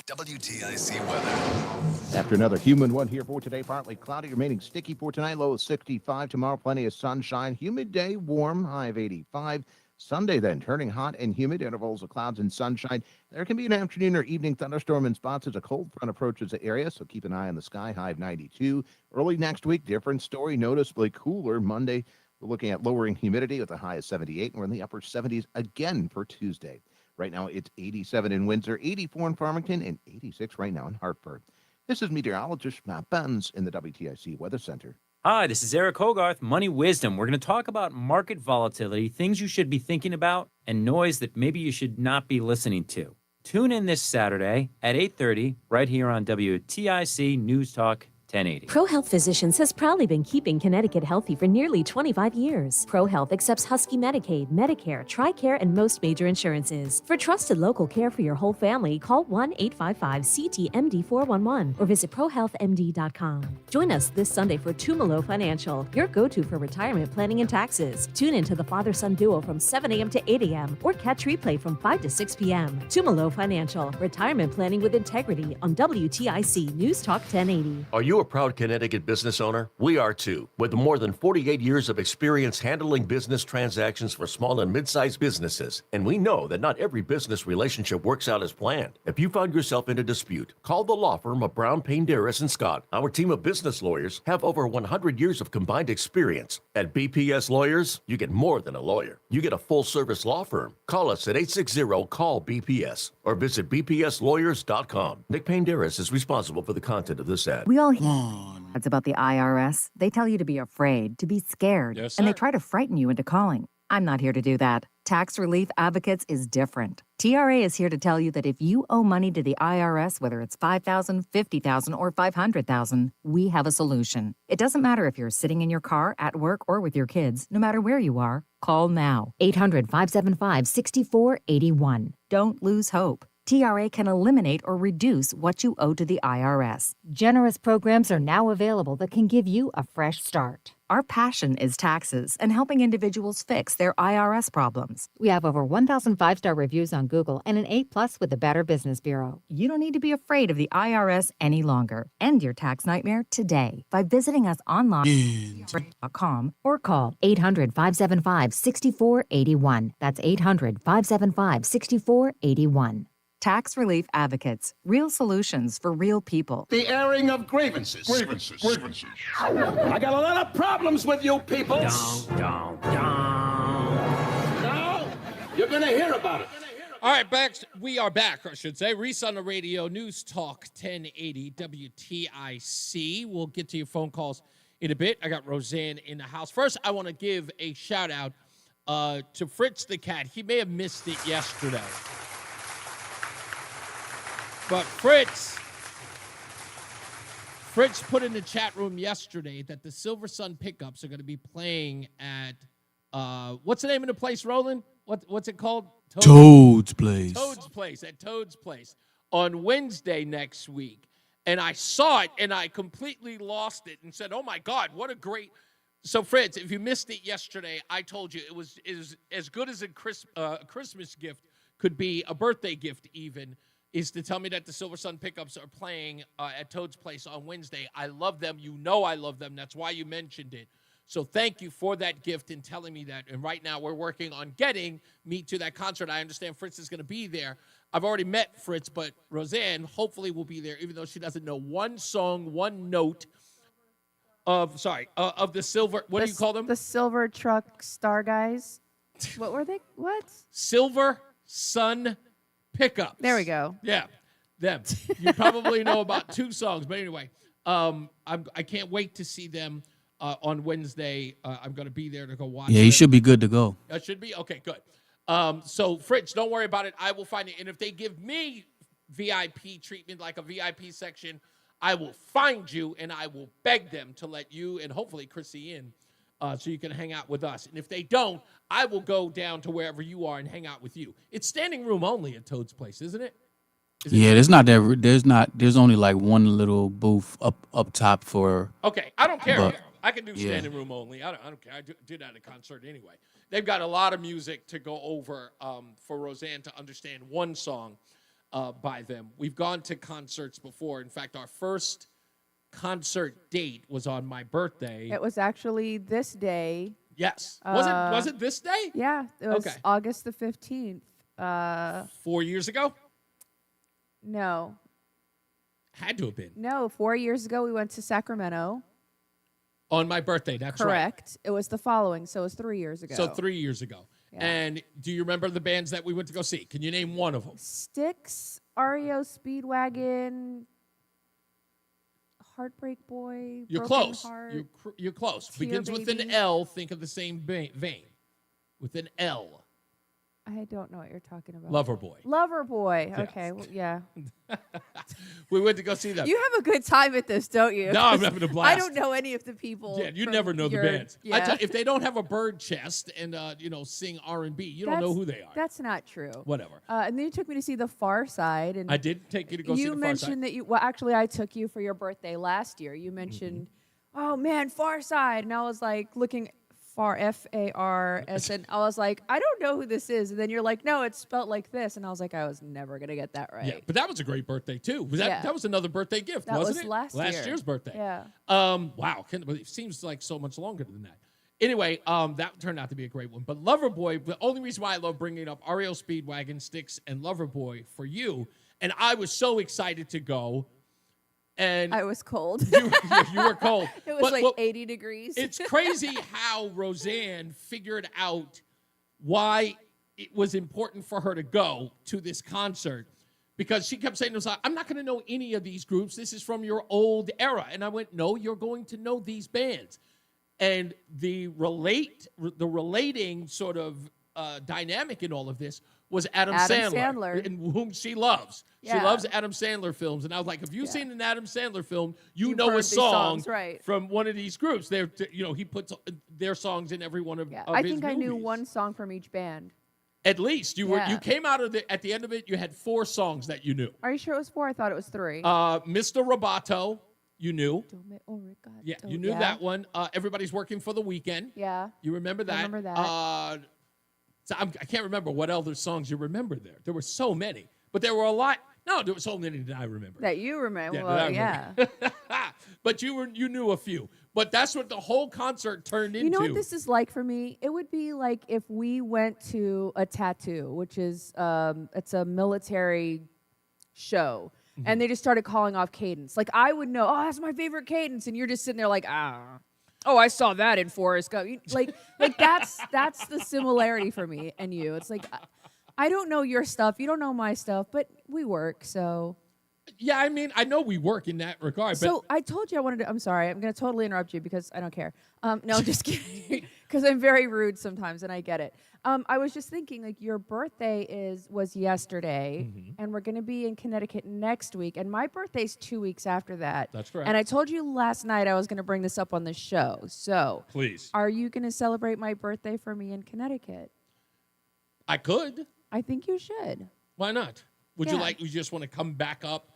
WTIC weather.
After another humid one here for today, partly cloudy, remaining sticky for tonight, low of 65. Tomorrow, plenty of sunshine. Humid day, warm, high of 85. Sunday then, turning hot and humid, intervals of clouds and sunshine. There can be an afternoon or evening thunderstorm in spots as a cold front approaches the area, so keep an eye on the sky, high of 92. Early next week, different story, noticeably cooler. Monday, we're looking at lowering humidity with a high of 78, and we're in the upper 70s again for Tuesday. Right now, it's 87 in Windsor, 84 in Farmington, and 86 right now in Hartford. This is meteorologist Matt Benz in the WTIC Weather Center.
Hi, this is Eric Hogarth, Money Wisdom. We're going to talk about market volatility, things you should be thinking about, and noise that maybe you should not be listening to. Tune in this Saturday at 8:30 right here on WTIC News Talk 1080.
ProHealth Physicians has proudly been keeping Connecticut healthy for nearly 25 years. ProHealth accepts Husky Medicaid, Medicare, TRICARE, and most major insurances. For trusted local care for your whole family, call 1-855-CT-MD-411 or visit ProHealthMD.com. Join us this Sunday for Tumalo Financial, your go-to for retirement planning and taxes. Tune in to the father-son duo from 7 a.m. to 8 a.m. or catch replay from 5 to 6 p.m. Tumalo Financial, retirement planning with integrity on WTIC News Talk 1080.
Are you a proud Connecticut business owner? We are too. With more than 48 years of experience handling business transactions for small and mid-sized businesses, and we know that not every business relationship works out as planned. If you found yourself in a dispute, call the law firm of Brown, Payne, Darris & Scott. Our team of business lawyers have over 100 years of combined experience. At BPS Lawyers, you get more than a lawyer. You get a full-service law firm. Call us at 860-CALL-BPS or visit bpslawyers.com. Nick Payne Darris is responsible for the content of this ad.
We all hear it's about the IRS. They tell you to be afraid, to be scared,
Yes,
and they
sir.
try to frighten you into calling. I'm not here to do that. Tax Relief Advocates is different. TRA is here to tell you that if you owe money to the IRS, whether it's $5,000, $50,000, or $500,000, we have a solution. It doesn't matter if you're sitting in your car, at work, or with your kids. No matter where you are, call now. 800-575-6481. Don't lose hope. TRA can eliminate or reduce what you owe to the IRS. Generous programs are now available that can give you a fresh start. Our passion is taxes and helping individuals fix their IRS problems. We have over 1,000 5-star reviews on Google and an 8+ with the Better Business Bureau. You don't need to be afraid of the IRS any longer. End your tax nightmare today by visiting us online.com or call 800-575-6481. That's 800-575-6481. Tax Relief Advocates. Real solutions for real people.
The airing of grievances. Grievances. I got a lot of problems with you people. Now, you're going to hear about it.
All right, we are back, I should say. Reese on the Radio, News Talk 1080 WTIC. We'll get to your phone calls in a bit. I got Roseanne in the house. First, I want to give a shout out to Fritz the cat. He may have missed it yesterday. But Fritz put in the chat room yesterday that the Silver Sun Pickups are going to be playing at, what's the name of the place, Roland? What's it called?
Toad's Place.
Toad's Place, at Toad's Place on Wednesday next week. And I saw it, and I completely lost it and said, oh, my God, what a great... So, Fritz, if you missed it yesterday, I told you it was as good as a Christmas gift could be, a birthday gift even, is to tell me that the Silver Sun Pickups are playing at Toad's Place on Wednesday. I love them. You know I love them. That's why you mentioned it. So thank you for that gift and telling me that. And right now we're working on getting me to that concert. I understand Fritz is going to be there. I've already met Fritz, but Roseanne hopefully will be there, even though she doesn't know one song, one note of the Silver, what do you call them?
The Silver Truck Star Guys. What were they? What?
Silver Sun Pickups.
There we go.
Yeah, them. You probably know about 2 songs, but anyway, I can't wait to see them on Wednesday. I'm going to be there to go watch.
Yeah, you should be good to go.
That should be okay. Good. So Fritz, don't worry about it. I will find it, and if they give me VIP treatment, like a VIP section, I will find you and I will beg them to let you and hopefully Chrissy in. So you can hang out with us. And if they don't, I will go down to wherever you are and hang out with you. It's standing room only at Toad's Place, isn't it?
Yeah, there's only like one little booth up top for.
Okay, I don't care.
But,
I can do standing room only. I don't care. I do that at a concert anyway. They've got a lot of music to go over for Roseanne to understand one song by them. We've gone to concerts before. In fact, our first concert date was on my birthday.
It was actually this day.
Yes. Was it this day?
Yeah. It was August the 15th.
4 years ago?
No.
Had to have been.
No, 4 years ago we went to Sacramento.
On my birthday, that's right.
Correct. It was the following, so it was 3 years ago.
So 3 years ago. Yeah. And do you remember the bands that we went to go see? Can you name one of them?
Styx, REO Speedwagon, Heartbreak Boy,
You're
Broken
close.
Heart,
You're close.
Tear
Begins with an
Baby.
L. Think of the same vein. With an L.
I don't know what you're talking about.
Loverboy.
Loverboy.
Yes.
Okay, well, yeah.
We went to go see them.
You have a good time at this, don't you?
No, I'm having a blast.
I don't know any of the people.
Yeah, you
from
never know the
your-
bands.
Yeah.
If they don't have a bird chest and sing R&B, you don't know who they are.
That's not true.
Whatever.
And then you took me to see The Far Side, and
I did take you to go see
you
the Far
mentioned
Side.
that you. Well, actually, I took you for your birthday last year. You mentioned, oh man, Far Side, and I was like looking. Far F-A-R-S, and I was like, I don't know who this is. And then you're like, no, it's spelled like this. And I was like, I was never going to get that right.
Yeah, but that was a great birthday, too. That was another birthday gift,
That
wasn't
was
it?
last
year's birthday.
Yeah.
Wow. It seems like so much longer than that. Anyway, that turned out to be a great one. But Loverboy, the only reason why I love bringing up REO Speedwagon, Styx, and Loverboy for you, and I was so excited to go. And
I was cold.
You were cold.
It was
But
80 degrees.
It's crazy how Roseanne figured out why it was important for her to go to this concert, because she kept saying to us, I'm not going to know any of these groups. This is from your old era. And I went, no, you're going to know these bands. And the relating sort of dynamic in all of this was Adam Sandler, in whom she loves.
Yeah.
She loves Adam Sandler films. And I was like, if you've seen an Adam Sandler film, you know
heard
a
these
song
songs, right.
from one of these groups. He puts their songs in every one of, of
I
his
think I knew
movies.
one song from each band.
At least you
Yeah.
came out of at the end of it, you had 4 songs that you knew.
Are you sure it was 4? I thought it was 3.
Mr. Roboto, you knew. Yeah, you knew
Yeah.
that one. Everybody's working for the weekend.
Yeah.
You remember that?
I remember that.
So I can't remember what other songs you remember there. There were so many, but there were a lot. No, there were so many that I remember.
That you remember.
Yeah,
Well,
that I
yeah.
remember. But you knew a few. But that's what the whole concert turned into.
You know what this is like for me? It would be like if we went to a tattoo, which is it's a military show, and they just started calling off cadence. Like I would know, oh, that's my favorite cadence, and you're just sitting there like, oh, I saw that in Forrest Gump. Like that's the similarity for me and you. It's like I don't know your stuff, you don't know my stuff, but we work, so.
Yeah, I mean, I know we work in that regard.
So I told you I wanted to. I'm sorry. I'm going to totally interrupt you because I don't care. No, just kidding. Because I'm very rude sometimes, and I get it. I was just thinking, like, your birthday was yesterday, and we're going to be in Connecticut next week, and my birthday's 2 weeks after that.
That's correct.
And I told you last night I was going to bring this up on the show. So,
Please.
Are you going to celebrate my birthday for me in Connecticut?
I could.
I think you should.
Why not? Would
Yeah.
you just want to come back up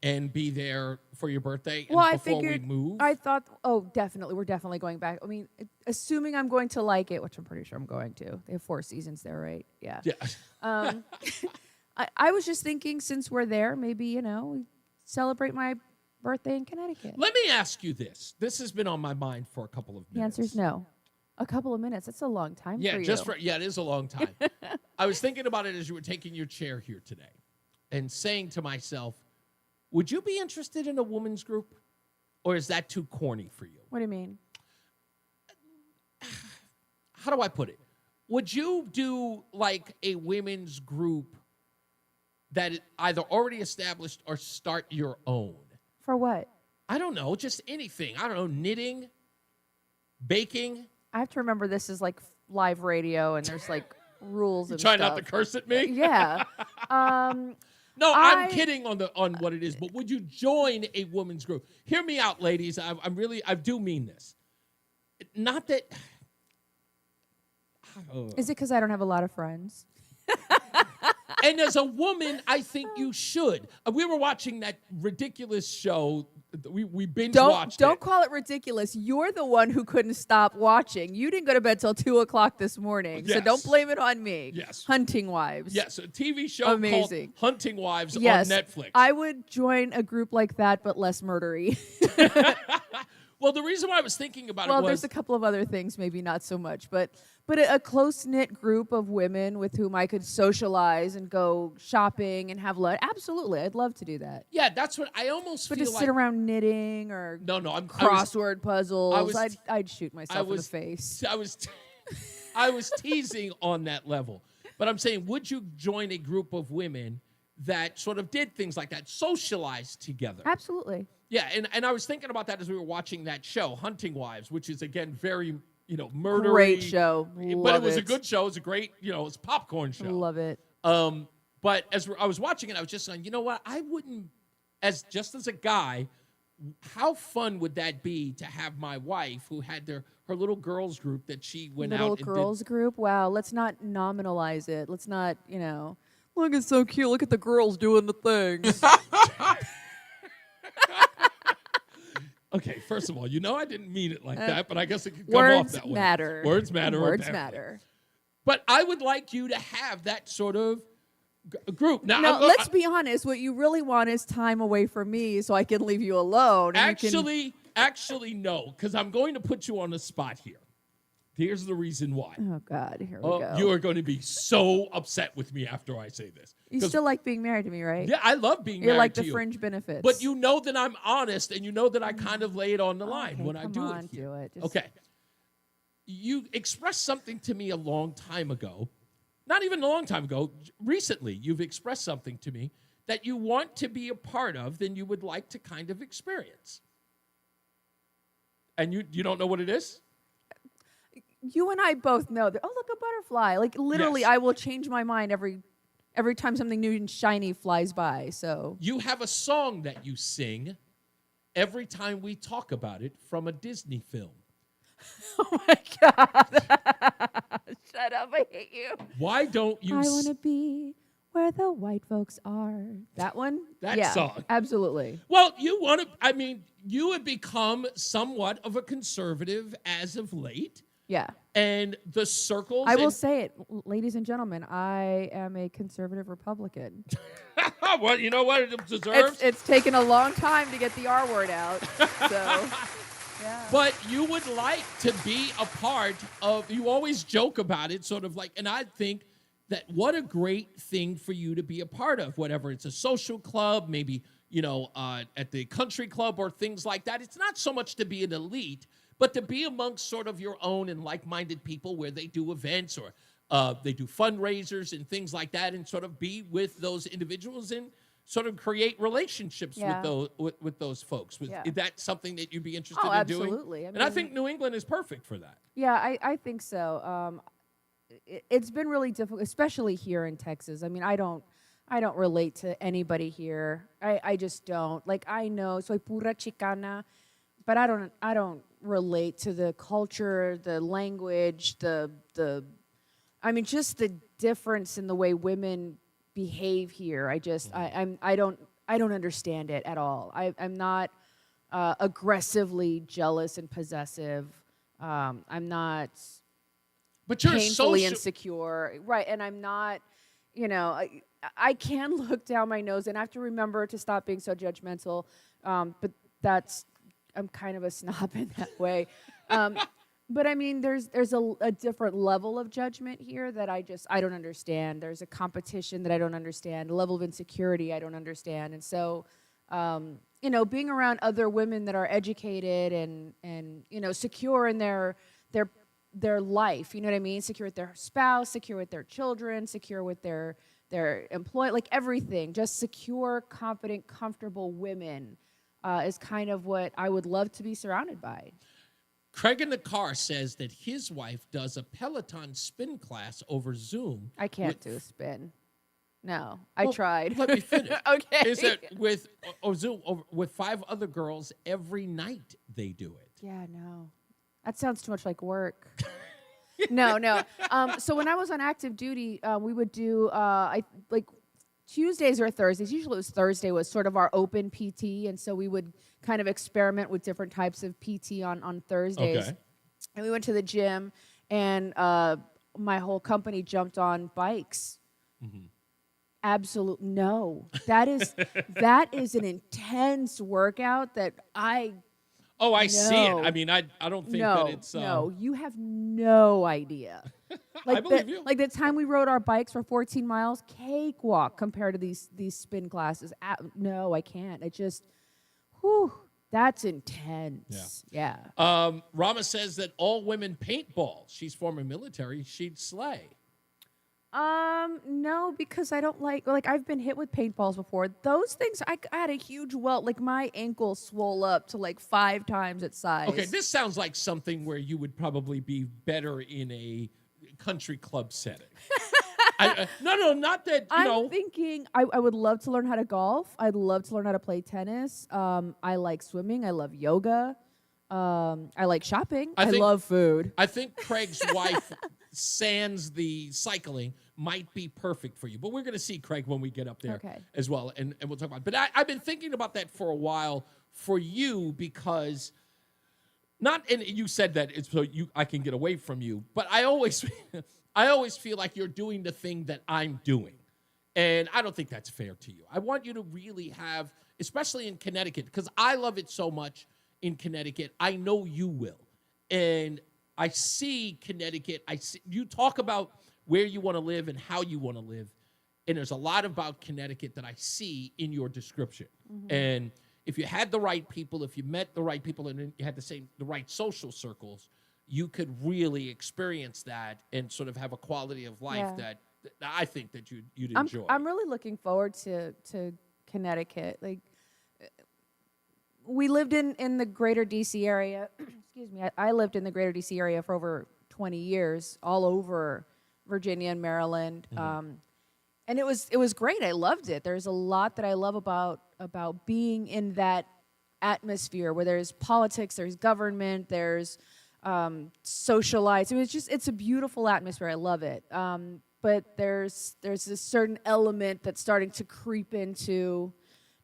and be there for your birthday
Well, I
before we
figured.
move?
I thought. Oh, definitely. We're definitely going back. I mean, assuming I'm going to like it, which I'm pretty sure I'm going to. They have 4 seasons there, right? Yeah.
Yeah.
I was just thinking, since we're there, maybe we celebrate my birthday in Connecticut.
Let me ask you this. This has been on my mind for a couple of
The
minutes.
answer's no. A couple of minutes. That's a long time
Yeah,
for you.
it is a long time. I was thinking about it as you were taking your chair here today and saying to myself, would you be interested in a women's group? Or is that too corny for you?
What do you mean?
How do I put it? Would you do like a women's group that is either already established or start your own?
For what?
I don't know, just anything. I don't know, knitting, baking.
I have to remember this is like live radio, and there's like rules and
Try
stuff.
not to curse at me?
Yeah.
No, I'm kidding on what it is, but would you join a women's group? Hear me out, ladies. I do mean this. Not that.
Is it because I don't have a lot of friends?
And as a woman, I think you should. We were watching that ridiculous show. We binge watched.
Don't call it ridiculous. You're the one who couldn't stop watching. You didn't go to bed till 2:00 this morning, so
Yes.
don't blame it on me.
Yes.
Hunting Wives.
Yes, a TV show
Amazing.
called Hunting Wives
Yes.
on Netflix.
I would join a group like that, but less murdery.
Well, the reason why I was thinking about
Well,
it was
there's a couple of other things, maybe not so much, but a close-knit group of women with whom I could socialize and go shopping and have lunch. Absolutely, I'd love to do that.
yeah, that's what I almost
But
feel
to
like.
sit around knitting or
I'm
crossword puzzles,
I was-
I'd shoot myself in the face.
I was teasing on that level, but I'm saying, would you join a group of women that sort of did things like that, socialized together?
Absolutely.
Yeah, and I was thinking about that as we were watching that show, Hunting Wives, which is, again, very murdery.
Great show.
But it
Love
was a
it.
good show. It was a great, it's a popcorn show.
Love it.
But as I was watching it, I was just saying, you know what? I wouldn't, as a guy, how fun would that be to have my wife, who had her little girls group that she went
Little
out and
girls group. Wow. Let's not nominalize it. Let's not, look, it's so cute. Look at the girls doing the things.
Okay, first of all, I didn't mean it like that, but I guess it could come
Words
off that way.
matter.
Words matter.
Words
apparently.
matter.
But I would like you to have that sort of group.
Now, let's be honest. What you really want is time away from me so I can leave you alone. And
Actually, no, because I'm going to put you on the spot here. Here's the reason why.
Oh, God. Here we go.
You are going to be so upset with me after I say this.
You still like being married to me, right?
Yeah, I love being
You're
married
like
to
the
you.
fringe benefits.
But you know that I'm honest, and you know that I kind of lay it on the line when I do
Come on,
it. Here.
do it. Just-
Okay. You expressed something to me a long time ago. Not even a long time ago. Recently, you've expressed something to me that you want to be a part of, then you would like to kind of experience. And you don't know what it is?
You and I both know that. Oh, look, a butterfly! Like literally,
Yes.
I will change my mind every time something new and shiny flies by. So
You have a song that you sing every time we talk about it from a Disney film.
oh my God! Shut up! I hate you.
Why don't you?
I want to be where the white folks are. That one.
That
yeah,
song.
Absolutely.
Well, you have become somewhat of a conservative as of late.
Yeah.
And the circles.
I will say it, ladies and gentlemen. I am a conservative Republican.
Well, you know what it deserves?
It's taken a long time to get the R word out. So, yeah.
But you would like to be a part of, you always joke about it, sort of like, and I think that what a great thing for you to be a part of, whatever it's a social club, maybe, at the country club or things like that. It's not so much to be an elite, but to be amongst sort of your own and like-minded people where they do events or they do fundraisers and things like that, and sort of be with those individuals and sort of create relationships with those folks. Is that something that you'd be interested in doing?
Absolutely.
And I think New England is perfect for that.
Yeah, I think so. It's been really difficult, especially here in Texas. I mean, I don't relate to anybody here. I just don't. Like, I know, soy pura chicana, but I don't relate to the culture, the language, I mean, just the difference in the way women behave here. I don't understand it at all. I'm not aggressively jealous and possessive. I'm not
but you're
painfully
social
insecure. Right, and I'm not, I can look down my nose, and I have to remember to stop being so judgmental, but I'm kind of a snob in that way. But I mean, there's a different level of judgment here that I don't understand. There's a competition that I don't understand, a level of insecurity I don't understand. And so, being around other women that are educated and secure in their life, you know what I mean? Secure with their spouse, secure with their children, secure with their employee, like everything. Just secure, confident, comfortable women is kind of what I would love to be surrounded by.
Craig in the car says that his wife does a Peloton spin class over Zoom.
I can't do a spin. No, I tried.
Let me finish.
Okay.
Is it with Zoom with 5 other girls every night they do it?
Yeah, no. That sounds too much like work. No. So when I was on active duty, we would do Tuesdays or Thursdays. Usually it was Thursday was sort of our open PT, and so we would kind of experiment with different types of PT on Thursdays.
Okay.
And we went to the gym, and my whole company jumped on bikes.
Mm-hmm.
Absolutely no. That is an intense workout that I.
Oh, I
no.
see it. I mean, I don't think that it's.
No, you have no idea.
I believe you.
Like the time we rode our bikes for 14 miles, cakewalk compared to these spin classes. No, I can't. It just, that's intense. Yeah.
Rama says that all women paintball. She's former military. She'd slay.
No, because I don't like I've been hit with paintballs before. Those things, I had a huge welt. Like my ankle swole up to like 5 times its size.
Okay, this sounds like something where you would probably be better in a country club setting. No, not that,
I'm thinking I would love to learn how to golf. I'd love to learn how to play tennis. I like swimming. I love yoga. I like shopping. I love food.
I think Craig's wife, sans the cycling, might be perfect for you. But we're going to see Craig when we get up there as well, and we'll talk about it. But I've been thinking about that for a while for you because and you said that it's so I can get away from you, but I always feel like you're doing the thing that I'm doing. And I don't think that's fair to you. I want you to really have, especially in Connecticut, because I love it so much in Connecticut. I know you will. And I see Connecticut. You talk about where you want to live and how you want to live. And there's a lot about Connecticut that I see in your description. Mm-hmm. And if you had the right people, if you met the right people and you had the right social circles, you could really experience that and sort of have a quality of life that I think that you'd enjoy.
I'm really looking forward to Connecticut. Like, we lived in the greater DC area. Excuse me. I lived in the greater DC area for over 20 years, all over Virginia and Maryland. Mm-hmm. And it was great. I loved it. There's a lot that I love about being in that atmosphere where there's politics, there's government, there's social life. It's a beautiful atmosphere. I love it. But there's this certain element that's starting to creep into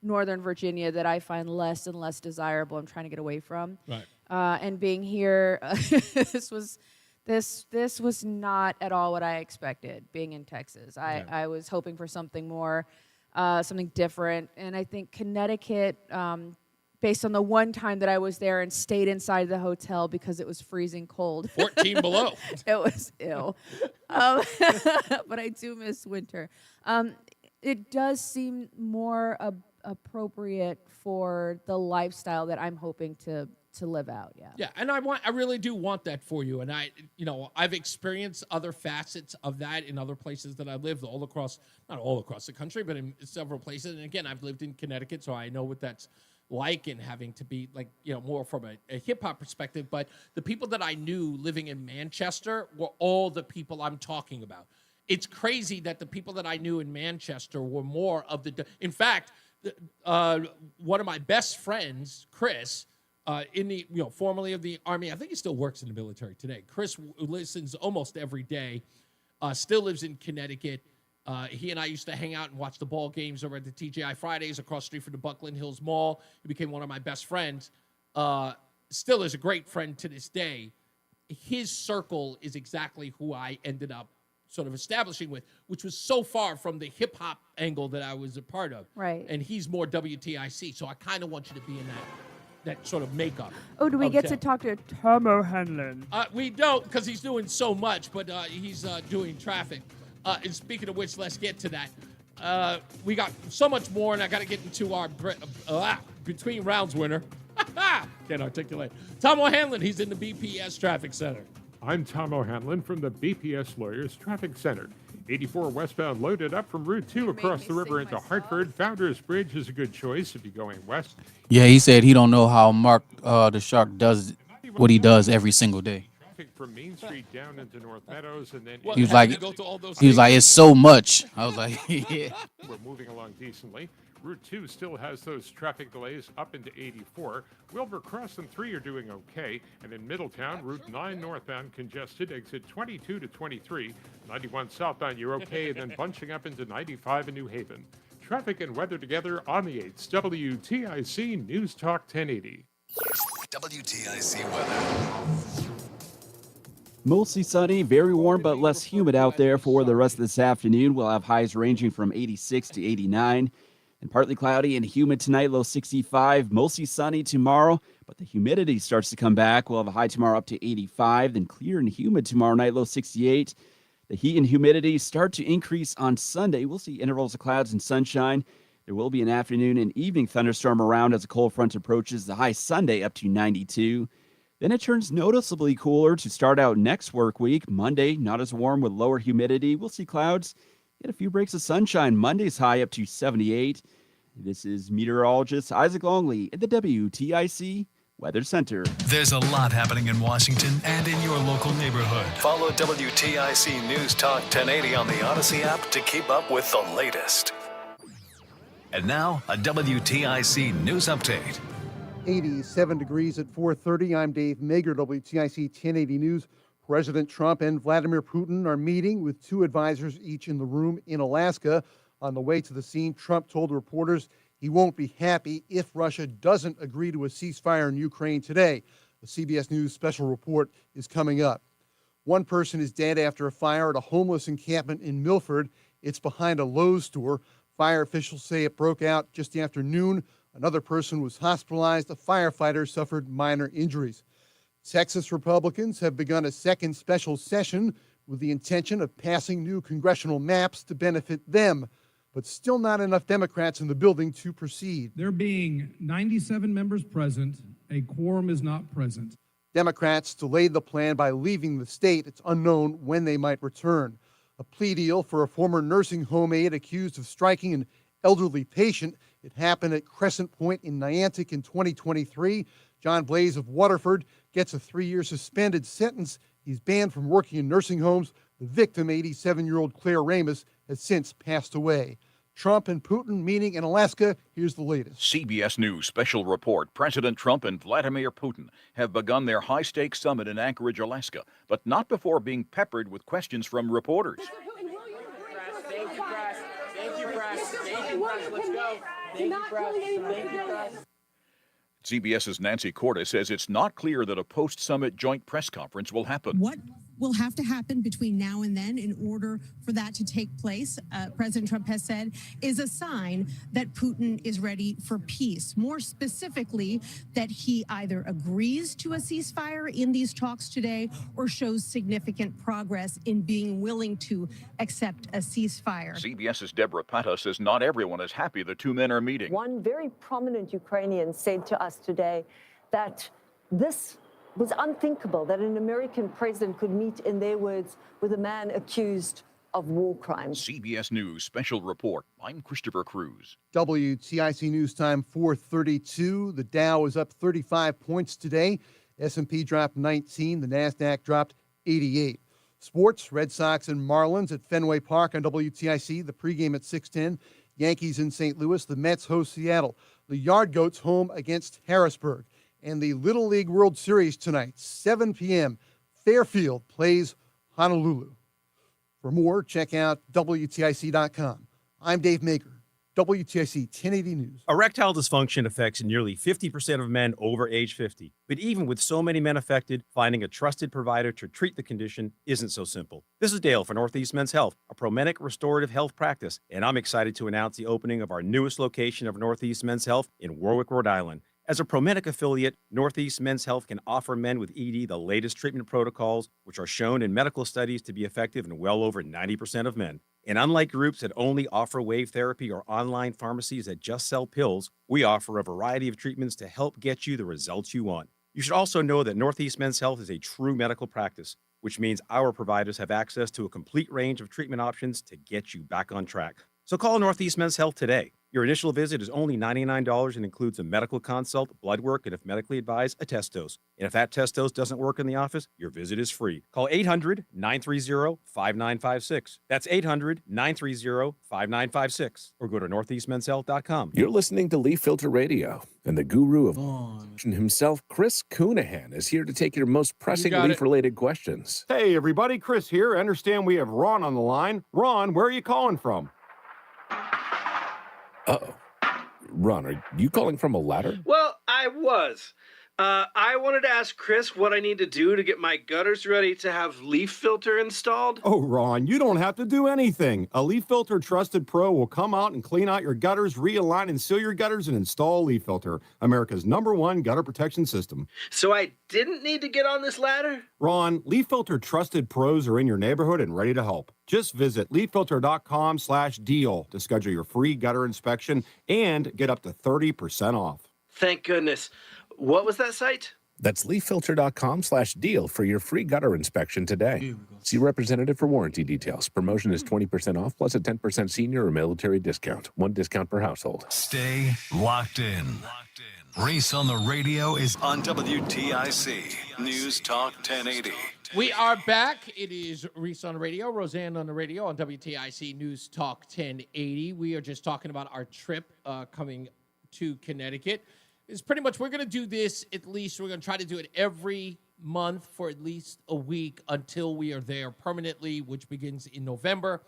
Northern Virginia that I find less and less desirable. I'm trying to get away from.
Right.
And being here, this was not at all what I expected. Being in Texas, I was hoping for something more, something different. And I think Connecticut, based on the one time that I was there and stayed inside the hotel because it was freezing cold.
14 below.
It was ill. But I do miss winter. It does seem more appropriate for the lifestyle that I'm hoping to live out.
Yeah, and I really do want that for you. And I've experienced other facets of that in other places that I've lived not all across the country, but in several places. And again, I've lived in Connecticut, so I know what that's like, and having to be more from a hip-hop perspective. But the people that I knew living in Manchester were all the people I'm talking about. It's crazy that the people that I knew in Manchester were more of in fact, one of my best friends, Chris, in the formerly of the Army, I think he still works in the military today. Chris listens almost every day, still lives in Connecticut. He and I used to hang out and watch the ball games over at the TGI Fridays across the street from the Buckland Hills Mall. He became one of my best friends. Still is a great friend to this day. His circle is exactly who I ended up sort of establishing with, which was so far from the hip-hop angle that I was a part of.
Right.
And he's more WTIC, so I kind of want you to be in that sort of makeup.
Oh, do we get to talk to
Tom O'Hanlon?
We don't, because he's doing so much, but he's doing traffic. And speaking of which, let's get to that. We got so much more, and I got to get into our between rounds winner. Can't articulate. Tom O'Hanlon, he's in the BPS Traffic Center.
I'm Tom O'Hanlon from the BPS Lawyers Traffic Center. 84 westbound loaded up from Route 2 across the river into Hartford. Founders Bridge is a good choice if you're going west.
Yeah, he said he don't know how Mark the Shark does what he does every single day.
Traffic from Main Street down into North Meadows and then
He was like, it's so much. I was like, yeah.
We're moving along decently. Route 2 still has those traffic delays up into 84. Wilbur Cross and 3 are doing okay. And in Middletown, Route 9 northbound congested, exit 22 to 23. 91 southbound, you're okay, and then bunching up into 95 in New Haven. Traffic and weather together on the 8th. WTIC News Talk 1080.
WTIC weather.
Mostly sunny, very warm but less humid out there for the rest of this afternoon. We'll have highs ranging from 86 to 89. And partly cloudy and humid tonight, low 65. Mostly sunny tomorrow, but the humidity starts to come back. We'll have a high tomorrow up to 85, then clear and humid tomorrow night, low 68. The heat and humidity start to increase on Sunday. We'll see intervals of clouds and sunshine. There will be an afternoon and evening thunderstorm around as a cold front approaches. The high Sunday up to 92. Then it turns noticeably cooler to start out next work week. Monday, not as warm with lower humidity. We'll see clouds. Get a few breaks of sunshine. Monday's high up to 78. This is meteorologist Isaac Longley at the WTIC Weather Center.
There's a lot happening in Washington and in your local neighborhood. Follow WTIC News Talk 1080 on the Odyssey app to keep up with the latest. And now, a WTIC News Update.
87 degrees at 4:30. I'm Dave Mager, WTIC 1080 News. President Trump and Vladimir Putin are meeting with two advisors each in the room in Alaska. On the way to the scene, Trump told reporters he won't be happy if Russia doesn't agree to a ceasefire in Ukraine today. The CBS News special report is coming up. One person is dead after a fire at a homeless encampment in Milford. It's behind a Lowe's store. Fire officials say it broke out just after noon. Another person was hospitalized. A firefighter suffered minor injuries. Texas Republicans have begun a second special session with the intention of passing new congressional maps to benefit them, but still not enough Democrats in the building to proceed.
There being 97 members present, a quorum is not present.
Democrats delayed the plan by leaving the state. It's unknown when they might return. A plea deal for a former nursing home aide accused of striking an elderly patient. It happened at Crescent Point in Niantic in 2023. John Blaze of Waterford gets a 3-year suspended sentence. He's banned from working in nursing homes. The victim, 87-year-old Claire Ramus, has since passed away. Trump and Putin meeting in Alaska. Here's the latest.
CBS News special report. President Trump and Vladimir Putin have begun their high-stakes summit in Anchorage, Alaska, but not before being peppered with questions from reporters.
Thank you, press. Thank you, press. Thank you, press. Let's go. Thank you, press. Thank you, press.
CBS's Nancy Cordes says it's not clear that a post-summit joint press conference will happen.
What will have to happen between now and then in order for that to take place, President Trump has said, is a sign that Putin is ready for peace. More specifically, that he either agrees to a ceasefire in these talks today or shows significant progress in being willing to accept a ceasefire.
CBS's Deborah Pata says not everyone is happy the two men are meeting.
One very prominent Ukrainian said to us today that this was unthinkable, that an American president could meet, in their words, with a man accused of war crimes.
CBS News special report. I'm Christopher Cruz.
WTIC News Time 4:32. The Dow is up 35 points today. S&P dropped 19. The NASDAQ dropped 88. Sports, Red Sox and Marlins at Fenway Park on WTIC. The pregame at 6:10. Yankees in St. Louis. The Mets host Seattle. The Yard Goats home against Harrisburg. And the Little League World Series tonight, 7 p.m. Fairfield plays Honolulu. For more, check out WTIC.com. I'm Dave Maker, WTIC 1080 News.
Erectile dysfunction affects nearly 50% of men over age 50. But even with so many men affected, finding a trusted provider to treat the condition isn't so simple. This is Dale for Northeast Men's Health, a Promenic restorative health practice, and I'm excited to announce the opening of our newest location of Northeast Men's Health in Warwick, Rhode Island. As a Promenic affiliate, Northeast Men's Health can offer men with ED the latest treatment protocols, which are shown in medical studies to be effective in well over 90% of men. And unlike groups that only offer wave therapy or online pharmacies that just sell pills, we offer a variety of treatments to help get you the results you want. You should also know that Northeast Men's Health is a true medical practice, which means our providers have access to a complete range of treatment options to get you back on track. So call Northeast Men's Health today. Your initial visit is only $99 and includes a medical consult, blood work, and if medically advised, a test dose. And if that test dose doesn't work in the office, your visit is free. Call 800-930-5956. That's 800-930-5956. Or go to northeastmenshealth.com.
You're listening to Leaf Filter Radio, and the guru of himself, Chris Coonahan, is here to take your most pressing leaf-related questions.
Hey, everybody, Chris here. I understand we have Ron on the line. Ron, where are you calling from?
Uh-oh. Ron, are you calling from a ladder?
Well, I was. I wanted to ask Chris what I need to do to get my gutters ready to have leaf filter installed.
Oh, Ron, you don't have to do anything. A Leaf Filter Trusted Pro will come out and clean out your gutters, realign and seal your gutters, and install a Leaf Filter, America's #1 gutter protection system.
So I didn't need to get on this ladder?
Ron, Leaf Filter Trusted Pros are in your neighborhood and ready to help. Just visit leaffilter.com/deal to schedule your free gutter inspection and get up to 30% off.
Thank goodness. What was that site?
That's leaffilter.com/deal for your free gutter inspection today. See representative for warranty details. Promotion is 20% off plus a 10% senior or military discount. One discount per household.
Stay locked in. Reese on the Radio is on WTIC News Talk 1080.
We are back. It is Reese on the Radio, Roseanne on the Radio on WTIC News Talk 1080. We are just talking about our trip coming to Connecticut. It's pretty much, we're going to do this at least, we're going to try to do it every month for at least a week until we are there permanently, which begins in November.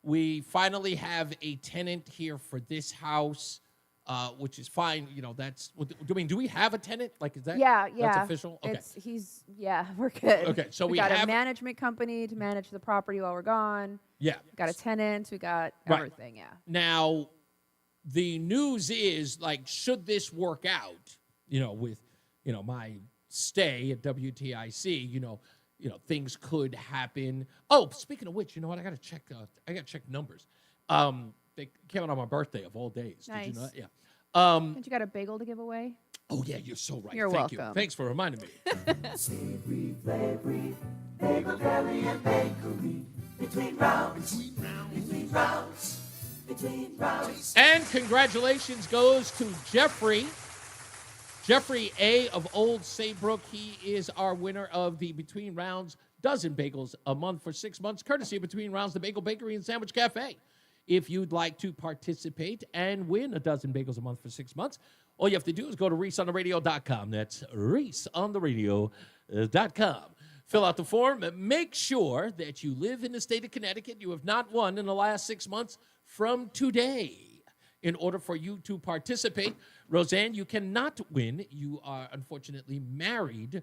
We finally have a tenant here for this house, which is fine. You know, that's, I mean, do we have a tenant? Like, is that, that's official? Okay.
We're good.
Okay, so
we got a management company to manage the property while we're gone.
Yeah.
We got a tenant. We got everything,
Now, the news is, like, should this work out, you know, with, you know, my stay at WTIC, you know, things could happen. Oh, speaking of which, you know what? I got to check numbers. They came out on my birthday of all days.
Nice.
Did you know that? Yeah.
Haven't you got a bagel to give away?
Oh, yeah, you're so right.
You're
Thank
welcome.
you. Thanks for reminding me.
Savory, flavory, bagel, deli, and bakery. Between rounds, between rounds, between rounds.
And congratulations goes to Jeffrey A. of Old Saybrook. He is our winner of the Between Rounds dozen bagels a month for 6 months, courtesy of Between Rounds, the Bagel Bakery and Sandwich Cafe. If you'd like to participate and win a dozen bagels a month for 6 months, all you have to do is go to ReeseOnTheRadio.com. That's ReeseOnTheRadio.com. Fill out the form. Make sure that you live in the state of Connecticut. You have not won in the last 6 months from today. In order for you to participate, Roseanne, you cannot win. You are unfortunately married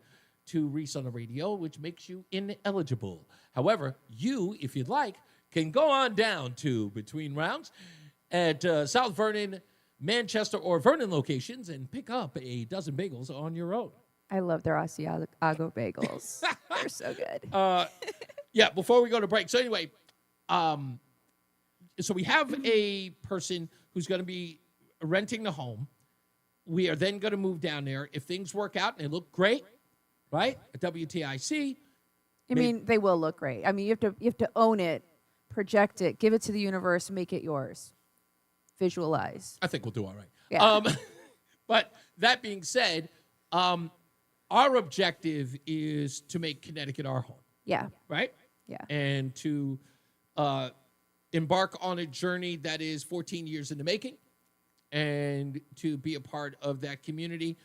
to Reese on the Radio, which makes you ineligible. However, you, if you'd like, can go on down to Between Rounds at South Vernon, Manchester, or Vernon locations and pick up a dozen bagels on your own.
I love their Asiago bagels. They're so good.
Yeah, before we go to break. So anyway, so we have a person who's going to be renting the home. We are then going to move down there. If things work out and they look great, right, at WTIC.
I mean, they will look great. I mean, you have to own it, project it, give it to the universe, make it yours. Visualize.
I think we'll do all right.
Yeah.
But that being said, our objective is to make Connecticut our home.
Yeah.
Right?
Yeah.
And to embark on a journey that is 14 years in the making and to be a part of that community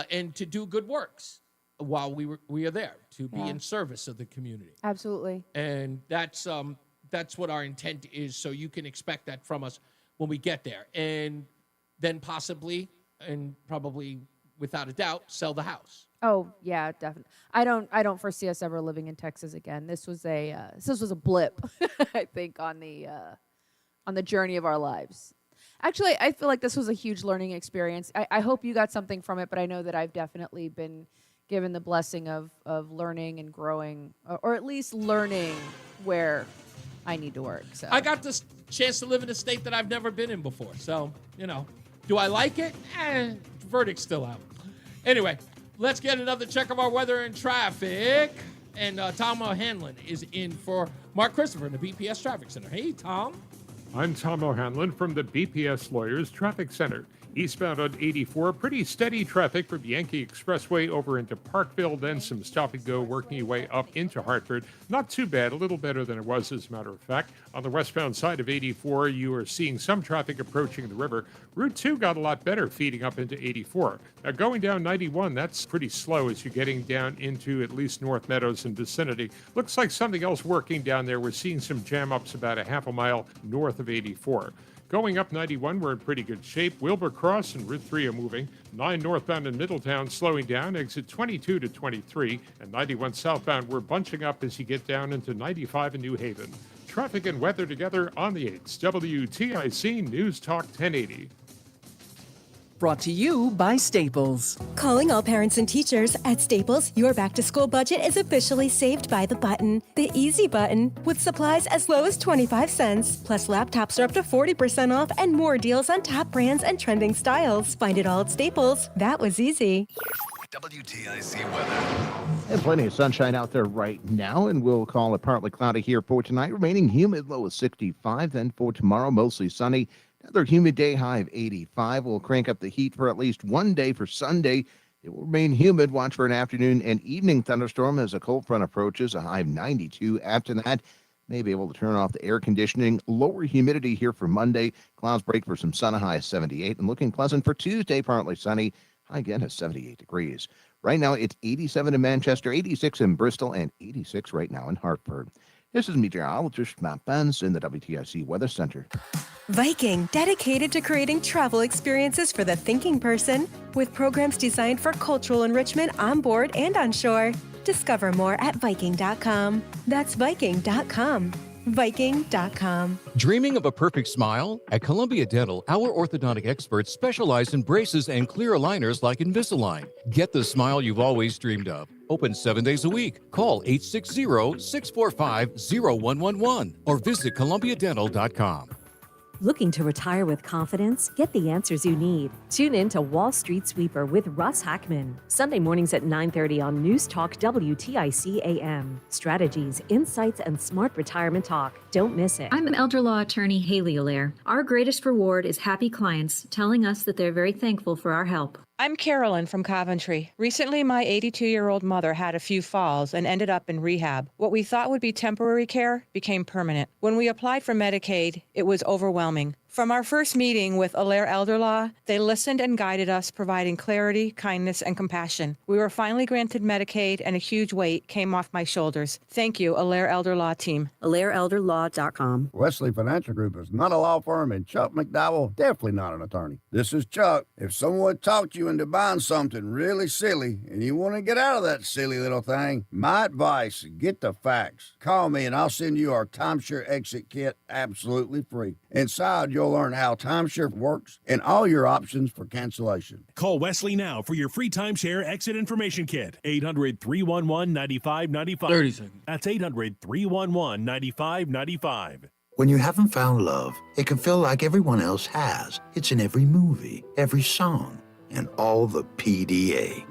and to do good works while we are there, to be in service of the community.
Absolutely.
And that's what our intent is, so you can expect that from us when we get there. And then possibly, and probably without a doubt, sell the house.
Oh yeah, definitely. I don't foresee us ever living in Texas again. This was a blip, I think, on the journey of our lives. Actually, I feel like this was a huge learning experience. I hope you got something from it, but I know that I've definitely been given the blessing of learning and growing, or at least learning where I need to work. So
I got this chance to live in a state that I've never been in before. So, you know, do I like it? Verdict's still out. Anyway, let's get another check of our weather and traffic. And Tom O'Hanlon is in for Mark Christopher in the BPS Traffic Center. Hey, Tom.
I'm Tom O'Hanlon from the BPS Lawyers Traffic Center. Eastbound on 84, pretty steady traffic from Yankee Expressway over into Parkville, then some stop and go working your way up into Hartford. Not too bad, a little better than it was, as a matter of fact. On the westbound side of 84, you are seeing some traffic approaching the river. Route 2 got a lot better, feeding up into 84. Now, going down 91, that's pretty slow as you're getting down into at least North Meadows and vicinity. Looks like something else working down there. We're seeing some jam-ups about a half a mile north of 84. Going up 91, we're in pretty good shape. Wilbur Cross and Route 3 are moving. 9 northbound in Middletown slowing down, exit 22 to 23. And 91 southbound, we're bunching up as you get down into 95 in New Haven. Traffic and weather together on the 8s. WTIC News Talk 1080.
Brought to you by Staples.
Calling all parents and teachers. At Staples, your back-to-school budget is officially saved by the button. The easy button, with supplies as low as 25 cents. Plus, laptops are up to 40% off and more deals on top brands and trending styles. Find it all at Staples. That was easy.
WTIC weather.
And plenty of sunshine out there right now, and we'll call it partly cloudy here for tonight. Remaining humid, low of 65. Then for tomorrow, mostly sunny. Another humid day, high of 85. We'll crank up the heat for at least one day for Sunday. It will remain humid. Watch for an afternoon and evening thunderstorm as a cold front approaches, a high of 92. After that, may be able to turn off the air conditioning. Lower humidity here for Monday. Clouds break for some sun, a high of 78. And looking pleasant for Tuesday, partly sunny. High again is 78 degrees. Right now, it's 87 in Manchester, 86 in Bristol, and 86 right now in Hartford. This is meteorologist Matt Benz in the WTIC Weather Center.
Viking, dedicated to creating travel experiences for the thinking person, with programs designed for cultural enrichment on board and on shore. Discover more at Viking.com. That's Viking.com. Viking.com.
Dreaming of a perfect smile? At Columbia Dental, our orthodontic experts specialize in braces and clear aligners like Invisalign. Get the smile you've always dreamed of. Open 7 days a week. Call 860-645-0111 or visit columbiadental.com.
Looking to retire with confidence? Get the answers you need. Tune in to Wall Street Sweeper with Russ Hackman. Sunday mornings at 9:30 on NewsTalk WTIC AM. Strategies, insights, and smart retirement talk. Don't miss it.
I'm elder law attorney Haley Allaire. Our greatest reward is happy clients telling us that they're very thankful for our help.
I'm Carolyn from Coventry. Recently, my 82-year-old mother had a few falls and ended up in rehab. What we thought would be temporary care became permanent. When we applied for Medicaid, it was overwhelming. From our first meeting with Allaire Elder Law, they listened and guided us, providing clarity, kindness, and compassion. We were finally granted Medicaid, and a huge weight came off my shoulders. Thank you, Allaire Elder Law team.
AllaireElderLaw.com.
Wesley Financial Group is not a law firm, and Chuck McDowell definitely not an attorney. This is Chuck. If someone talked you into buying something really silly and you want to get out of that silly little thing, my advice, get the facts. Call me and I'll send you our timeshare exit kit absolutely free. Inside, you'll learn how timeshare works and all your options for cancellation.
Call Wesley now for your free timeshare exit information kit. 800-311-9595.
30 seconds.
That's 800-311-9595.
When you haven't found love, it can feel like everyone else has. It's in every movie, every song, and all the PDA.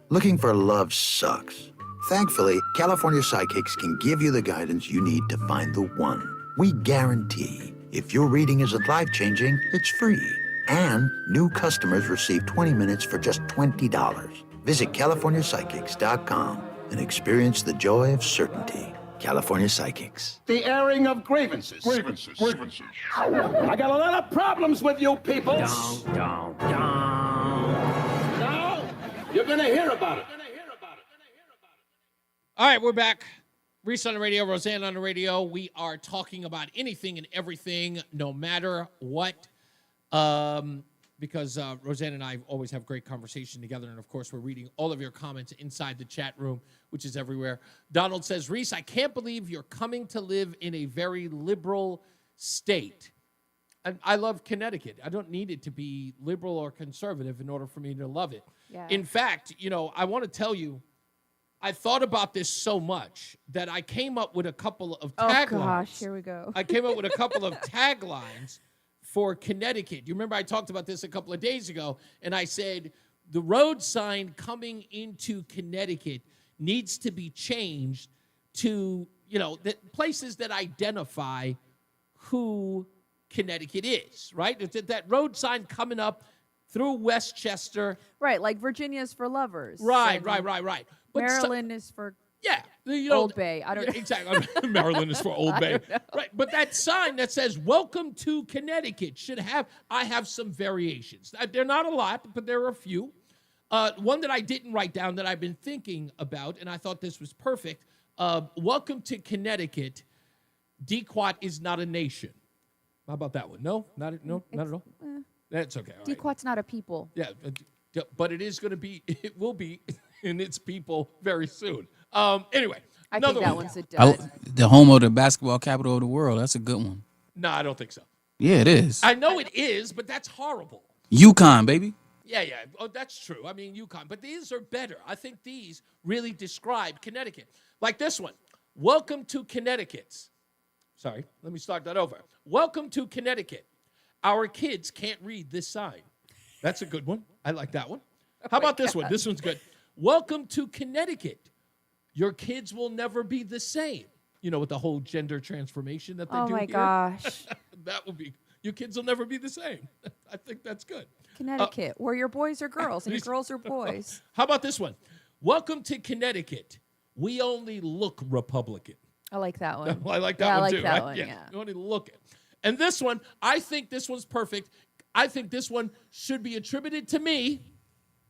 Looking for love sucks. Thankfully, California Psychics can give you the guidance you need to find the one. We guarantee if your reading isn't life-changing, it's free. And new customers receive 20 minutes for just $20. Visit CaliforniaPsychics.com and experience the joy of certainty. California Psychics.
The airing of grievances. Grievances. I got a lot of problems with you people. Now, you're going to hear about it.
All right, we're back. Reese on the radio, Roseanne on the radio. We are talking about anything and everything, no matter what, because Roseanne and I always have great conversation together, and, of course, we're reading all of your comments inside the chat room, which is everywhere. Donald says, Reese, I can't believe you're coming to live in a very liberal state. And I love Connecticut. I don't need it to be liberal or conservative in order for me to love it.
Yeah.
In fact, I want to tell you, I thought about this so much that I came up with a couple of taglines.
Oh, gosh, here we go.
I came up with a couple of taglines for Connecticut. You remember I talked about this a couple of days ago, and I said the road sign coming into Connecticut needs to be changed to, the places that identify who Connecticut is, right? That road sign coming up through Westchester.
Right, like Virginia's for lovers.
Right. But
Maryland is for
Yeah.
Old Bay. I don't know.
Exactly. Maryland is for Old Bay. Right. But that sign that says, welcome to Connecticut I have some variations. They're not a lot, but there are a few. One that I didn't write down that I've been thinking about, and I thought this was perfect. Welcome to Connecticut. Dequat is not a nation. How about that one? No, not at all. That's okay. All right.
Dequat's not a people.
Yeah, but it will be in its people very soon. Anyway.
I think that one's a dud.
The home of the basketball capital of the world. That's a good one.
No, I don't think so.
Yeah, it is.
I know it is, but that's horrible.
UConn, baby.
Yeah. Oh, that's true. I mean, UConn. But these are better. I think these really describe Connecticut. Like this one. Welcome to Connecticut. Sorry, let me start that over. Welcome to Connecticut. Our kids can't read this sign. That's a good one. I like that one. How about this one? This one's good. Welcome to Connecticut. Your kids will never be the same. You know, with the whole gender transformation that they do
Oh, my
here.
gosh.
That will be, your kids will never be the same. I think that's good.
Connecticut, where your boys are girls and your girls are boys.
How about this one? Welcome to Connecticut. We only look Republican.
I like that one.
I like that one too.
That
right?
one, yeah.
You only look it. And this one, I think this one's perfect. I think this one should be attributed to me,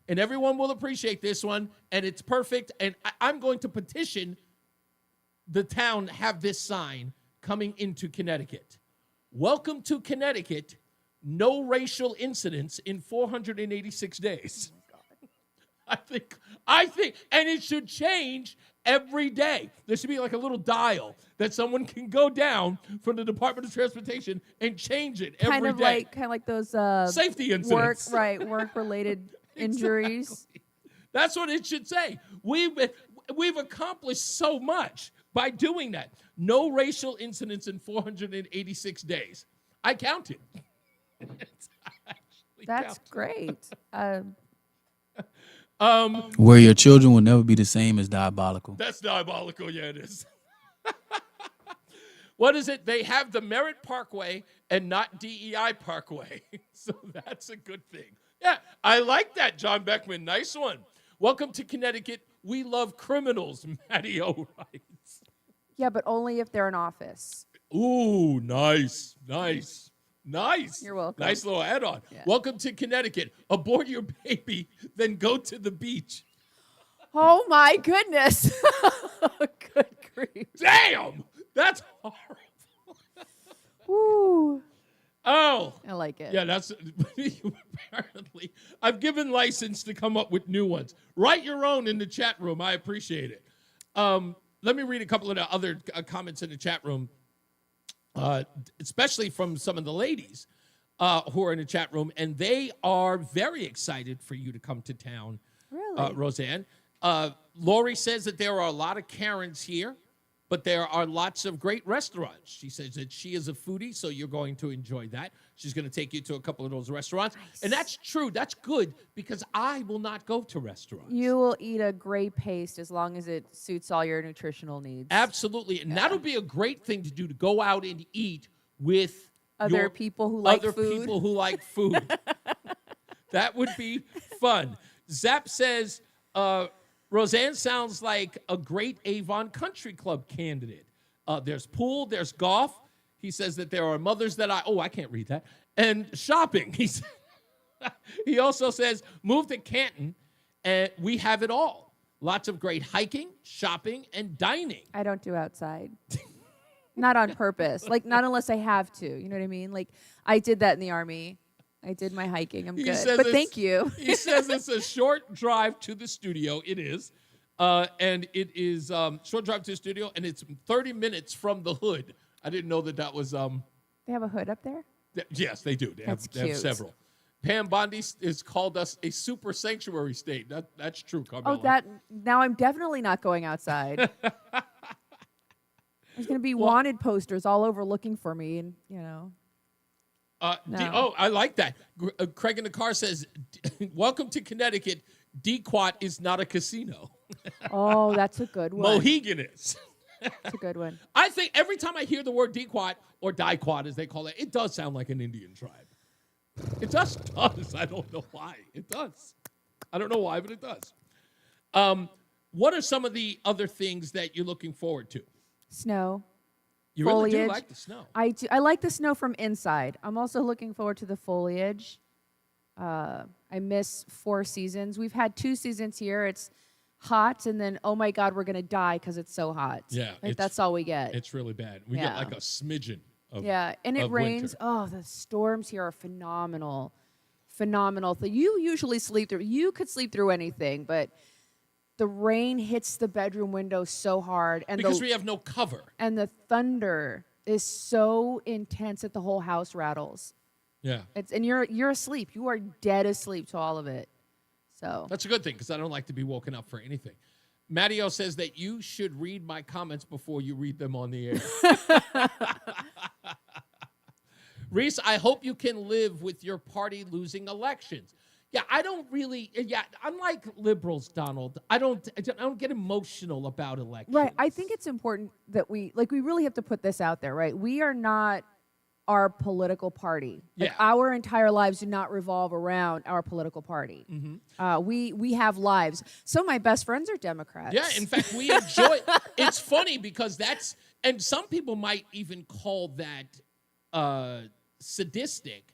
and everyone will appreciate this one, and it's perfect. And I'm going to petition the town have this sign coming into Connecticut. Welcome to Connecticut. No racial incidents in 486 days. I think, and it should change every day. There should be like a little dial that someone can go down from the Department of Transportation and change it every day.
Kind of like those
safety incidents.
Work-related injuries.
Exactly. That's what it should say. We've accomplished so much by doing that. No racial incidents in 486 days. I counted.
That's great.
Where your children will never be the same is diabolical.
That's diabolical. Yeah, it is. What is it? They have the Merritt Parkway and not DEI Parkway. So that's a good thing. Yeah, I like that, John Beckman. Nice one. Welcome to Connecticut. We love criminals, Matty O writes.
Yeah, but only if they're in office.
Ooh, nice.
You're welcome.
Nice little add-on.
Yeah.
Welcome to Connecticut. Abort your baby, then go to the beach.
Oh, my goodness. Good grief.
Damn! That's horrible.
Woo.
Oh.
I like it.
Yeah, that's apparently. I've given license to come up with new ones. Write your own in the chat room. I appreciate it. Let me read a couple of the other comments in the chat room, especially from some of the ladies who are in the chat room, and they are very excited for you to come to town,
Really?
Roseanne. Lori says that there are a lot of Karens here, but there are lots of great restaurants. She says that she is a foodie, so you're going to enjoy that. She's going to take you to a couple of those restaurants. Nice. And that's true. That's good because I will not go to restaurants.
You will eat a great paste as long as it suits all your nutritional needs.
Absolutely. And that'll be a great thing to do, to go out and eat with
other people who like
other
food.
people who like food. That would be fun. Zap says, Roseanne sounds like a great Avon Country Club candidate. There's pool, there's golf. He says that there are mothers that I can't read that. And shopping. He also says, move to Canton, and we have it all. Lots of great hiking, shopping, and dining.
I don't do outside. Not on purpose. Like, not unless I have to. You know what I mean? Like, I did that in the Army. I did my hiking. I'm good. But thank you.
He says it's a short drive to the studio. It is. And it is short drive to the studio, and it's 30 minutes from the hood. I didn't know that was...
They have a hood up there?
Yes, they do. They have several. Pam Bondi has called us a super sanctuary state. That's true, Carmela.
Now I'm definitely not going outside. There's going to be wanted posters all over looking for me, and, you know...
No. I like that. Craig in the car says, welcome to Connecticut. Dequat is not a casino.
Oh, that's a good one.
Mohegan is.
That's a good one.
I think every time I hear the word Dequat, or Diquat as they call it, it does sound like an Indian tribe. It just does. I don't know why. It does. I don't know why, but it does. What are some of the other things that you're looking forward to?
Snow.
You
foliage.
really do like the snow.
I do. I like the snow from inside. I'm also looking forward to the foliage. I miss 4 seasons. We've had 2 seasons here. It's hot, and then, oh, my God, we're going to die because it's so hot.
Yeah.
Like, that's all we get.
It's really bad. We get like a smidgen of
and it rains.
Winter.
Oh, the storms here are phenomenal. Phenomenal. You usually sleep through. You could sleep through anything, but the rain hits the bedroom window so hard. And
because we have no cover.
And the thunder is so intense that the whole house rattles.
Yeah.
And you're asleep. You are dead asleep to all of it. So
that's a good thing because I don't like to be woken up for anything. Matteo says that you should read my comments before you read them on the air. Reese, I hope you can live with your party losing elections. Yeah, I don't really. Yeah, unlike liberals, Donald, I don't get emotional about elections.
Right. I think it's important that we really have to put this out there, right? We are not our political party. Like, our entire lives do not revolve around our political party. We have lives. Some of my best friends are Democrats.
Yeah, in fact, we enjoy. It's funny because and some people might even call that sadistic.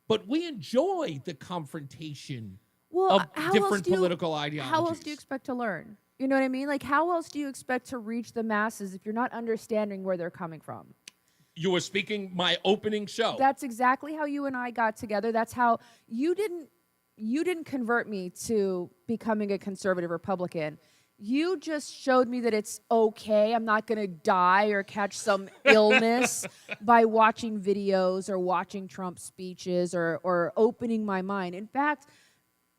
But we enjoy the confrontation of different political ideologies.
How else do you expect to learn? You know what I mean? Like, how else do you expect to reach the masses if you're not understanding where they're coming from?
You were speaking my opening show.
That's exactly how you and I got together. That's how you didn't convert me to becoming a conservative Republican. You just showed me that it's okay. I'm not going to die or catch some illness by watching videos or watching Trump speeches or opening my mind. In fact,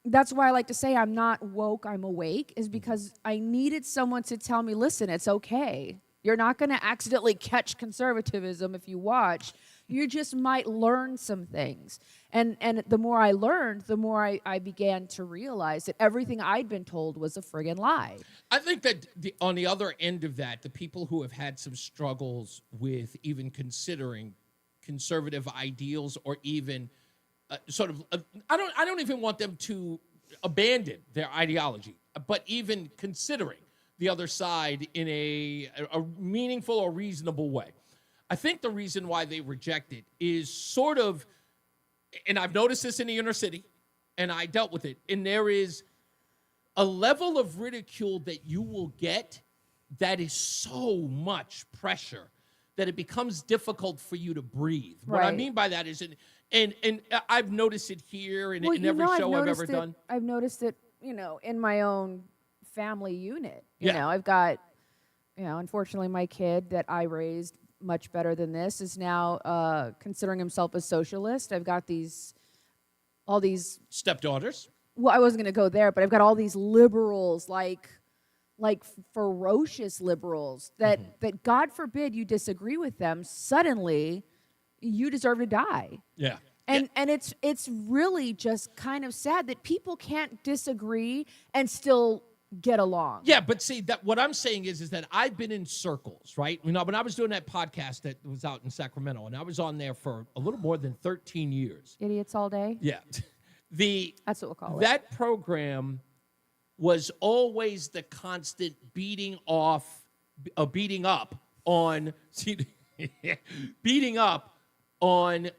that's why I like to say I'm not woke, I'm awake, is because I needed someone to tell me, listen, it's okay. You're not going to accidentally catch conservatism if you watch. You just might learn some things. And the more I learned, the more I began to realize that everything I'd been told was a friggin' lie.
I think that on the other end of that, the people who have had some struggles with even considering conservative ideals or even I don't even want them to abandon their ideology, but even considering the other side in a meaningful or reasonable way. I think the reason why they reject it is sort of, and I've noticed this in the inner city, and I dealt with it, and there is a level of ridicule that you will get that is so much pressure that it becomes difficult for you to breathe. What I mean by that is, and I've noticed it here and in every show I've ever done.
I've noticed it, in my own family unit. You know, I've got, unfortunately, my kid that I raised much better than this is now considering himself a socialist. I've got all these
stepdaughters.
Well, I wasn't going to go there, but I've got all these liberals, like ferocious liberals that God forbid you disagree with them, suddenly you deserve to die.
Yeah.
And it's really just kind of sad that people can't disagree and still get along.
Yeah, but see, that what I'm saying is that I've been in circles, right? When I was doing that podcast that was out in Sacramento, and I was on there for a little more than 13 years.
Idiots all day?
Yeah.
That's what we'll call it.
That program was always the constant beating up on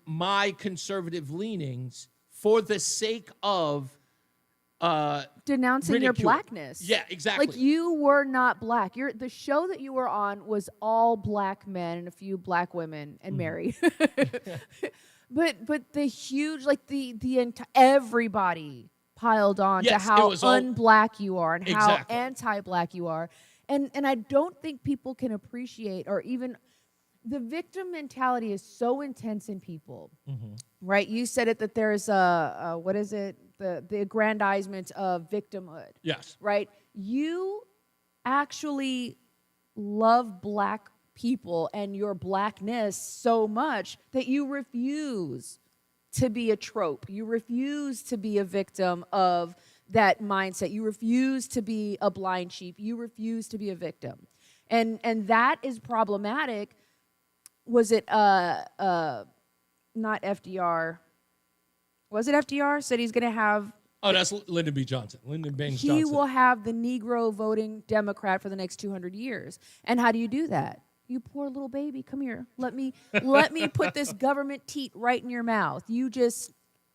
my conservative leanings for the sake of
denouncing
ridicule.
your blackness.
Yeah, exactly.
Like, you were not black. The show that you were on was all black men and a few black women and married. but the huge, like everybody piled on to how un-black you are and how anti-black you are. And I don't think people can appreciate, or even the victim mentality is so intense in people, right? You said it, that there's what is it? The aggrandizement of victimhood.
Yes.
Right? You actually love black people and your blackness so much that you refuse to be a trope. You refuse to be a victim of that mindset. You refuse to be a blind sheep. You refuse to be a victim. And that is problematic. Was it not FDR? Was it FDR said he's going to have...
Oh, that's Lyndon B. Johnson. Lyndon Baines Johnson.
He will have the Negro voting Democrat for the next 200 years. And how do you do that? You poor little baby, come here. Let me put this government teat right in your mouth. You just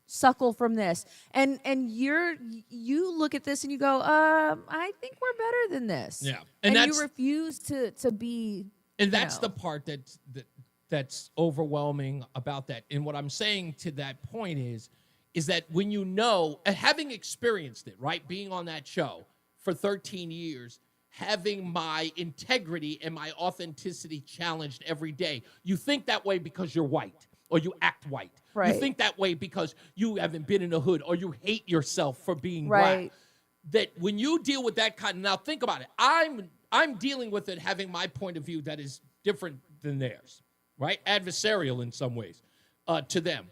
suckle from this. And you look at this and you go, I think we're better than this.
Yeah.
And you refuse to be...
And that's the part that's overwhelming about that. And what I'm saying to that point is that when you know, having experienced it, right, being on that show for 13 years, having my integrity and my authenticity challenged every day, you think that way because you're white or you act white.
Right.
You think that way because you haven't been in the hood or you hate yourself for being black. That when you deal with that kind of, now think about it, I'm dealing with it having my point of view that is different than theirs, right? Adversarial in some ways to them.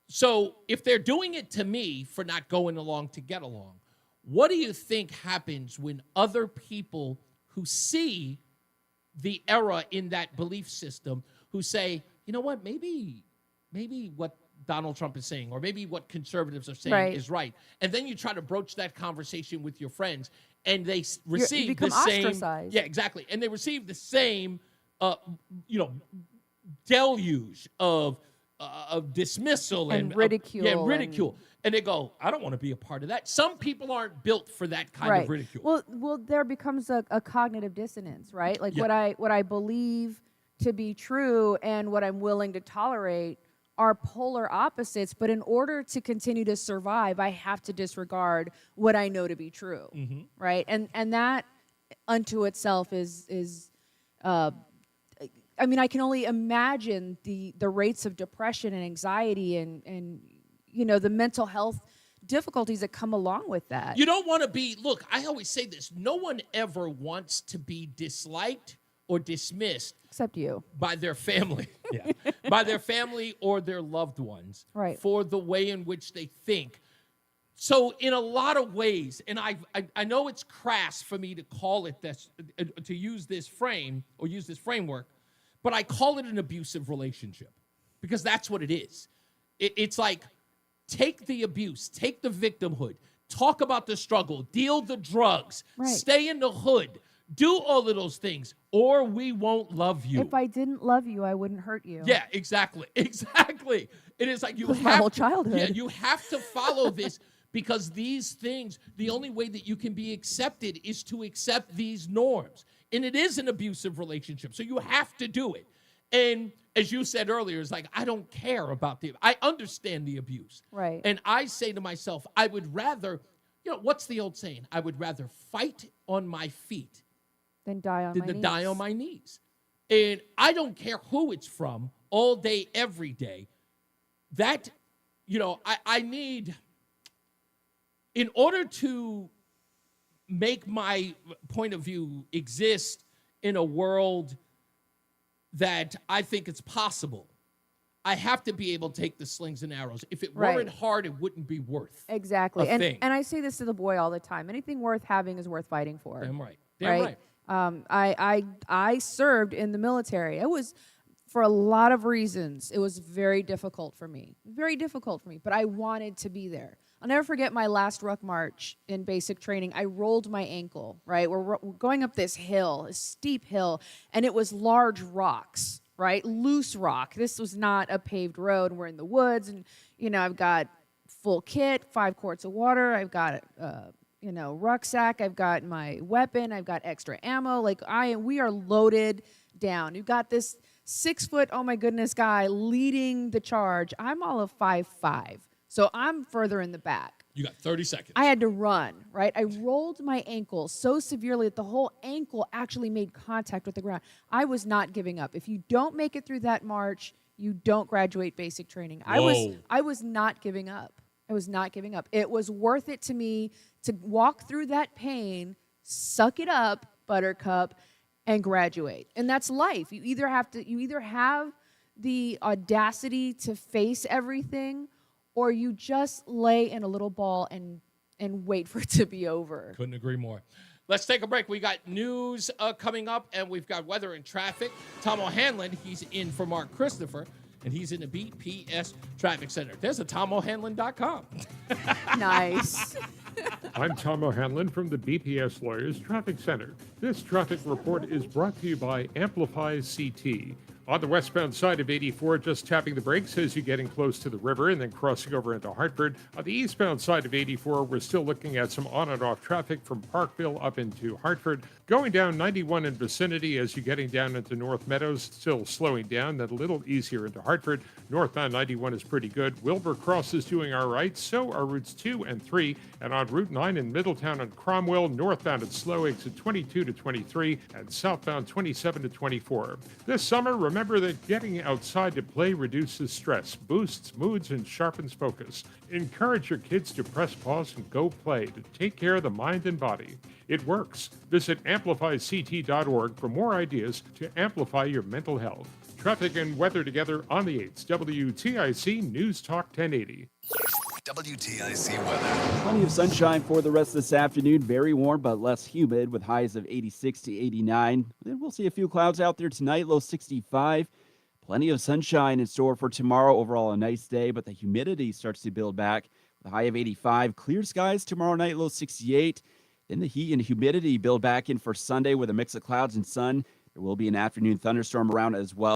So if they're doing it to me for not going along to get along, what do you think happens when other people who see the error in that belief system, who say, you know what, maybe what Donald Trump is saying, or maybe what conservatives are saying is right. And then you try to broach that conversation with your friends, and they receive the same.
Ostracized.
Yeah, exactly. And they receive the same, deluge of dismissal
and ridicule.
Ridicule. And they go, I don't want to be a part of that. Some people aren't built for that kind of ridicule.
Well, there becomes a cognitive dissonance, right? Like what I believe to be true and what I'm willing to tolerate are polar opposites, but in order to continue to survive, I have to disregard what I know to be true, right? And that unto itself is I mean, I can only imagine the rates of depression and anxiety and the mental health difficulties that come along with that.
You don't want to be, look, I always say this, no one ever wants to be disliked or dismissed.
Except you.
By their family. By their family or their loved ones.
Right.
For the way in which they think. So in a lot of ways, and I know it's crass for me to call it this, to use this frame or use this framework, but I call it an abusive relationship because that's what it is. It's like, take the abuse, take the victimhood, talk about the struggle, deal the drugs, stay in the hood, do all of those things, or we won't love you.
If I didn't love you, I wouldn't hurt you.
Yeah, exactly. Exactly. It is like you have
my whole childhood.
Yeah, you have to follow this because these things, the only way that you can be accepted is to accept these norms. And it is an abusive relationship, so you have to do it. And as you said earlier, it's like, I don't care about I understand the abuse.
Right.
And I say to myself, I would rather, what's the old saying? I would rather fight on my feet
than die on
my knees. And I don't care who it's from, all day, every day. That, I need, in order to make my point of view exist in a world that I think it's possible, I have to be able to take the slings and arrows. If it weren't hard, it wouldn't be worth
exactly.
a thing.
And I say this to the boy all the time. Anything worth having is worth fighting for.
Damn right. Damn right.
I served in the military. It was, for a lot of reasons, it was very difficult for me. But I wanted to be there. I'll never forget my last ruck march in basic training. I rolled my ankle, right? We're going up this hill, a steep hill, and it was large rocks, right? Loose rock. This was not a paved road. We're in the woods, and, I've got full kit, 5 quarts of water. I've got rucksack. I've got my weapon. I've got extra ammo. We are loaded down. You've got this 6-foot, oh my goodness, guy leading the charge. I'm all of 5'5". So I'm further in the back.
You got 30 seconds.
I had to run, right? I rolled my ankle so severely that the whole ankle actually made contact with the ground. I was not giving up. If you don't make it through that march, you don't graduate basic training. I was not giving up. I was not giving up. It was worth it to me to walk through that pain, suck it up, buttercup, and graduate. And that's life. You either have the audacity to face everything, or you just lay in a little ball and wait for it to be over.
Couldn't agree more. Let's take a break. We got news coming up, and we've got weather and traffic. Tom O'Hanlon, he's in for Mark Christopher, and he's in the BPS Traffic Center. There's a TomO'Hanlon.com.
Nice.
I'm Tom O'Hanlon from the BPS Lawyers Traffic Center. This traffic report is brought to you by Amplify CT. On the westbound side of 84, just tapping the brakes as you're getting close to the river and then crossing over into Hartford. On the eastbound side of 84, we're still looking at some on and off traffic from Parkville up into Hartford. Going down 91 in vicinity as you're getting down into North Meadows, still slowing down, then a little easier into Hartford. Northbound 91 is pretty good. Wilbur Cross is doing all right. So are routes 2 and 3. And on Route 9 in Middletown and Cromwell, northbound at Slow exit 22 to 23 and southbound 27 to 24. This summer, remember that getting outside to play reduces stress, boosts moods, and sharpens focus. Encourage your kids to press pause and go play to take care of the mind and body. It works. Visit amplifyct.org for more ideas to amplify your mental health. Traffic and weather together on the 8th. WTIC News Talk 1080.
WTIC weather.
Plenty of sunshine for the rest of this afternoon. Very warm, but less humid with highs of 86 to 89. Then we'll see a few clouds out there tonight, low 65. Plenty of sunshine in store for tomorrow. Overall, a nice day, but the humidity starts to build back with a high of 85. Clear skies tomorrow night, low 68. Then the heat and humidity build back in for Sunday with a mix of clouds and sun. There will be an afternoon thunderstorm around as well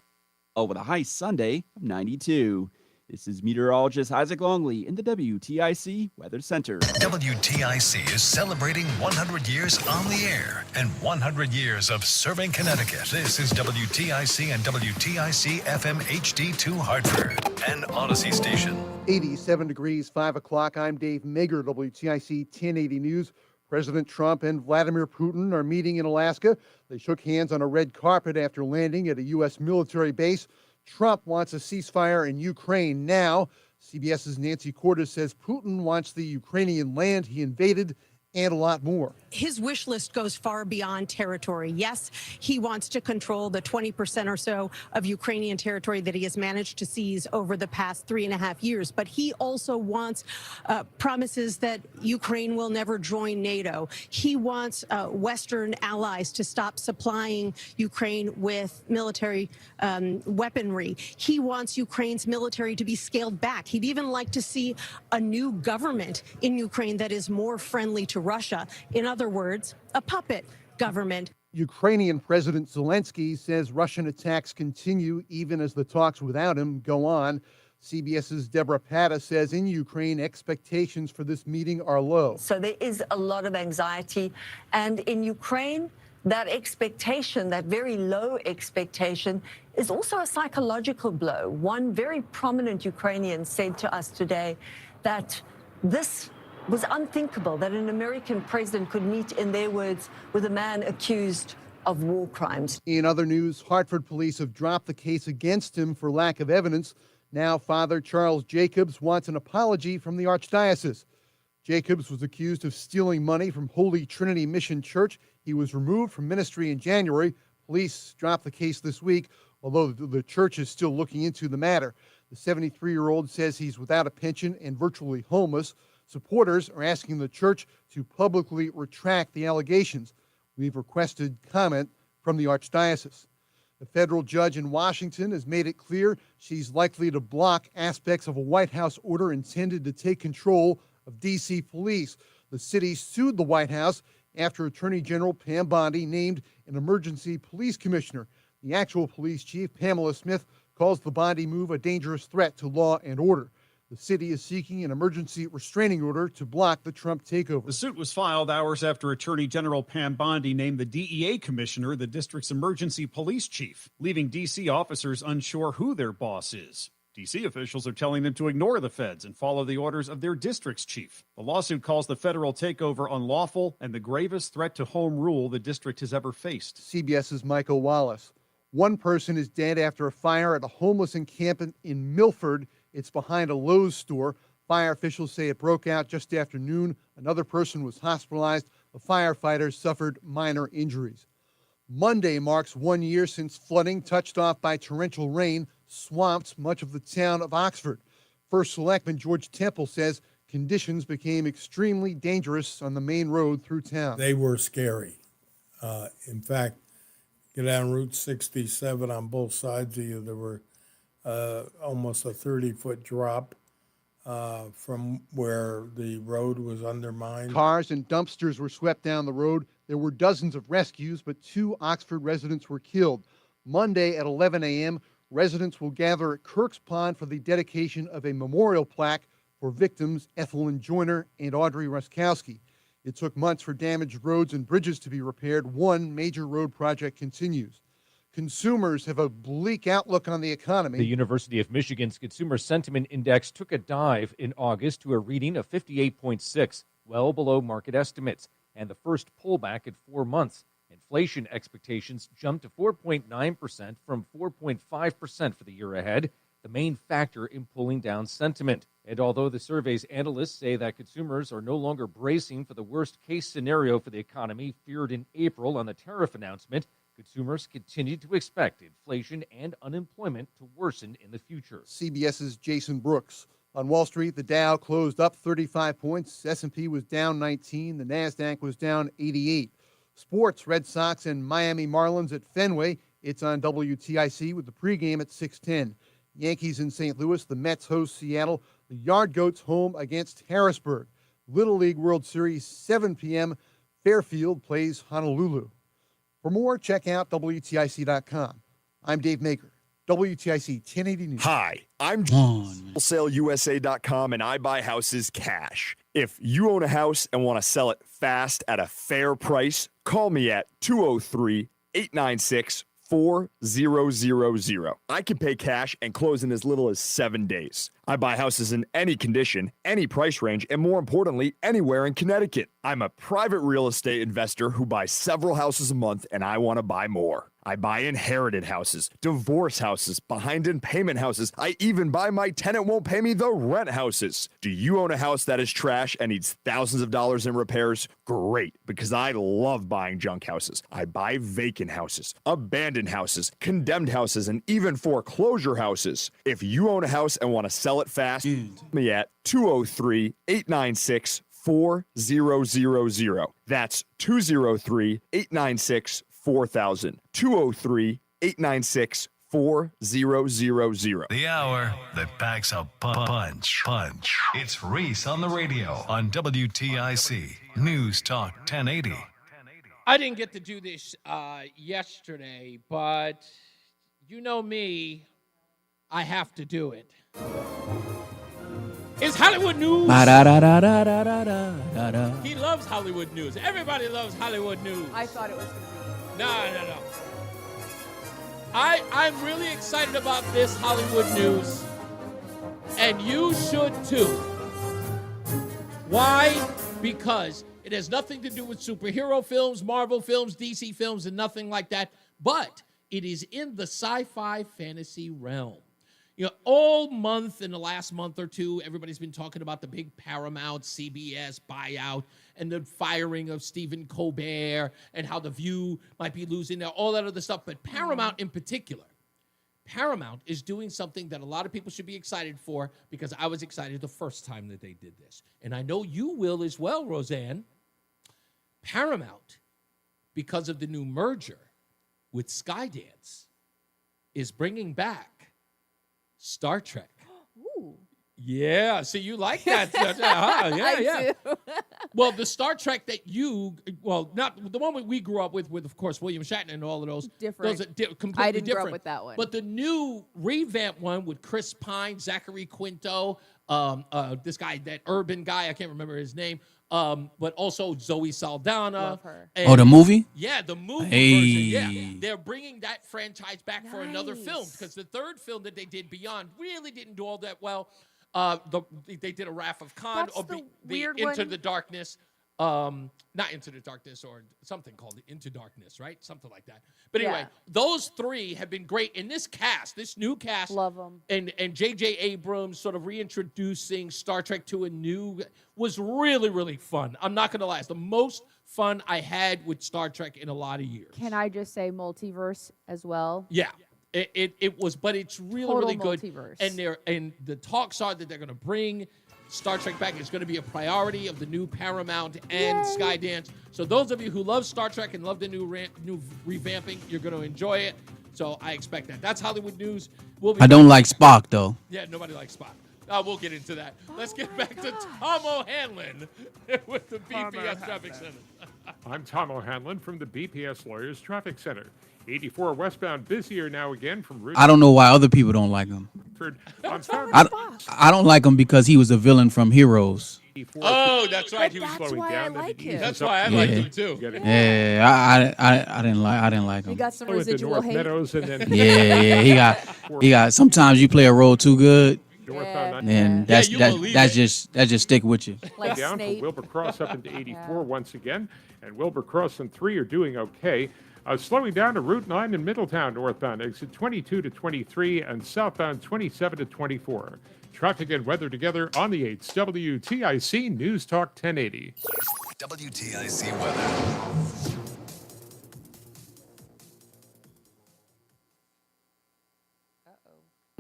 with a high Sunday of 92. This is meteorologist Isaac Longley in the WTIC Weather Center.
WTIC is celebrating 100 years on the air and 100 years of serving Connecticut. This is WTIC and WTIC FM HD2 Hartford, an Odyssey station.
87 degrees, 5 o'clock. I'm Dave Mager, WTIC 1080 News. President Trump and Vladimir Putin are meeting in Alaska. They shook hands on a red carpet after landing at a U.S. military base. Trump wants a ceasefire in Ukraine now. CBS's Nancy Cordes says Putin wants the Ukrainian land he invaded and a lot more.
His wish list goes far beyond territory. Yes, he wants to control the 20% or so of Ukrainian territory that he has managed to seize over the past 3.5 years. But he also wants promises that Ukraine will never join NATO. He wants Western allies to stop supplying Ukraine with military weaponry. He wants Ukraine's military to be scaled back. He'd even like to see a new government in Ukraine that is more friendly to Russia. In other words, a puppet government.
Ukrainian President Zelensky says Russian attacks continue even as the talks without him go on. CBS's Deborah Pata says in Ukraine, expectations for this meeting are low.
So there is a lot of anxiety. And in Ukraine, that expectation, that very low expectation, is also a psychological blow. One very prominent Ukrainian said to us today that this was unthinkable, that an American president could meet, in their words, with a man accused of war crimes.
In other news, Hartford police have dropped the case against him for lack of evidence. Now, Father Charles Jacobs wants an apology from the Archdiocese. Jacobs was accused of stealing money from Holy Trinity Mission Church. He was removed from ministry in January. Police dropped the case this week, although the church is still looking into the matter. The 73-year-old says he's without a pension and virtually homeless. Supporters are asking the church to publicly retract the allegations. We've requested comment from the Archdiocese. A federal judge in Washington has made it clear she's likely to block aspects of a White House order intended to take control of D.C. police. The city sued the White House after Attorney General Pam Bondi named an emergency police commissioner. The actual police chief, Pamela Smith, calls the Bondi move a dangerous threat to law and order. The city is seeking an emergency restraining order to block the Trump takeover.
The suit was filed hours after Attorney General Pam Bondi named the DEA commissioner the district's emergency police chief, leaving D.C. officers unsure who their boss is. D.C. officials are telling them to ignore the feds and follow the orders of their district's chief. The lawsuit calls the federal takeover unlawful and the gravest threat to home rule the district has ever faced.
CBS's Michael Wallace. One person is dead after a fire at a homeless encampment in Milford. It's behind a Lowe's store. Fire officials say it broke out just after noon. Another person was hospitalized. The firefighters suffered minor injuries. Monday marks 1 year since flooding touched off by torrential rain swamped much of the town of Oxford. First Selectman George Temple says conditions became extremely dangerous on the main road through town.
They were scary. In fact, get down Route 67 on both sides of you, there were almost a 30-foot drop from where the road was undermined.
Cars and dumpsters were swept down the road. There were dozens of rescues, but 2 Oxford residents were killed. Monday at 11 a.m., residents will gather at Kirk's Pond for the dedication of a memorial plaque for victims Ethelyn Joyner and Audrey Ruskowski. It took months for damaged roads and bridges to be repaired. One major road project continues. Consumers have a bleak outlook on the economy.
The University of Michigan's Consumer Sentiment Index took a dive in August to a reading of 58.6, well below market estimates, and the first pullback in 4 months. Inflation expectations jumped to 4.9% from 4.5% for the year ahead, the main factor in pulling down sentiment. And although the survey's analysts say that consumers are no longer bracing for the worst-case scenario for the economy feared in April on the tariff announcement, Consumers continue to expect inflation and unemployment to worsen in the future.
CBS's Jason Brooks. On Wall Street, the Dow closed up 35 points. S&P was down 19. The Nasdaq was down 88. Sports, Red Sox and Miami Marlins at Fenway. It's on WTIC with the pregame at 6:10. Yankees in St. Louis. The Mets host Seattle. The Yard Goats home against Harrisburg. Little League World Series, 7 p.m. Fairfield plays Honolulu. For more, check out WTIC.com. I'm Dave Maker, WTIC 1080 News.
Hi, I'm WholesaleUSA.com, and I buy houses cash. If you own a house and want to sell it fast at a fair price, call me at 203-896-4000. I can pay cash and close in as little as 7 days. I buy houses in any condition, any price range, and more importantly, anywhere in Connecticut. I'm a private real estate investor who buys several houses a month, and I want to buy more. I buy inherited houses, divorce houses, behind in payment houses. I even buy my tenant won't pay me the rent houses. Do you own a house that is trash and needs thousands of dollars in repairs? Great, because I love buying junk houses. I buy vacant houses, abandoned houses, condemned houses, and even foreclosure houses. If you own a house and want to sell it fast, me at 203-896-4000. That's 203-896-4000. 203-896-4000.
The hour that packs a punch. It's Reese on the Radio on WTIC News Talk 1080.
I didn't get to do this yesterday, but you know me, I have to do it. It's Hollywood news. He loves Hollywood news. Everybody loves Hollywood news.
I thought it was going to be.
No. I'm really excited about this Hollywood news, and you should too. Why? Because it has nothing to do with superhero films, Marvel films, DC films, and nothing like that, but it is in the sci-fi fantasy realm. You know, all month in the last month or two, everybody's been talking about the big Paramount CBS buyout and the firing of Stephen Colbert and how The View might be losing all that other stuff. But Paramount in particular, Paramount is doing something that a lot of people should be excited for, because I was excited the first time that they did this. And I know you will as well, Roseanne. Paramount, because of the new merger with Skydance, is bringing back Star Trek.
Ooh.
Yeah, see, you like that. Yeah.
I do.
Well, the Star Trek that not the one we grew up with, of course, William Shatner and all of those.
Different.
Those are completely
I didn't
different.
grow up with that one.
But the new revamped one with Chris Pine, Zachary Quinto, this guy, that urban guy, I can't remember his name, but also Zoe Saldana.
Love her.
The movie?
Yeah, the movie version. Yeah, they're bringing that franchise back for another film, because the third film that they did, Beyond, really didn't do all that well. They did a Wrath of Khan,
That's
or
the
the
weird
Into
one.
the Darkness. Not Into the Darkness, or something called Into Darkness, right? Something like that. But anyway, those three have been great. In this cast, this new cast,
love them.
And J.J. Abrams sort of reintroducing Star Trek to a new, was really, really fun. I'm not going to lie. It's the most fun I had with Star Trek in a lot of years.
Can I just say multiverse as well?
Yeah. It was, but it's really,
Total
really good.
multiverse.
And the talks are that they're going to bring Star Trek back. It's going to be a priority of the new Paramount and Skydance. So those of you who love Star Trek and love the new revamping, you're going to enjoy it. So I expect that. That's Hollywood news.
I don't like Spock, though.
Yeah, nobody likes Spock. We'll get into that. Let's get back to Tom O'Hanlon with the BPS Traffic Center.
I'm Tom O'Hanlon from the BPS Lawyers Traffic Center. 84 westbound, busier now again from Route.
I don't know why other people don't like him. I don't like him because he was a villain from Heroes.
Oh, that's right. He was
That's why I like him.
That's why I like him too.
Yeah, I didn't like him.
He got some
With the
residual
North
hate.
Meadows and then
he got. Sometimes you play a role too good, and that just stick with you.
Like
down
Snape.
from Wilbur Cross up into 84 once again, and Wilbur Cross and 3 are doing okay. Slowing down to Route 9 in Middletown northbound, exit 22 to 23, and southbound 27 to 24. Traffic and weather together on the 8s. WTIC News Talk 1080.
WTIC weather.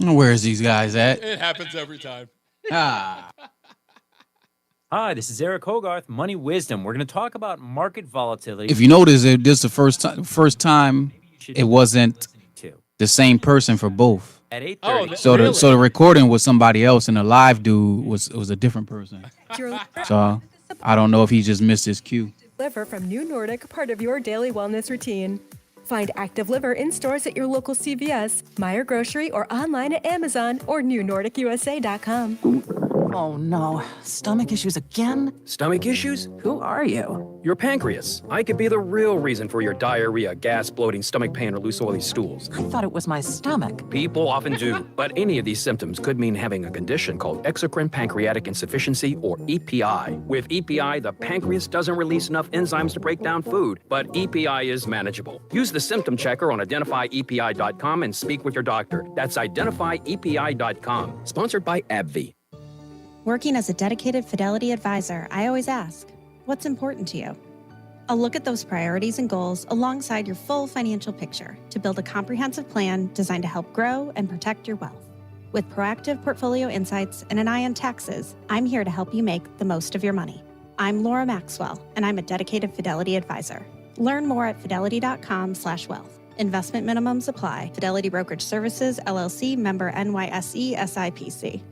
Where's these guys at?
It happens every time.
Ah.
Hi, this is Eric Hogarth, Money Wisdom. We're going to talk about market volatility.
If you notice, this is the first time it wasn't the same person for both.
At 8:30.
So the recording was somebody else, and the live dude was a different person. So I don't know if he just missed his cue.
Liver from New Nordic, part of your daily wellness routine. Find Active Liver in stores at your local CVS, Meijer Grocery, or online at Amazon or newnordicusa.com.
Oh no, stomach issues again?
Stomach issues?
Who are you?
Your pancreas. I could be the real reason for your diarrhea, gas, bloating, stomach pain, or loose oily stools.
I thought it was my stomach.
People often do, but any of these symptoms could mean having a condition called exocrine pancreatic insufficiency, or EPI. With EPI, the pancreas doesn't release enough enzymes to break down food, but EPI is manageable. Use the symptom checker on identifyepi.com and speak with your doctor. That's identifyepi.com. Sponsored by AbbVie.
Working as a dedicated Fidelity advisor, I always ask, what's important to you? I'll look at those priorities and goals alongside your full financial picture to build a comprehensive plan designed to help grow and protect your wealth. With proactive portfolio insights and an eye on taxes, I'm here to help you make the most of your money. I'm Laura Maxwell, and I'm a dedicated Fidelity advisor. Learn more at fidelity.com/wealth. Investment minimums apply. Fidelity Brokerage Services, LLC, member NYSE, SIPC.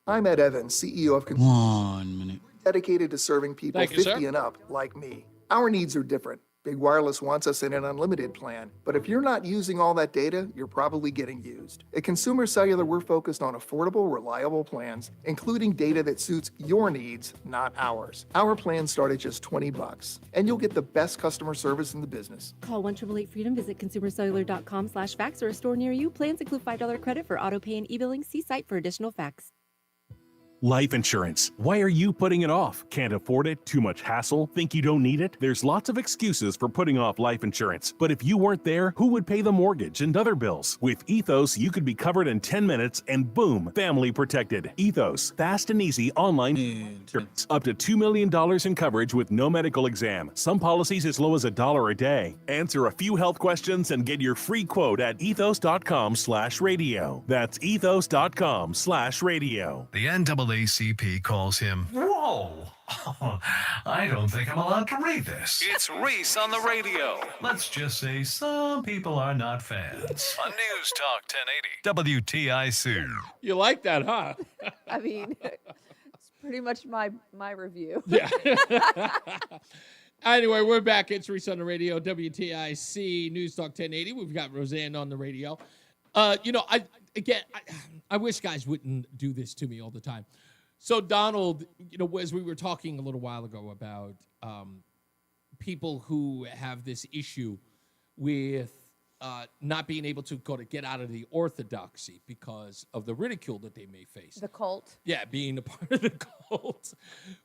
I'm Ed Evans, CEO of
1 minute.
dedicated to serving people
Thank you,
50
sir.
and up like me. Our needs are different. Big Wireless wants us in an unlimited plan, but if you're not using all that data, you're probably getting used. At Consumer Cellular, we're focused on affordable, reliable plans, including data that suits your needs, not ours. Our plans start at just $20, and you'll get the best customer service in the business.
Call 1-888-FREEDOM, visit consumercellular.com/facts or a store near you. Plans include $5 credit for auto pay and e-billing. See site for additional facts.
Life insurance. Why are you putting it off? Can't afford it? Too much hassle? Think you don't need it? There's lots of excuses for putting off life insurance. But if you weren't there, who would pay the mortgage and other bills? With Ethos, you could be covered in 10 minutes and boom, family protected. Ethos, fast and easy online insurance. Up to $2 million in coverage with no medical exam. Some policies as low as $1 a day. Answer a few health questions and get your free quote at ethos.com/radio. That's ethos.com/radio.
The NAACP calls him, whoa, I don't think I'm allowed to read this.
It's Reese on the radio.
Let's just say some people are not fans.
On News Talk 1080.
WTIC.
You like that, huh?
I mean, it's pretty much my review.
Yeah. Anyway, we're back. It's Reese on the radio, WTIC, News Talk 1080. We've got Roseanne on the radio. I wish guys wouldn't do this to me all the time. So Donald, as we were talking a little while ago about people who have this issue with not being able to get out of the orthodoxy because of the ridicule that they may face.
The cult.
Yeah, being a part of the cult.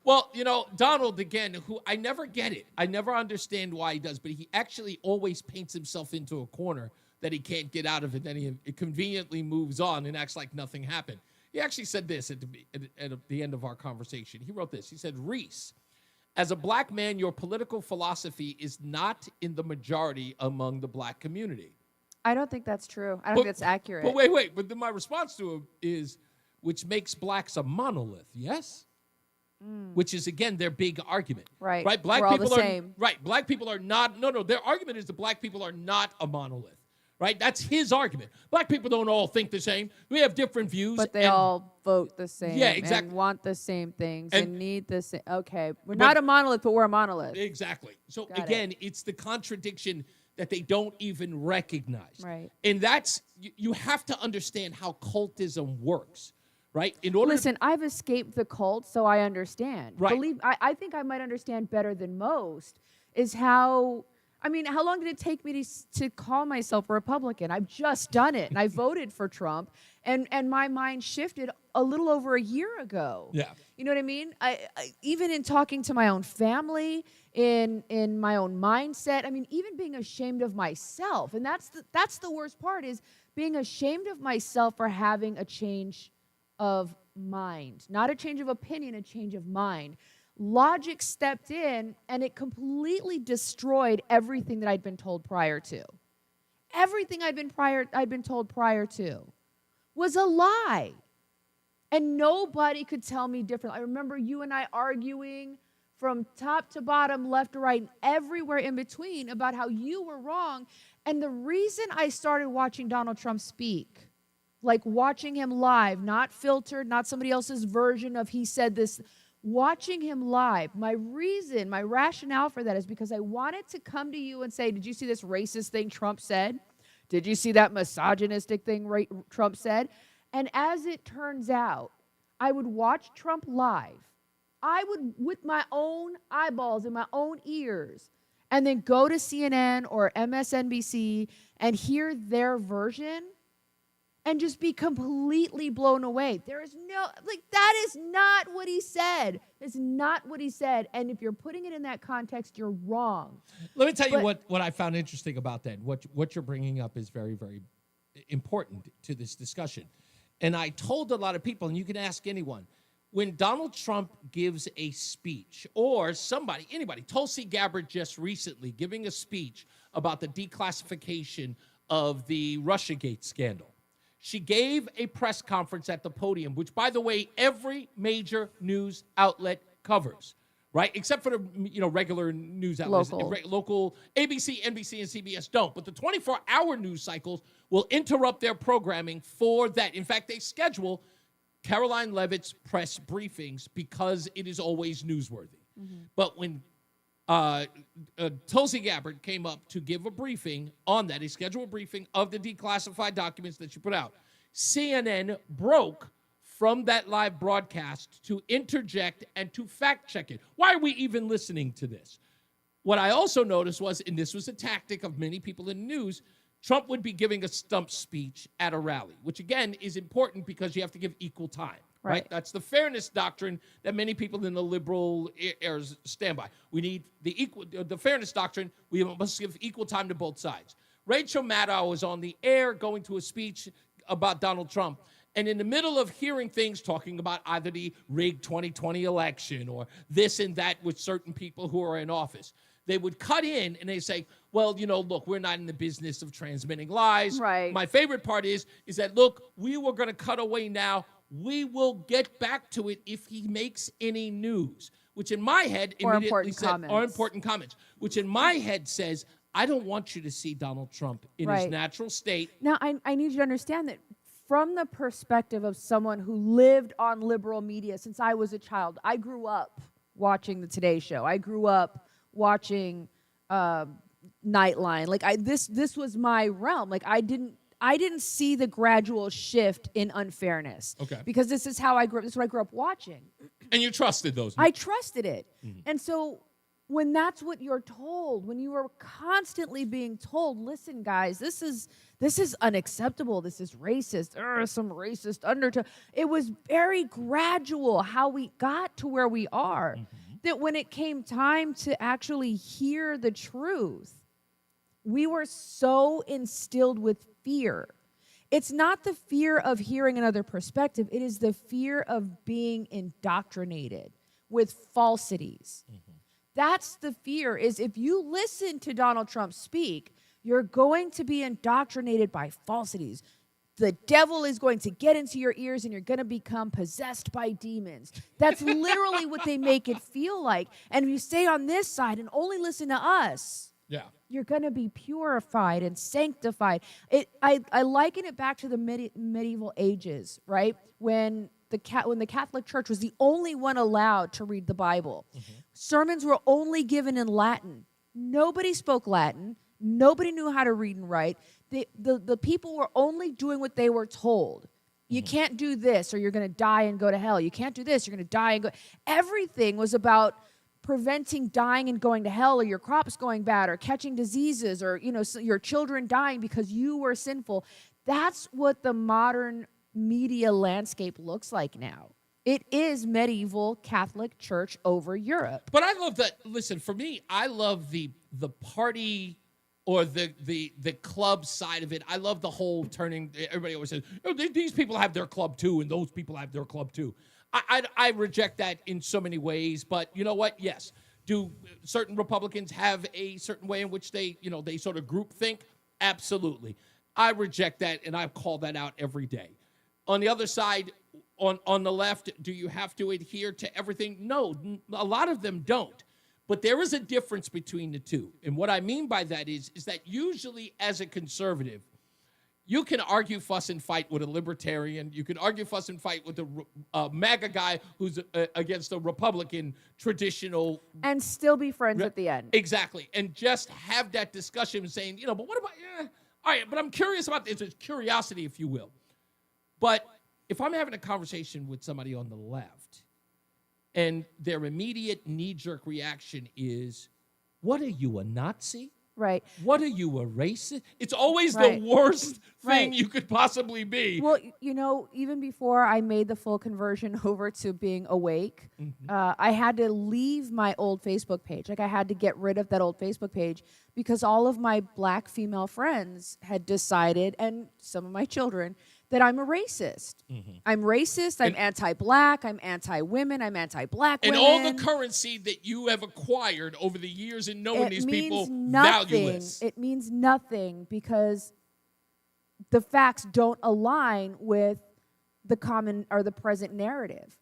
Well, Donald, again, who I never get it. I never understand why he does, but he actually always paints himself into a corner that he can't get out of it. Then he conveniently moves on and acts like nothing happened. He actually said this at the end of our conversation. He wrote this. He said, Reese, as a black man, your political philosophy is not in the majority among the black community.
I don't think that's true. I don't think that's accurate.
But wait. But then my response to him is, which makes blacks a monolith, yes? Which is, again, their big argument.
Right.
Right? Black
We're all
people
the
are
same.
Right. Black people are not. No. Their argument is that black people are not a monolith. Right? That's his argument. Black people don't all think the same. We have different views.
But they all vote the same.
Yeah, exactly.
And want the same things and need the same. Okay. We're not a monolith, but we're a monolith.
Exactly. So,
Got it.
it's the contradiction that they don't even recognize.
Right.
And that's, you have to understand how cultism works. Right? In order
Listen, I've escaped the cult, so I understand.
Right.
I think I might understand better than most is how long did it take me to call myself a Republican? I've just done it, and I voted for Trump, and my mind shifted a little over a year ago.
Yeah.
You know what I mean? I even in talking to my own family, in my own mindset, even being ashamed of myself, and that's the worst part is being ashamed of myself for having a change of mind, not a change of opinion, a change of mind. Logic stepped in and it completely destroyed everything that I'd been told prior to. Everything I'd been told prior to. was a lie. And nobody could tell me differently. I remember you and I arguing from top to bottom, left to right, and everywhere in between about how you were wrong. And the reason I started watching Donald Trump speak, like watching him live, not filtered, not somebody else's version of he said this, watching him live, my rationale for that is because I wanted to come to you and say, did you see this racist thing Trump said? Did you see that misogynistic thing Trump said? And as it turns out, I would watch Trump live. I would, with my own eyeballs and my own ears, and then go to CNN or MSNBC and hear their version and just be completely blown away. There is no, that is not what he said. It's not what he said. And if you're putting it in that context, you're wrong.
Let me tell you what I found interesting about that. What you're bringing up is very, very important to this discussion. And I told a lot of people, and you can ask anyone, when Donald Trump gives a speech, or anybody, Tulsi Gabbard just recently giving a speech about the declassification of the Russiagate scandal. She gave a press conference at the podium, which, by the way, every major news outlet covers, right? Except for the regular news outlets. Local ABC, NBC, and CBS don't. But the 24-hour news cycles will interrupt their programming for that. In fact, they schedule Caroline Leavitt's press briefings because it is always newsworthy. Mm-hmm. But when Tulsi Gabbard came up to give a briefing on that, a scheduled briefing of the declassified documents that she put out, CNN broke from that live broadcast to interject and to fact check it. Why are we even listening to this? What I also noticed was, and this was a tactic of many people in the news, Trump would be giving a stump speech at a rally, which again is important because you have to give equal time, right? That's the fairness doctrine that many people in the liberal eras stand by. We need the fairness doctrine. We must give equal time to both sides. Rachel Maddow was on the air going to a speech about Donald Trump. And in the middle of hearing things talking about either the rigged 2020 election or this and that with certain people who are in office, they would cut in and they say, well, look, we're not in the business of transmitting lies. Right. My favorite part is that, look, we were going to cut away now. We will get back to it if he makes any news, which in my head immediately said, or important comments, which in my head says, I don't want you to see Donald Trump in his natural state.
Now, I need you to understand that from the perspective of someone who lived on liberal media since I was a child, I grew up watching the Today Show. I grew up watching Nightline. This was my realm. I didn't see the gradual shift in unfairness. Okay. Because this is how I grew up. This is what I grew up watching.
And you trusted those.
I trusted it. Mm-hmm. And so when that's what you're told, when you are constantly being told, listen, guys, this is unacceptable. This is racist. Some racist undertone. It was very gradual how we got to where we are. Mm-hmm. That when it came time to actually hear the truth, we were so instilled with fear. It's not the fear of hearing another perspective. It is the fear of being indoctrinated with falsities. Mm-hmm. That's the fear, is if you listen to Donald Trump speak, you're going to be indoctrinated by falsities. The devil is going to get into your ears and you're going to become possessed by demons. That's literally what they make it feel like. And if you stay on this side and only listen to us, you're going to be purified and sanctified. I liken it back to the medieval ages, right? When the Catholic Church was the only one allowed to read the Bible. Mm-hmm. Sermons were only given in Latin. Nobody spoke Latin. Nobody knew how to read and write. The people were only doing what they were told. You can't do this or you're going to die and go to hell. You can't do this, you're going to die and go. Everything was about preventing dying and going to hell, or your crops going bad, or catching diseases, or your children dying because you were sinful. That's what the modern media landscape looks like now. It is medieval Catholic Church over Europe.
But I love that. Listen, for me, I love the party or the club side of it. I love the whole turning. Everybody always says, these people have their club too, and those people have their club too. I reject that in so many ways. But you know what? Yes. Do certain Republicans have a certain way in which they sort of group think? Absolutely. I reject that, and I call that out every day. On the other side, on the left, do you have to adhere to everything? No, a lot of them don't. But there is a difference between the two. And what I mean by that is that usually as a conservative, you can argue, fuss, and fight with a libertarian. You can argue, fuss, and fight with a MAGA guy who's against a Republican traditional.
And still be friends at the end.
Exactly. And just have that discussion saying, but what about, all right, but I'm curious about this. It's curiosity, if you will. But if I'm having a conversation with somebody on the left and their immediate knee-jerk reaction is, what are you, a Nazi?
Right.
What are you, a racist? It's always
Right.
the worst thing
Right.
you could possibly be.
Well, even before I made the full conversion over to being awake, I had to leave my old Facebook page. Like, I had to get rid of that old Facebook page because all of my black female friends had decided, and some of my children, that I'm a racist. I'm racist. I'm anti-black. I'm anti-women. I'm anti-black
And
women.
all the currency that you have acquired over the years in knowing these people, valueless.
It means nothing because the facts don't align with the common or the present narrative.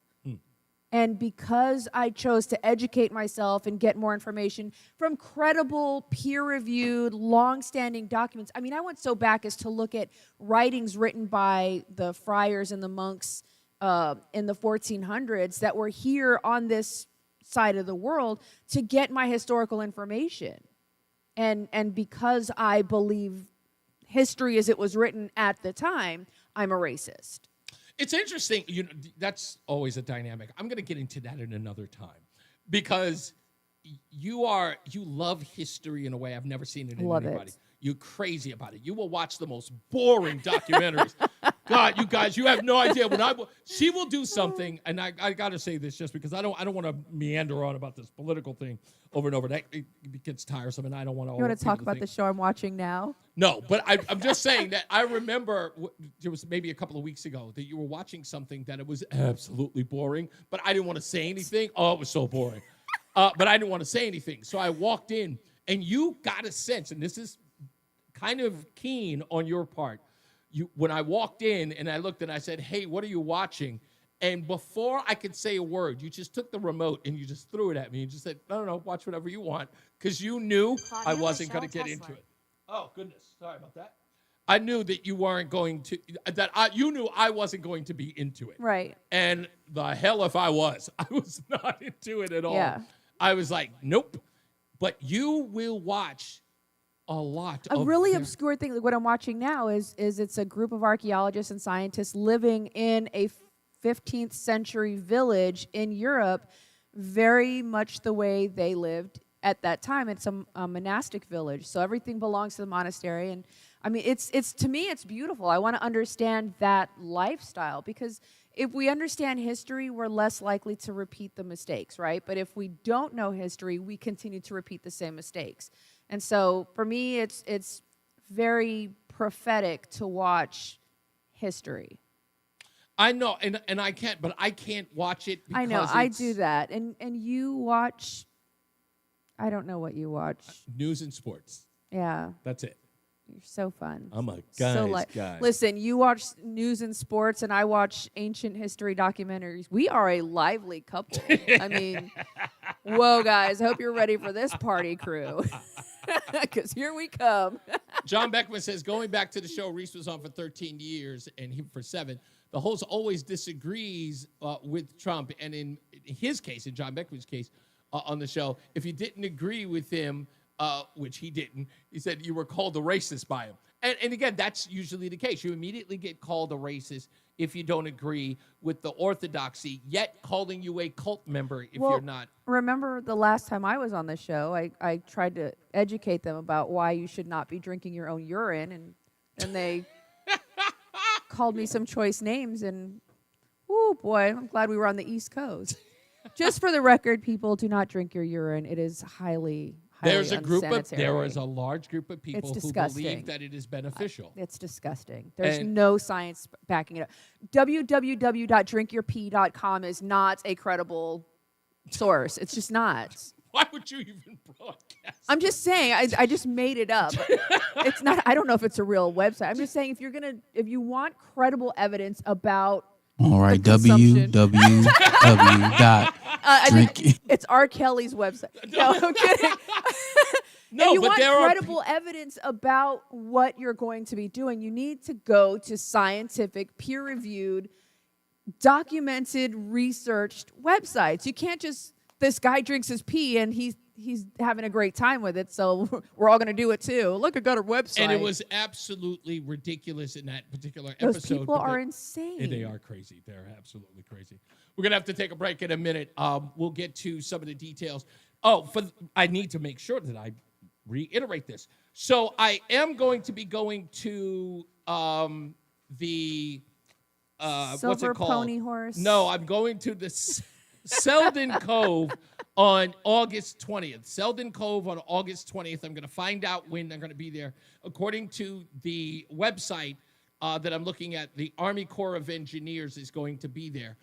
And because I chose to educate myself and get more information from credible, peer-reviewed, long-standing documents, I mean, I went so back as to look at writings written by the friars and the monks in the 1400s that were here on this side of the world to get my historical information. And because I believe history as it was written at the time, I'm a racist.
It's interesting. That's always a dynamic. I'm going to get into that in another time because you love history in a way I've never seen it in
Love
anybody.
it.
You're crazy about it. You will watch the most boring documentaries. God, you guys, you have no idea. She will do something, and I got to say this just because I don't want to meander on about this political thing over and over. It gets tiresome, and I don't want to.
You want to talk about the show I'm watching now?
No, but I'm just saying that I remember it was maybe a couple of weeks ago that you were watching something that it was absolutely boring, but I didn't want to say anything. Oh, it was so boring. But I didn't want to say anything. So I walked in, and you got a sense, and this is kind of keen on your part. When I walked in and I looked and I said, hey, what are you watching? And before I could say a word, you just took the remote and you just threw it at me and just said, no, watch whatever you want, because you knew I wasn't going to get into it. Oh, goodness. Sorry about that. I knew that you weren't going to, you knew I wasn't going to be into it.
Right.
And the hell if I was not into it at all.
Yeah.
I was like, nope. But you will watch a lot
A really obscure thing, like what I'm watching now is it's a group of archaeologists and scientists living in a 15th century village in Europe, very much the way they lived at that time. It's a monastic village, so everything belongs to the monastery. And I mean, it's to me, it's beautiful. I want to understand that lifestyle because if we understand history, we're less likely to repeat the mistakes, right? But if we don't know history, we continue to repeat the same mistakes. And so for me, it's very prophetic to watch history.
I know, and I can't watch it because
I know, I do that. And you watch, I don't know what you watch.
News and sports.
Yeah.
That's it.
You're so fun.
I'm a guy's guy.
Listen, you watch news and sports, and I watch ancient history documentaries. We are a lively couple. I mean, whoa, guys, I hope you're ready for this party crew. Because here we come.
John Beckman says, going back to the show, Reese was on for 13 years and he for 7. The host always disagrees with Trump. And in his case, in John Beckman's case on the show, if you didn't agree with him, which he didn't, he said you were called a racist by him. And again, that's usually the case. You immediately get called a racist if you don't agree with the orthodoxy, yet calling you a cult member if you're not.
Remember the last time I was on the show, I tried to educate them about why you should not be drinking your own urine, and they called me some choice names, and oh boy, I'm glad we were on the East Coast. Just for the record, people, do not drink your urine. It is highly
There
unsanitary.
is a large group of people who believe that it is beneficial.
It's disgusting. There's no science backing it up. www.drinkyourpee.com is not a credible source. It's just not.
Why would you even broadcast?
I'm just saying, I just made it up. It's not, I don't know if it's a real website. I'm just saying, if you want credible evidence about
All right,
the consumption-
www.
I think it's R. Kelly's website. No, I'm kidding.
No,
if you
but
want
there are
credible evidence about what you're going to be doing, you need to go to scientific, peer-reviewed, documented, researched websites. You can't just, this guy drinks his pee and he's having a great time with it, so we're all going to do it too. Look, I got a website.
And it was absolutely ridiculous in that particular
Those
episode.
people
but
are insane.
They are crazy. They're absolutely crazy. We're going to have to take a break in a minute. We'll get to some of the details. I need to make sure that I reiterate this. So I am going to be going to the what's
Silver
it called?
Pony Horse.
No, I'm going to the Selden Cove on August 20th. Selden Cove on August 20th. I'm going to find out when I'm going to be there. According to the website that I'm looking at, the Army Corps of Engineers is going to be there.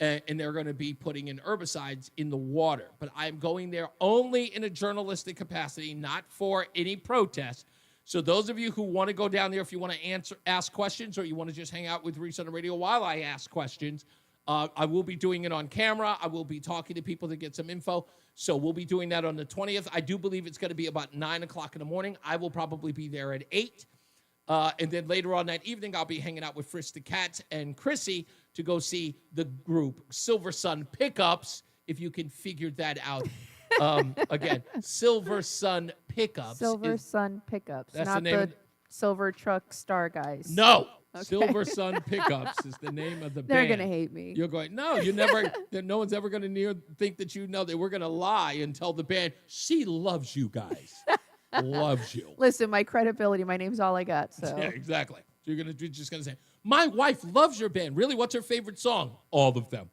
And they're going to be putting in herbicides in the water. But I'm going there only in a journalistic capacity, not for any protest. So those of you who want to go down there, if you want to ask questions, or you want to just hang out with Reese on the radio while I ask questions, I will be doing it on camera. I will be talking to people to get some info. So we'll be doing that on the 20th. I do believe it's going to be about 9 o'clock in the morning. I will probably be there at 8. And then later on that evening, I'll be hanging out with Frisk the Cat and Chrissy to go see the group Silver Sun Pickups, if you can figure that out. Again, Silver Sun Pickups.
Sun Pickups,
That's
not
the name of
the Silver Truck Star Guys.
No.
Okay.
Silver Sun Pickups is the name of the
They're
band.
going to hate me.
You're going, no, you never, no one's ever going to think that you know that we're going to lie and tell the band, she loves you guys. Loves you.
Listen, my credibility, my name's all I got. So
Yeah, exactly. So you're just gonna say, my wife loves your band. Really, what's her favorite song? All of them.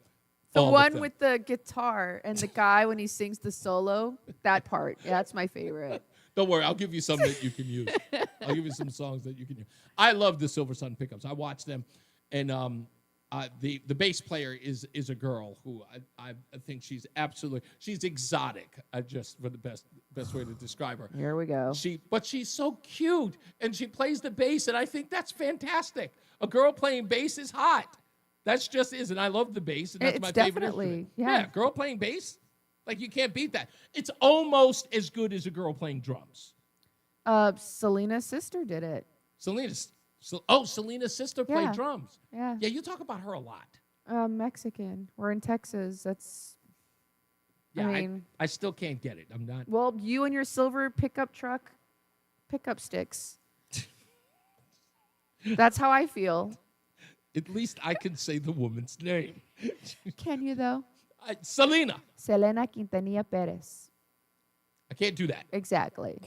the
All of
one
them.
with the guitar and the guy when he sings the solo, that part. Yeah, that's my favorite.
Don't worry, I'll give you some that you can use. I'll give you some songs that you can use. I love the Silver Sun Pickups. I watch them, and the bass player is a girl who I think she's exotic. Just for the best way to describe her.
Here we go.
But she's so cute, and she plays the bass, and I think that's fantastic. A girl playing bass is hot. That's just is, and I love the bass, and that's
It's
my favorite
definitely,
instrument.
yeah.
Girl playing bass, like you can't beat that. It's almost as good as a girl playing drums.
Selena's sister did it.
Selena's sister played
Yeah.
drums.
Yeah.
Yeah, you talk about her a lot.
Mexican. We're in Texas. That's.
Yeah,
I mean,
I still can't get it. I'm not.
well, you and your silver pickup truck, pickup sticks. That's how I feel.
At least I can say the woman's name.
Can you though?
Selena.
Selena Quintanilla Perez.
I can't do that.
Exactly.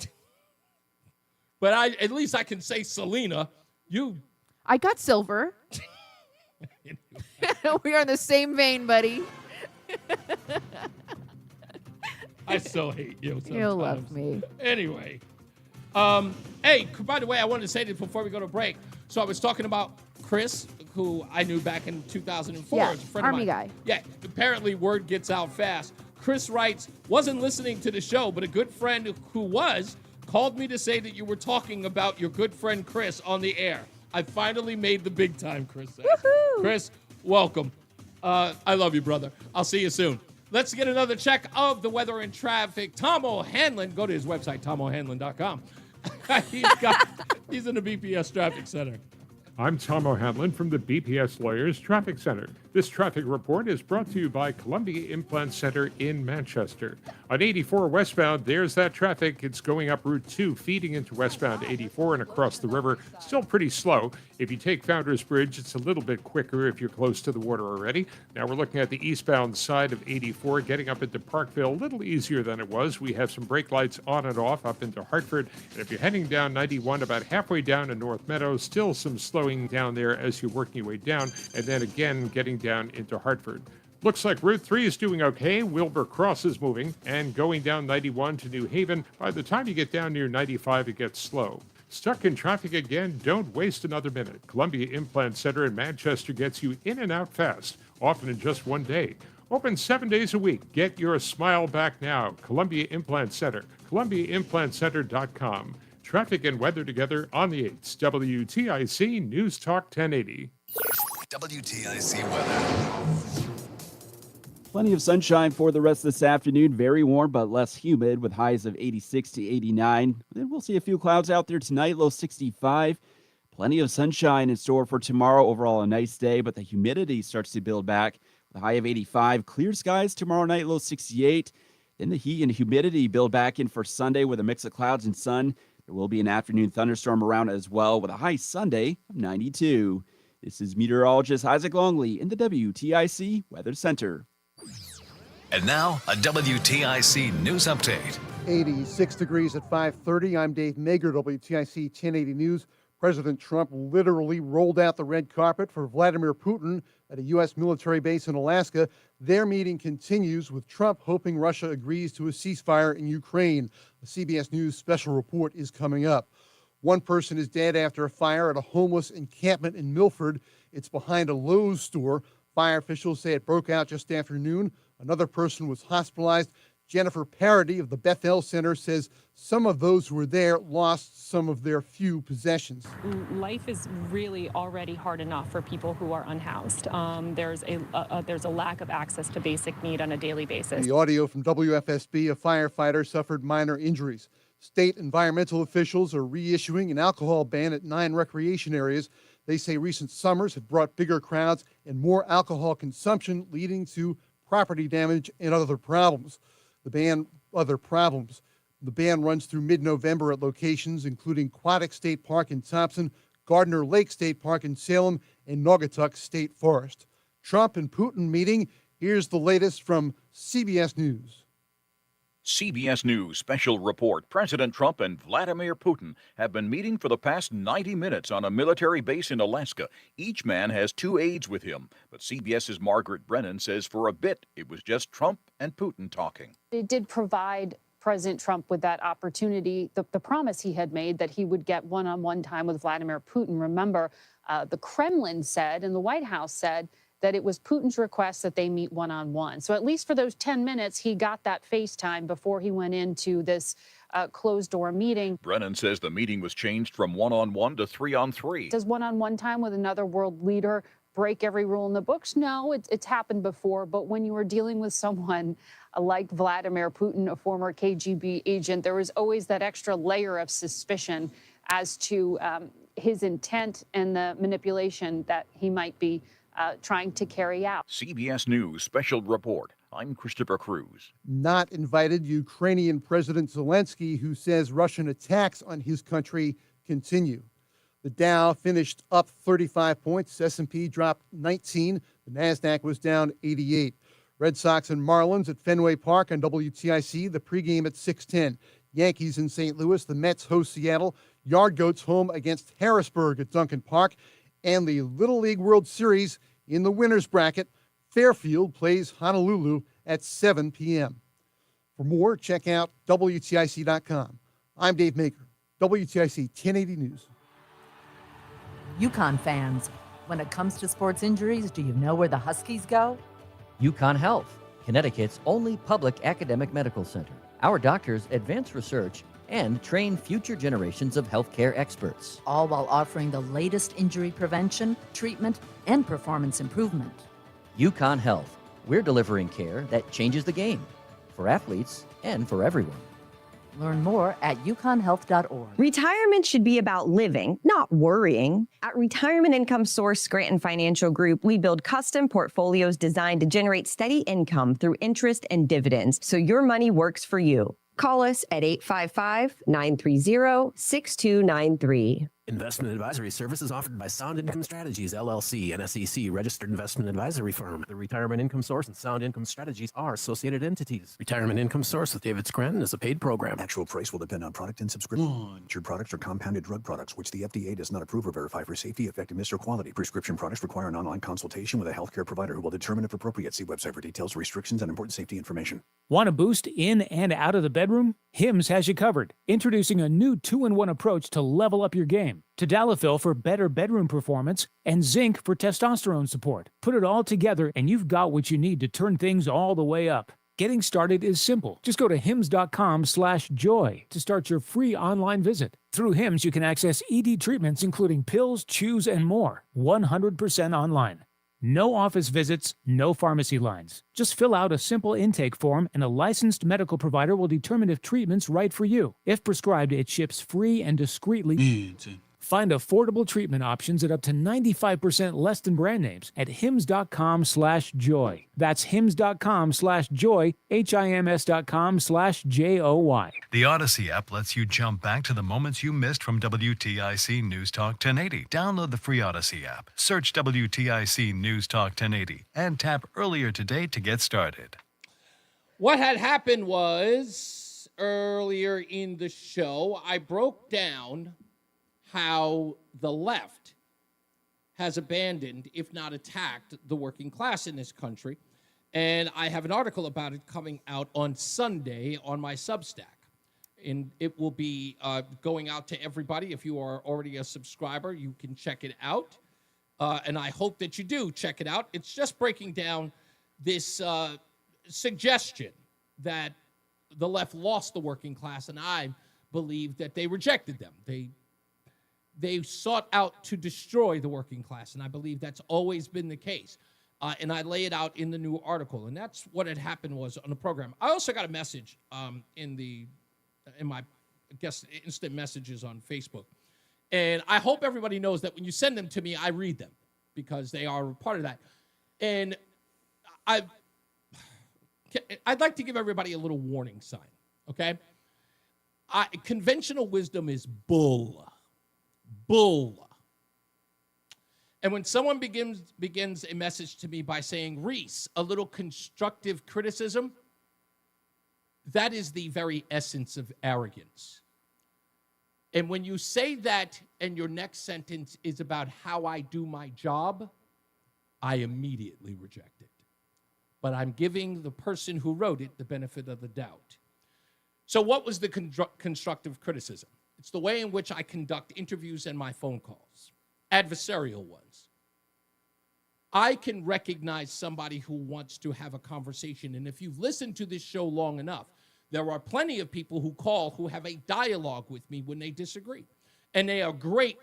But at least I can say Selena.
I got silver. We are in the same vein, buddy.
I so hate you sometimes.
You love me.
Anyway. Hey, by the way, I wanted to say this before we go to break. So I was talking about Chris, who I knew back in 2004.
Yeah,
as a friend
Army
of mine.
guy.
Yeah, apparently word gets out fast. Chris writes, wasn't listening to the show, but a good friend who was called me to say that you were talking about your good friend Chris on the air. I finally made the big time, Chris says. Chris, welcome. I love you, brother. I'll see you soon. Let's get another check of the weather and traffic. Tom O'Hanlon, go to his website, tomohanlon.com. He's in the BPS Traffic Center.
I'm Tom O'Hanlon from the BPS Lawyers Traffic Center. This traffic report is brought to you by Columbia Implant Center in Manchester. On 84 westbound, there's that traffic. It's going up Route 2, feeding into westbound 84 and across the river. Still pretty slow. If you take Founders Bridge, it's a little bit quicker if you're close to the water already. Now we're looking at the eastbound side of 84, getting up into Parkville, a little easier than it was. We have some brake lights on and off up into Hartford. And if you're heading down 91, about halfway down to North Meadow, still some slowing down there as you're working your way down. And then again, getting down into Hartford. Looks like Route 3 is doing okay. Wilbur Cross is moving. And going down 91 to New Haven, by the time you get down near 95, it gets slow. Stuck in traffic again? Don't waste another minute. Columbia Implant Center in Manchester gets you in and out fast, often in just one day. Open 7 days a week. Get your smile back now. Columbia Implant Center. ColumbiaImplantCenter.com. Traffic and weather together on the 8s. WTIC News Talk 1080.
WTIC weather.
Plenty of sunshine for the rest of this afternoon. Very warm, but less humid with highs of 86 to 89. Then we'll see a few clouds out there tonight, low 65. Plenty of sunshine in store for tomorrow. Overall, a nice day, but the humidity starts to build back. The high of 85. Clear skies tomorrow night, low 68. Then the heat and humidity build back in for Sunday with a mix of clouds and sun. There will be an afternoon thunderstorm around as well with a high Sunday of 92. This is meteorologist Isaac Longley in the WTIC Weather Center.
And now, a WTIC news update.
86 degrees at 5:30. I'm Dave Mager, WTIC 1080 News. President Trump literally rolled out the red carpet for Vladimir Putin at a U.S. military base in Alaska. Their meeting continues with Trump hoping Russia agrees to a ceasefire in Ukraine. A CBS News special report is coming up. One person is dead after a fire at a homeless encampment in Milford. It's behind a Lowe's store. Fire officials say it broke out just after noon. Another person was hospitalized. Jennifer Parody of the Bethel Center says some of those who were there lost some of their few possessions.
Life is really already hard enough for people who are unhoused. There's a lack of access to basic need on a daily basis.
The audio from WFSB, a firefighter suffered minor injuries. State environmental officials are reissuing an alcohol ban at 9 recreation areas. They say recent summers have brought bigger crowds and more alcohol consumption, leading to property damage and other problems. The ban runs through mid-November at locations including Quantic State Park in Thompson, Gardner Lake State Park in Salem, and Naugatuck State Forest. Trump and Putin meeting. Here's the latest from CBS News.
CBS News special report. President Trump and Vladimir Putin have been meeting for the past 90 minutes on a military base in Alaska. Each man has 2 aides with him. But CBS's Margaret Brennan says for a bit it was just Trump and Putin talking.
It did provide President Trump with that opportunity, the promise he had made that he would get one-on-one time with Vladimir Putin. Remember, the Kremlin said and the White House said that it was Putin's request that they meet one-on-one. So at least for those 10 minutes, he got that FaceTime before he went into this closed-door meeting.
Brennan says the meeting was changed from one-on-one to 3-on-3.
Does one-on-one time with another world leader break every rule in the books? No, it's happened before. But when you were dealing with someone like Vladimir Putin, a former KGB agent, there was always that extra layer of suspicion as to his intent and the manipulation that he might be trying to carry out.
CBS News special report. I'm Christopher Cruz.
Not invited, Ukrainian President Zelensky, who says Russian attacks on his country continue. The Dow finished up 35 points. S&P dropped 19. The NASDAQ was down 88. Red Sox and Marlins at Fenway Park on WTIC. The pregame at 6:10. Yankees in St. Louis. The Mets host Seattle. Yard Goats home against Harrisburg at Duncan Park. And the Little League World Series in the winner's bracket. Fairfield plays Honolulu at 7 p.m. For more, check out WTIC.com. I'm Dave Maker, WTIC 1080 News.
UConn fans, when it comes to sports injuries, do you know where the Huskies go?
UConn Health, Connecticut's only public academic medical center. Our doctors advance research and train future generations of healthcare experts.
All while offering the latest injury prevention, treatment, and performance improvement.
UConn Health, we're delivering care that changes the game for athletes and for everyone.
Learn more at uconnhealth.org.
Retirement should be about living, not worrying. At Retirement Income Source Scranton Financial Group, we build custom portfolios designed to generate steady income through interest and dividends, so your money works for you. Call us at 855-930-6293.
Investment advisory services offered by Sound Income Strategies, LLC, an SEC registered investment advisory firm. The Retirement Income Source and Sound Income Strategies are associated entities. Retirement Income Source with David Scranton is a paid program.
Actual price will depend on product and subscription. Insured products are compounded drug products, which the FDA does not approve or verify for safety, effectiveness, or quality. Prescription products require an online consultation with a healthcare provider who will determine if appropriate. See website for details, restrictions, and important safety information.
Want a boost in and out of the bedroom? Hims has you covered. Introducing a new 2-in-1 approach to level up your game.
cream, tadalafil for better bedroom performance, and zinc for testosterone support. Put it all together and you've got what you need to turn things all the way up. Getting started is simple. Just go to hims.com/joy to start your free online visit. Through Hims, you can access ED treatments including pills, chews, and more, 100% online. No office visits, no pharmacy lines. Just fill out a simple intake form and a licensed medical provider will determine if treatment's right for you. If prescribed, it ships free and discreetly. Find affordable treatment options at up to 95% less than brand names at hims.com/joy. That's hims.com/joy, hims.com/joy.
The Odyssey app lets you jump back to the moments you missed from WTIC News Talk 1080. Download the free Odyssey app, search WTIC News Talk 1080, and tap earlier today to get started.
What had happened was, earlier in the show, I broke down how the left has abandoned, if not attacked, the working class in this country. And I have an article about it coming out on Sunday on my Substack. And it will be going out to everybody. If you are already a subscriber, you can check it out. And I hope that you do check it out. It's just breaking down this suggestion that the left lost the working class, and I believe that they rejected them. They sought out to destroy the working class, and I believe that's always been the case. And I lay it out in the new article, and that's what had happened was on the program. I also got a message in my, I guess, instant messages on Facebook, and I hope everybody knows that when you send them to me, I read them because they are part of that. And I'd like to give everybody a little warning sign, okay? Conventional wisdom is bull. And when someone begins a message to me by saying, Reese, a little constructive criticism, that is the very essence of arrogance. And when you say that and your next sentence is about how I do my job, I immediately reject it. But I'm giving the person who wrote it the benefit of the doubt. So what was the constructive criticism? It's the way in which I conduct interviews and my phone calls, adversarial ones. I can recognize somebody who wants to have a conversation. And if you've listened to this show long enough, there are plenty of people who call who have a dialogue with me when they disagree. And they are great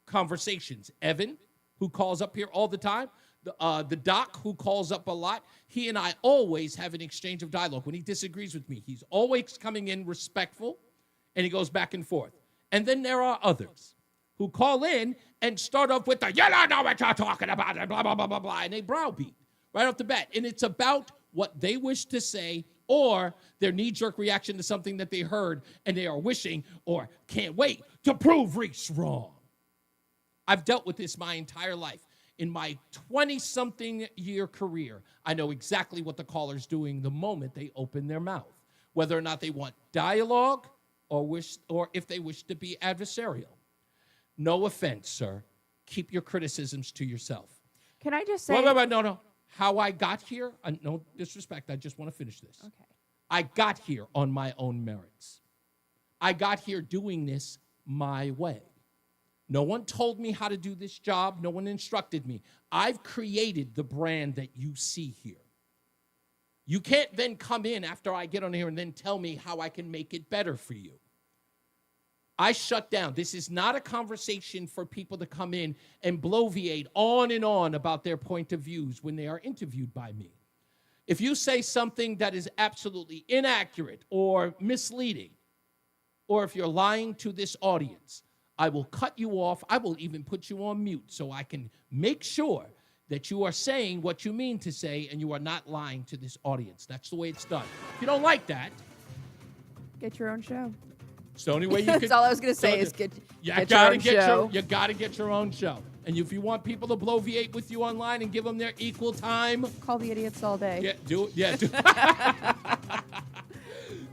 conversations. Evan, who calls up here all the time, the doc, who calls up a lot, he and I always have an exchange of dialogue. When he disagrees with me, he's always coming in respectful, and he goes back and forth. And then there are others who call in and start off with the, you don't know what you're talking about, and blah, blah, blah, blah, blah, and they browbeat right off the bat. And it's about what they wish to say or their knee-jerk reaction to something that they heard, and they are wishing or can't wait to prove Reese wrong. I've dealt with this my entire life. In my 20-something year career, I know exactly what the caller's doing the moment they open their mouth, whether or not they want dialogue or if they wish to be adversarial. No offense, sir. Keep your criticisms to yourself.
Can I just say...
Wait, no. How I got here, no disrespect, I just want to finish this.
Okay.
I got here on my own merits. I got here doing this my way. No one told me how to do this job. No one instructed me. I've created the brand that you see here. You can't then come in after I get on here and then tell me how I can make it better for you. I shut down. This is not a conversation for people to come in and bloviate on and on about their point of views when they are interviewed by me. If you say something that is absolutely inaccurate or misleading, or if you're lying to this audience, I will cut you off. I will even put you on mute so I can make sure that you are saying what you mean to say and you are not lying to this audience. That's the way it's done. If you don't like that,
get your own show.
It's the only way you
That's
can.
all I was going to say is get
you
your
gotta
own
get
show.
You got to get your own show. And if you want people to bloviate with you online and give them their equal time,
call the idiots all day.
Yeah, do it. Yeah, do.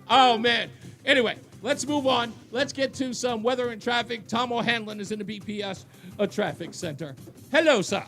Oh man. Anyway, let's move on. Let's get to some weather and traffic. Tom O'Hanlon is in the BPS Traffic Center. Hello, sir.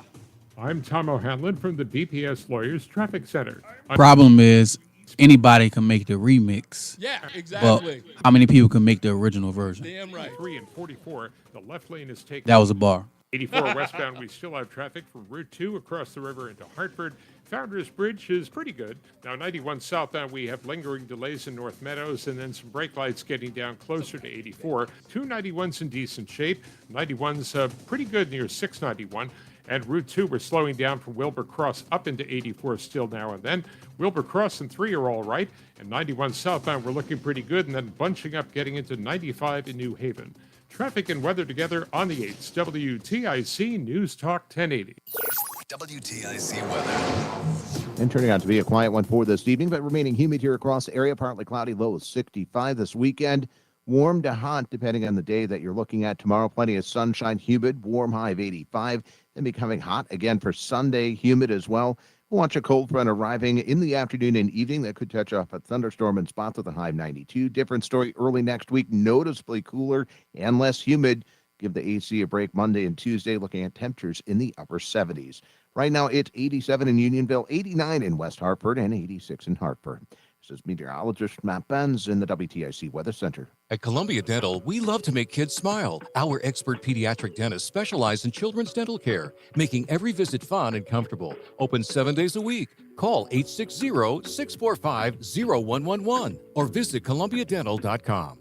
I'm Tom O'Hanlon from the BPS Lawyers Traffic Center.
Problem is, anybody can make the remix.
Yeah, exactly.
But how many people can make the original version?
Damn right.
3 and 44. The left lane is taken.
That was a bar.
84 westbound, we still have traffic from Route 2 across the river into Hartford. Founders Bridge is pretty good. Now, 91 southbound, we have lingering delays in North Meadows and then some brake lights getting down closer to 84. 291's in decent shape. 91's pretty good near 691. And Route 2, we're slowing down from Wilbur Cross up into 84 still now and then. Wilbur Cross and 3 are all right. And 91 southbound, we're looking pretty good. And then bunching up getting into 95 in New Haven. Traffic and weather together on the 8th. WTIC News Talk 1080.
WTIC weather.
And turning out to be a quiet one for this evening, but remaining humid here across the area. Partly cloudy, low of 65 this weekend. Warm to hot, depending on the day that you're looking at. Tomorrow, plenty of sunshine, humid, warm high of 85. Then becoming hot again for Sunday, humid as well. We'll watch a cold front arriving in the afternoon and evening that could touch off a thunderstorm in spots with a high of 92. Different story early next week, noticeably cooler and less humid. Give the AC a break Monday and Tuesday, looking at temperatures in the upper 70s. Right now, it's 87 in Unionville, 89 in West Hartford, and 86 in Hartford. This is meteorologist Matt Benz in the WTIC Weather Center.
At Columbia Dental, we love to make kids smile. Our expert pediatric dentists specialize in children's dental care, making every visit fun and comfortable. Open 7 days a week. Call 860-645-0111 or visit columbiadental.com.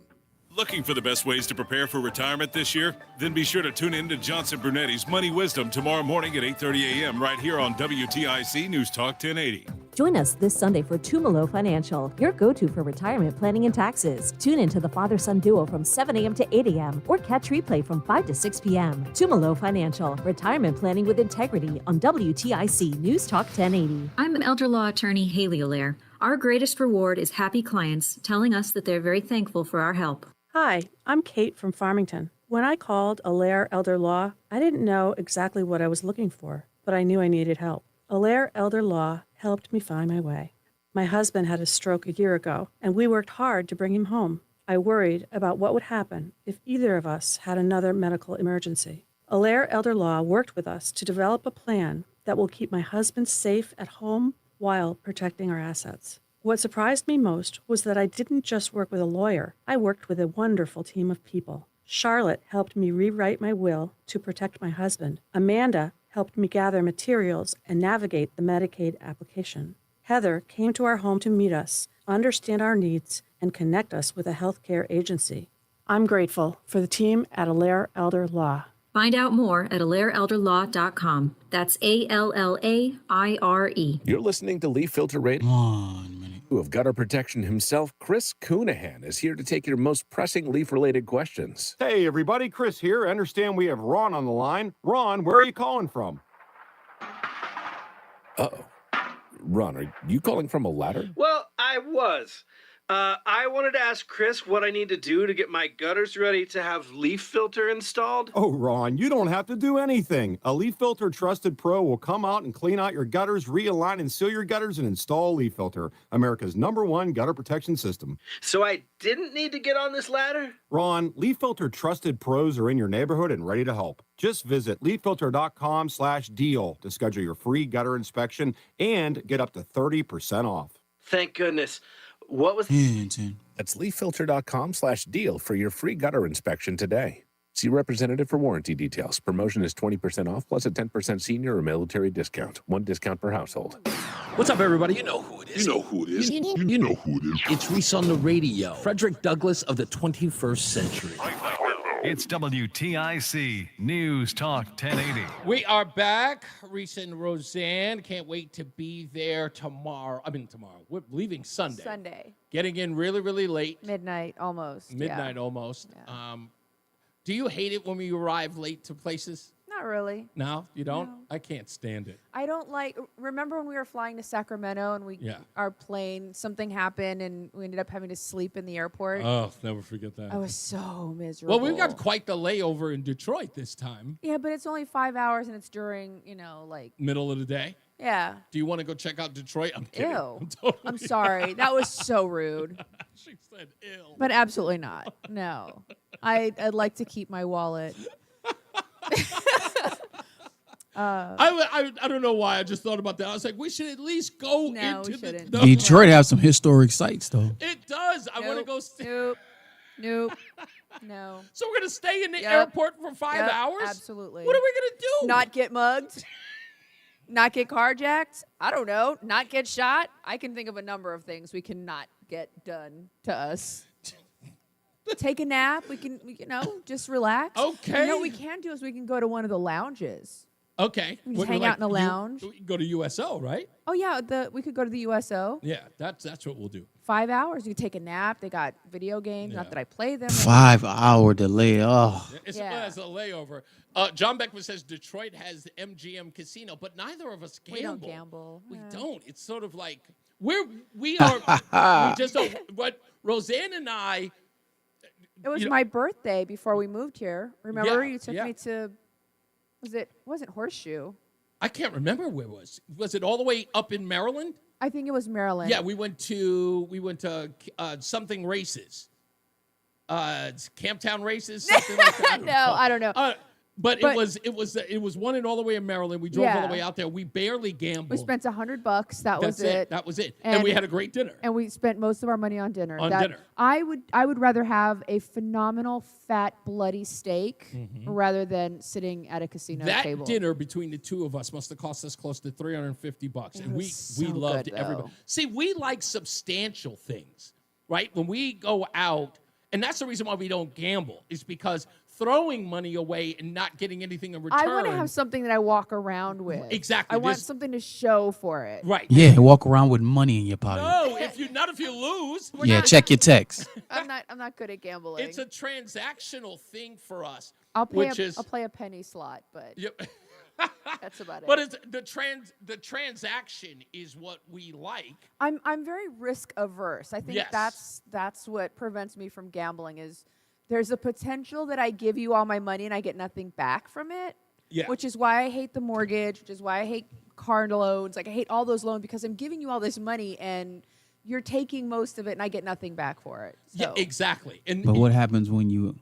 Looking for the best ways to prepare for retirement this year? Then be sure to tune in to Johnson Brunetti's Money Wisdom tomorrow morning at 8:30 a.m. right here on WTIC News Talk 1080.
Join us this Sunday for Tumalo Financial, your go-to for retirement planning and taxes. Tune in to the father-son duo from 7 a.m. to 8 a.m. or catch replay from 5 to 6 p.m. Tumalo Financial, retirement planning with integrity on WTIC News Talk 1080.
I'm elder law attorney Haley Allaire. Our greatest reward is happy clients telling us that they're very thankful for our help.
Hi, I'm Kate from Farmington. When I called Allaire Elder Law, I didn't know exactly what I was looking for, but I knew I needed help. Allaire Elder Law helped me find my way. My husband had a stroke a year ago, and we worked hard to bring him home. I worried about what would happen if either of us had another medical emergency. Allaire Elder Law worked with us to develop a plan that will keep my husband safe at home while protecting our assets. What surprised me most was that I didn't just work with a lawyer. I worked with a wonderful team of people. Charlotte helped me rewrite my will to protect my husband. Amanda helped me gather materials and navigate the Medicaid application. Heather came to our home to meet us, understand our needs, and connect us with a healthcare agency. I'm grateful for the team at Allaire Elder Law.
Find out more at allaireelderlaw.com. That's ALLAIRE.
You're listening to Leaf Filter Radio. Of gutter protection himself, Chris Coonahan is here to take your most pressing leaf-related questions.
Hey, everybody, Chris here. I understand we have Ron on the line. Ron, where are you calling from?
Uh-oh. Ron, are you calling from a ladder?
Well, I was. I wanted to ask Chris what I need to do to get my gutters ready to have leaf filter installed.
Oh, Ron, you don't have to do anything. A Leaf Filter Trusted Pro will come out and clean out your gutters, realign and seal your gutters, and install Leaf Filter, America's #1 gutter protection system.
So I didn't need to get on this ladder?
Ron, Leaf Filter Trusted Pros are in your neighborhood and ready to help. Just visit leaffilter.com/deal to schedule your free gutter inspection and get up to 30% off.
Thank goodness. What was...
That's leaffilter.com/deal for your free gutter inspection today. See representative for warranty details. Promotion is 20% off plus a 10% senior or military discount. One discount per household.
What's up, everybody? You know who it is. You know who it is. You know who it is. It's Reese on the Radio. Frederick Douglass of the 21st century.
It's WTIC News Talk 1080.
We are back. Reese and Roseanne. Can't wait to be there tomorrow. We're leaving Sunday.
Sunday.
Getting in really, really late.
Midnight almost.
Midnight almost. Yeah. Do you hate it when we arrive late to places?
Not really.
No, you don't?
No.
I can't stand it.
I don't like. Remember when we were flying to Sacramento and our plane, something happened and we ended up having to sleep in the airport?
Oh, never forget that.
I was so miserable.
Well, we've got quite the layover in Detroit this time.
Yeah, but it's only 5 hours and it's during,
Middle of the day?
Yeah.
Do you want to go check out Detroit? I'm kidding.
Ew. I'm sorry. That was so rude.
She said ew.
But absolutely not. No. I'd like to keep my wallet.
I don't know why I just thought about that. I was like, we should at least go
No, we
into the.
shouldn't.
No.
Detroit have some historic sites though.
It does. I want to go.
Nope. No.
So we're gonna stay in the
Yep.
airport for 5
Yep,
hours.
Absolutely.
What are we gonna do?
Not get mugged? Not get carjacked? I don't know. Not get shot? I can think of a number of things we cannot get done to us. Take a nap. We can, just relax.
Okay.
You know what we can do is we can go to one of the lounges.
Okay.
We just hang out in the lounge.
You go to USO, right?
Oh yeah, we could go to the USO.
Yeah, that's what we'll do.
5 hours. You take a nap. They got video games. Not that I play them.
5-hour delay. Oh.
It's a layover. John Beckman says Detroit has the MGM casino, but neither of us gamble.
We don't gamble.
We don't. It's sort of like we are. We just don't. What Roseanne and I.
It was my birthday before we moved here. Remember,
Yeah,
you took
yeah.
me to. Wasn't Horseshoe?
I can't remember where it was. Was it all the way up in Maryland?
I think it was Maryland.
Yeah, we went to something races. Camptown races, something like that.
I don't know.
But it was one in all the way in Maryland. We drove all the way out there. We barely gambled.
We spent $100. That was it.
That was it. And we had a great dinner.
And we spent most of our money on dinner.
Dinner.
I would rather have a phenomenal fat bloody steak rather than sitting at a casino
That
table.
dinner between the two of us must have cost us close to $350, and we
so
loved
good,
everybody.
though.
See, we like substantial things, right? When we go out, and that's the reason why we don't gamble, is because throwing money away and not getting anything in return.
I want to have something that I walk around with.
Exactly.
I want something to show for it.
Right.
Yeah, walk around with money in your pocket.
No, if you lose.
Yeah, check your text.
I'm not good at gambling.
It's a transactional thing for us.
I'll play
which
I'll play a penny slot, but
Yep.
that's about it.
But it's the transaction is what we like.
I'm very risk averse. I think
Yes.
that's what prevents me from gambling is there's a potential that I give you all my money and I get nothing back from it.
Yeah.
Which is why I hate the mortgage, which is why I hate car loans. Like I hate all those loans because I'm giving you all this money and you're taking most of it and I get nothing back for it. So.
Yeah, exactly. And
But what happens when you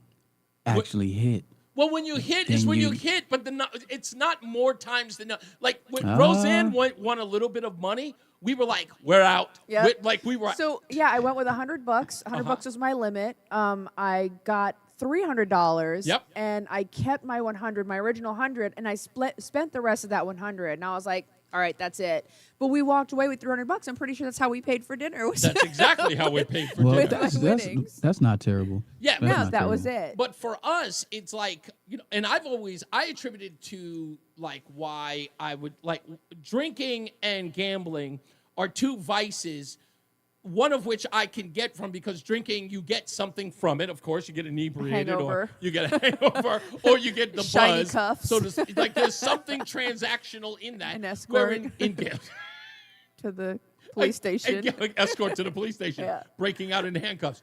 actually hit?
well, when you hit
Then
is when you
you-
hit, but it's not more times than like when Roseanne won a little bit of money. We were like, we're out.
Yeah.
We were.
So yeah, I went with $100. $100 was my limit. I got $300.
Yep.
And I kept my 100, my original 100, and I spent the rest of that 100. And I was like, all right, that's it. But we walked away with $300. I'm pretty sure that's how we paid for dinner.
That's exactly how we paid for
Well,
dinner.
that's not terrible.
Yeah,
That's
no,
not
that was
terrible.
it.
But for us, it's like, and I attributed to like why I would like drinking and gambling are two vices, one of which I can get from because drinking, you get something from it. Of course, you get inebriated or
Hangover.
you get a hangover or you get the
Shiny
buzz.
cuffs.
So like there's something transactional in that.
An
where
escort.
in
To the police station.
escort to the police station,
Yeah.
breaking out in handcuffs.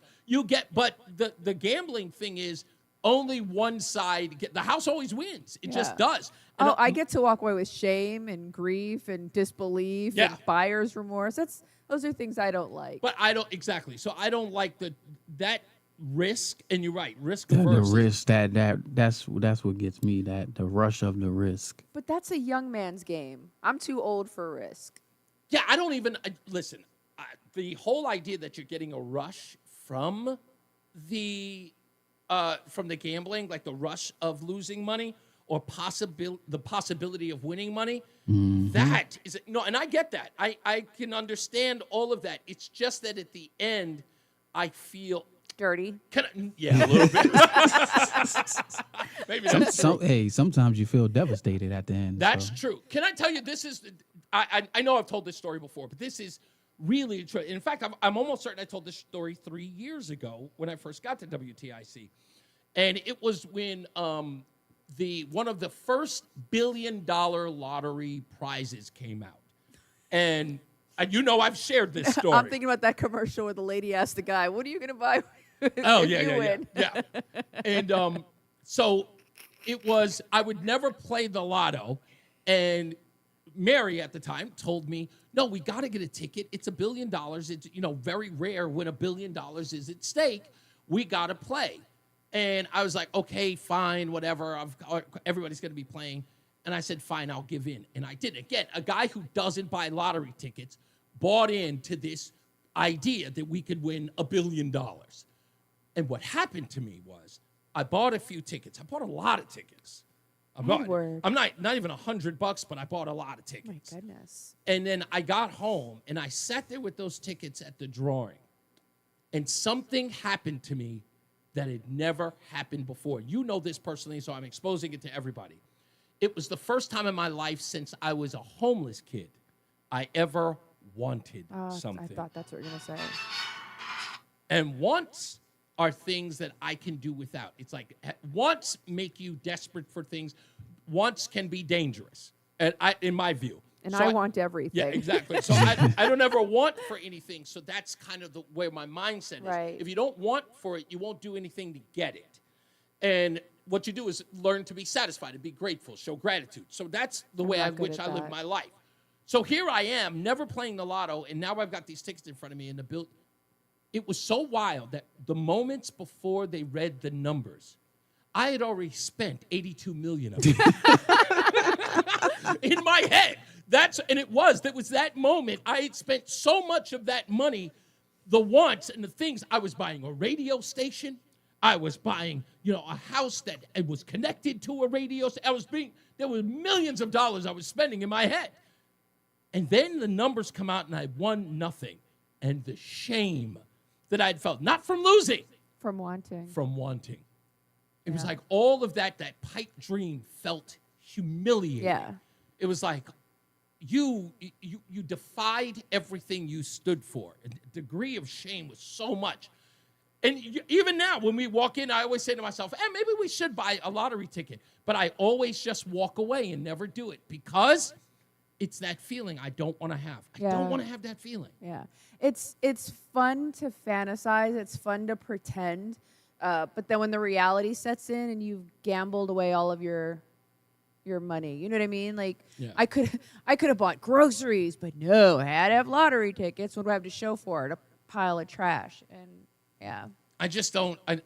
But the gambling thing is only one side. The house always wins. It just
Yeah.
does. And
Oh, I get to walk away with shame and grief and disbelief
Yeah.
and buyer's remorse. Those are things I don't like.
But I don't exactly. So I don't like that risk. And you're right, risk
The
averse.
risk that's what gets me. The rush of the risk.
But that's a young man's game. I'm too old for risk.
Yeah, I don't even listen. The whole idea that you're getting a rush from the gambling, like the rush of losing money or the possibility of winning money, that is no. And I get that. I can understand all of that. It's just that at the end, I feel
dirty.
Yeah, a little bit. Maybe that's true.
Hey, sometimes you feel devastated at the end.
That's
so.
true. Can I tell you, this is, I know I've told this story before, but this is really true. In fact, I'm almost certain I told this story 3 years ago when I first got to WTIC. And it was when one of the first $1 billion lottery prizes came out. And I've shared this story.
I'm thinking about that commercial where the lady asked the guy, "What are you going to buy?"
Oh,
if
yeah,
you
yeah,
win?
yeah. And so it was, I would never play the lotto. And Mary at the time told me, no, we got to get a ticket. It's $1 billion. It's, very rare when $1 billion is at stake. We got to play. And I was like, okay, fine, whatever. Everybody's going to be playing. And I said, fine, I'll give in. And I did. Again, a guy who doesn't buy lottery tickets bought into this idea that we could win $1 billion. And what happened to me was I bought a few tickets. I bought a lot of tickets. I'm not even $100, but I bought a lot of tickets.
My goodness.
And then I got home and I sat there with those tickets at the drawing. And something happened to me that had never happened before. You know this personally, so I'm exposing it to everybody. It was the first time in my life since I was a homeless kid I ever wanted something.
I thought that's what you were going to say.
And wants are things that I can do without. It's like wants make you desperate for things. Wants can be dangerous, and in my view.
And
So
I want everything.
Yeah, exactly. So I don't ever want for anything. So that's kind of the way my mindset is.
Right.
If you don't want for it, you won't do anything to get it. And what you do is learn to be satisfied and be grateful, show gratitude. So that's the way in which I live my life. So here I am, never playing the lotto, and now I've got these tickets in front of me in the bill. It was so wild that the moments before they read the numbers, I had already spent $82 million of it in my head. That was that moment. I had spent so much of that money, the wants and the things. I was buying a radio station. I was buying, a house that it was connected to a radio station. There were millions of dollars I was spending in my head. And then the numbers come out and I won nothing. And the shame that I'd felt, not from losing.
From wanting.
From wanting. It was like all of that pipe dream felt humiliating.
Yeah.
It was like you defied everything you stood for. A degree of shame was so much. And even now, when we walk in, I always say to myself, maybe we should buy a lottery ticket. But I always just walk away and never do it because it's that feeling I don't want to have. I don't want to have that feeling.
Yeah. It's fun to fantasize. It's fun to pretend. But then when the reality sets in and you've gambled away all of your money, you know what I mean? Like, I could have bought groceries, but no, I had to have lottery tickets. What do I have to show for it? A pile of trash. And yeah.
I just don't. And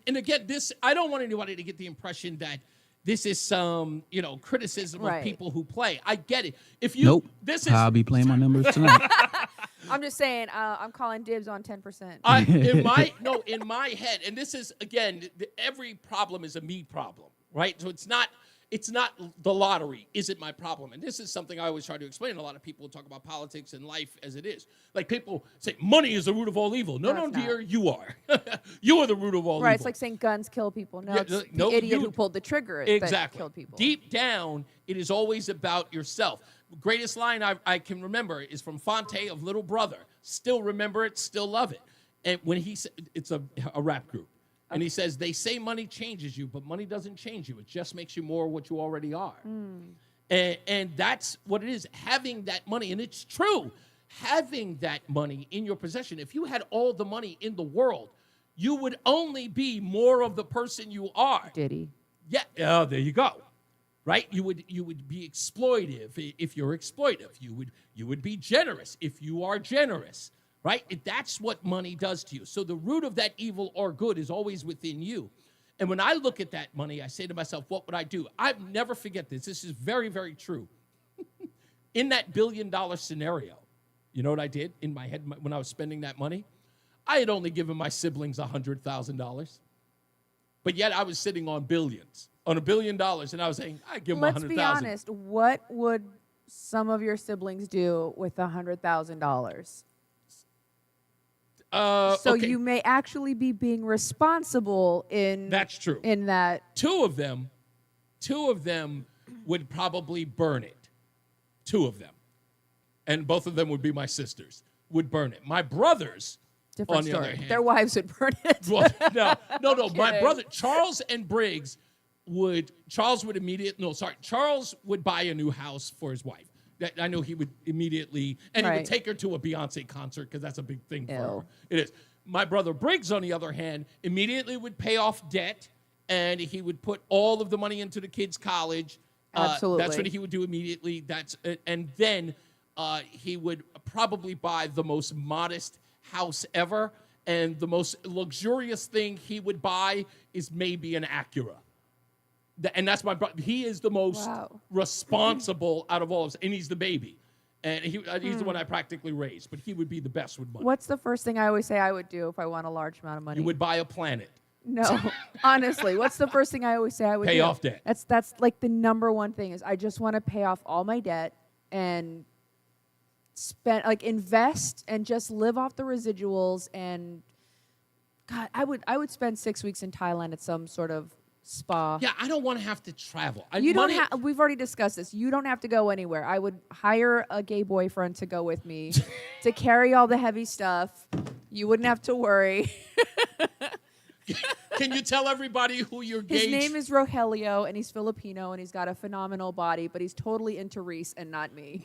again, I don't want anybody to get the impression that this is some, criticism of people who play. I get it. If you,
I'll be playing my numbers tonight.
I'm just saying, I'm calling dibs on 10%.
In my head, and this is again, every problem is a me problem, right? So it's not the lottery isn't my problem. And this is something I always try to explain. A lot of people talk about politics and life as it is. Like people say, money is the root of all evil. No, dear, you are. You are the root of all evil.
Right, it's like saying guns kill people. No, it's the idiot who pulled the trigger that killed people.
Deep down, it is always about yourself. The greatest line I can remember is from Fonte of Little Brother. Still remember it, still love it. And when he said, it's a rap group. And he says, they say money changes you, but money doesn't change you. It just makes you more what you already are. And that's what it is, having that money. And it's true, having that money in your possession. If you had all the money in the world, you would only be more of the person you are.
Diddy.
Yeah, there you go. Right? You would be exploitive if you're exploitive. You would be generous if you are generous. Right? That's what money does to you. So the root of that evil or good is always within you. And when I look at that money, I say to myself, what would I do? I never forget this. This is very, very true. In that $1 billion scenario, you know what I did in my head when I was spending that money? I had only given my siblings $100,000. But yet I was sitting on billions, on $1 billion. And I was saying, I give them $100,000.
Let's be honest. What would some of your siblings do with $100,000? So you may actually be being responsible in
that's true.
In that
two of them would probably burn it. Two of them, and both of them would be my sisters. Would burn it. My brothers,
different
on the
story.
other hand,
Their wives would burn it.
Well, no. My brother Charles and Briggs Charles would buy a new house for his wife. I know he would immediately, and he would take her to a Beyonce concert because that's a big thing for her. It is. My brother Briggs, on the other hand, immediately would pay off debt, and he would put all of the money into the kids' college.
Absolutely.
That's what he would do immediately. And then he would probably buy the most modest house ever, and the most luxurious thing he would buy is maybe an Acura. And that's my brother. He is the most responsible out of all of us, and he's the baby. And he's the one I practically raised, but he would be the best with money.
What's the first thing I always say I would do if I want a large amount of money?
You would buy a planet.
No, honestly, what's the first thing I always say I would
Pay
do?
off debt.
That's like the number one thing is I just want to pay off all my debt and invest and just live off the residuals. And God, I would spend 6 weeks in Thailand at some sort of spa.
Yeah, I don't want to have to travel.
We've already discussed this. You don't have to go anywhere. I would hire a gay boyfriend to go with me to carry all the heavy stuff. You wouldn't have to worry.
Can you tell everybody who you're engaged?
His name is Rogelio, and he's Filipino, and he's got a phenomenal body, but he's totally into Reese and not me.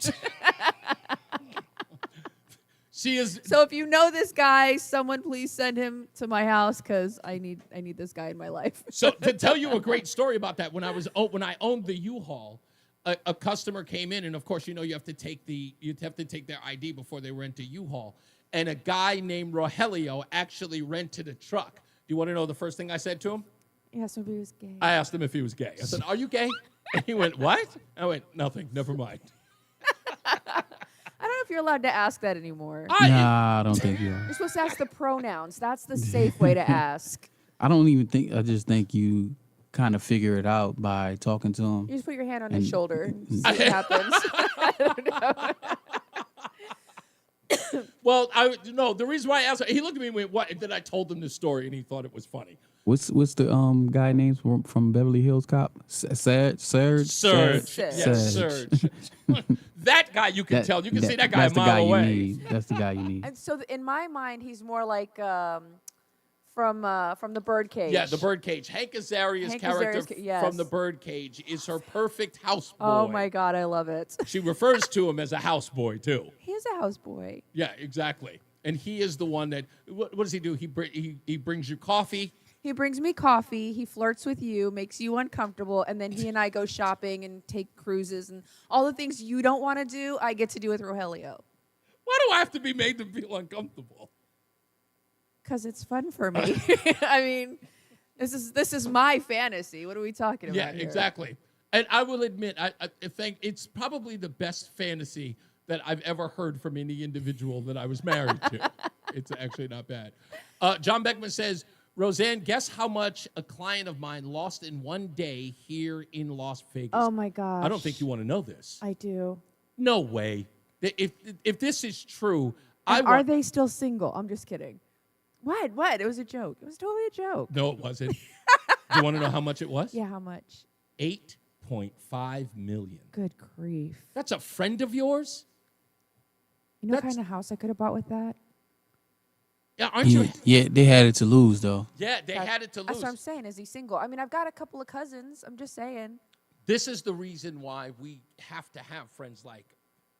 She is.
So if you know this guy, someone please send him to my house because I need this guy in my life.
So to tell you a great story about that, when I owned the U-Haul, a customer came in, and of course you have to take their ID before they rent a U-Haul, and a guy named Rogelio actually rented a truck. Do you want to know the first thing I said to him?
He asked him if he was gay.
I asked him if he was gay. I said, "Are you gay?" And he went, "What?" I went, "Nothing. Never mind."
I don't know if you're allowed to ask that anymore.
Nah, I don't think you are.
You're supposed to ask the pronouns. That's the safe way to ask.
I don't even think. I just think you kind of figure it out by talking to him.
You just put your hand on his shoulder and see what happens. I don't know.
Well, the reason why I asked, he looked at me and went, "What?" And then I told him this story, and he thought it was funny.
What's the guy names from Beverly Hills Cop? Serge.
Yes, Serge. That guy, you can tell. You can see that guy a mile away.
That's the guy you need.
And so in my mind, he's more like from the Birdcage.
Yeah, the Birdcage. Hank Azaria's character from the Birdcage is her perfect houseboy.
Oh my God, I love it.
She refers to him as a houseboy too.
He is a houseboy.
Yeah, exactly. And he is the one that. What does he do? He brings you coffee.
He brings me coffee. He flirts with you, makes you uncomfortable, and then he and I go shopping and take cruises and all the things you don't want to do. I get to do with Rogelio.
Why do I have to be made to feel uncomfortable?
Because it's fun for me. I mean, this is my fantasy. What are we talking about?
Yeah,
here?
exactly. And I will admit, I think it's probably the best fantasy that I've ever heard from any individual that I was married to. It's actually not bad. John Beckman says, Roseanne, guess how much a client of mine lost in one day here in Las Vegas?
Oh, my gosh.
I don't think you want to know this.
I do.
No way. If this is true,
are they still single? I'm just kidding. What? It was a joke. It was totally a joke.
No, it wasn't. Do you want to know how much it was?
Yeah, how much?
$8.5 million.
Good grief.
That's a friend of yours?
You know what kind of house I could have bought with that?
Yeah, aren't you?
Yeah, they had it to lose, though.
Yeah, they had it to lose.
That's what I'm saying. Is he single? I mean, I've got a couple of cousins. I'm just saying.
This is the reason why we have to have friends like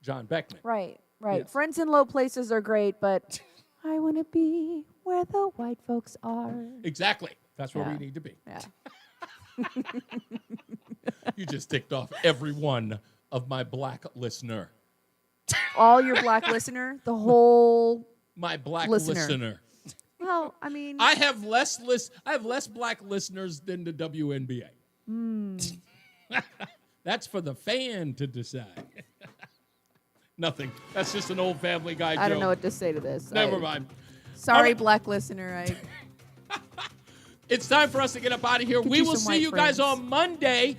John Beckman.
Right.
Yes.
Friends in low places are great, but I want to be where the white folks are.
Exactly. That's where we need to be.
Yeah.
You just ticked off every one of my black listener.
All your black listener? The whole
my black
listener. Well, I mean,
I have less black listeners than the WNBA. That's for the fan to decide. Nothing. That's just an old Family Guy joke.
I don't know what to say to this.
Never mind.
Sorry,
right.
black listener.
It's time for us to get up out of here. We will see you guys on Monday.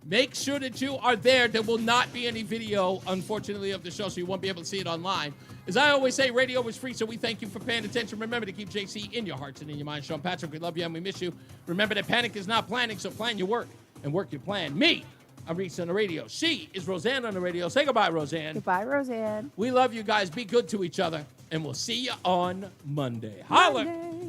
Make sure that you are there. There will not be any video, unfortunately, of the show, so you won't be able to see it online. As I always say, radio is free, so we thank you for paying attention. Remember to keep JC in your hearts and in your minds. Sean Patrick, we love you and we miss you. Remember that panic is not planning, so plan your work and work your plan. Me, I'm Reese on the radio. She is Roseanne on the radio. Say goodbye, Roseanne.
Goodbye, Roseanne.
We love you guys. Be good to each other, and we'll see you on Monday. Holler.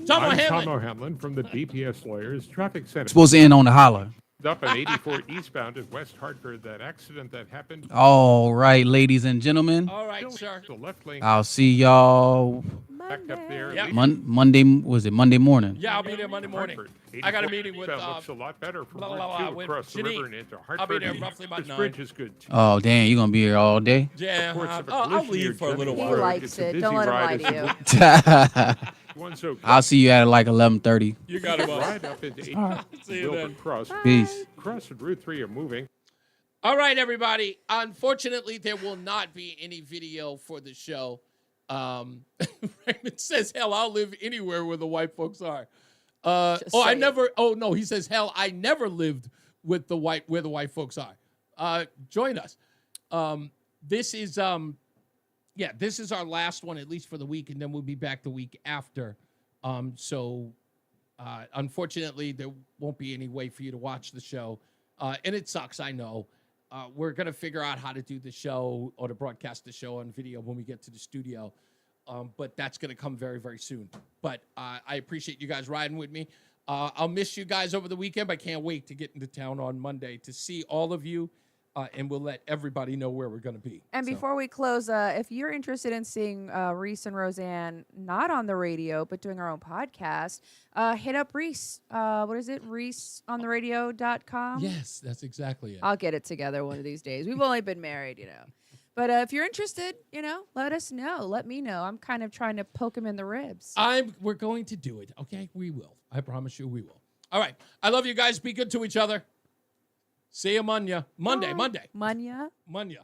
Tom
O'Hanlon from the DPS Lawyers Traffic Center.
Supposed to end on the holler.
Up at 84 eastbound at West Hartford, that accident that happened.
All right, ladies and gentlemen.
All right, sir.
The left lane.
I'll see y'all
back up there.
Yep.
Monday. Was it Monday morning?
Yeah, I'll be there Monday morning. I got a meeting with.
Looks a lot better from across the river and into Hartford.
I'll be there roughly about 9.
This bridge is good too.
Oh, damn, you're gonna be here all day?
Yeah, I'll leave for a little while.
He likes it. Don't let him lie to you.
One's okay.
I'll see you at like 11:30.
You got it,
Right up into
See you
Wilbur
then.
Cross.
Peace.
Cross and Route 3 are moving.
All right, everybody. Unfortunately, there will not be any video for the show. Raymond says, hell, I'll live anywhere where the white folks are. He says, hell, I never lived with where the white folks are. Join us. This is our last one, at least for the week, and then we'll be back the week after. Unfortunately, there won't be any way for you to watch the show. And it sucks, I know. We're going to figure out how to do the show or to broadcast the show on video when we get to the studio. But that's going to come very, very soon. But I appreciate you guys riding with me. I'll miss you guys over the weekend, but I can't wait to get into town on Monday to see all of you. And we'll let everybody know where we're going to be.
And before we close, if you're interested in seeing Reese and Roseanne not on the radio but doing our own podcast, hit up Reese. What is it? ReeseOnTheRadio.com?
Yes, that's exactly it.
I'll get it together one of these days. We've only been married, But if you're interested, let us know. Let me know. I'm kind of trying to poke him in the ribs.
We're going to do it, okay? We will. I promise you we will. All right. I love you guys. Be good to each other. See you Monday. Monday.
Munya.
Munya.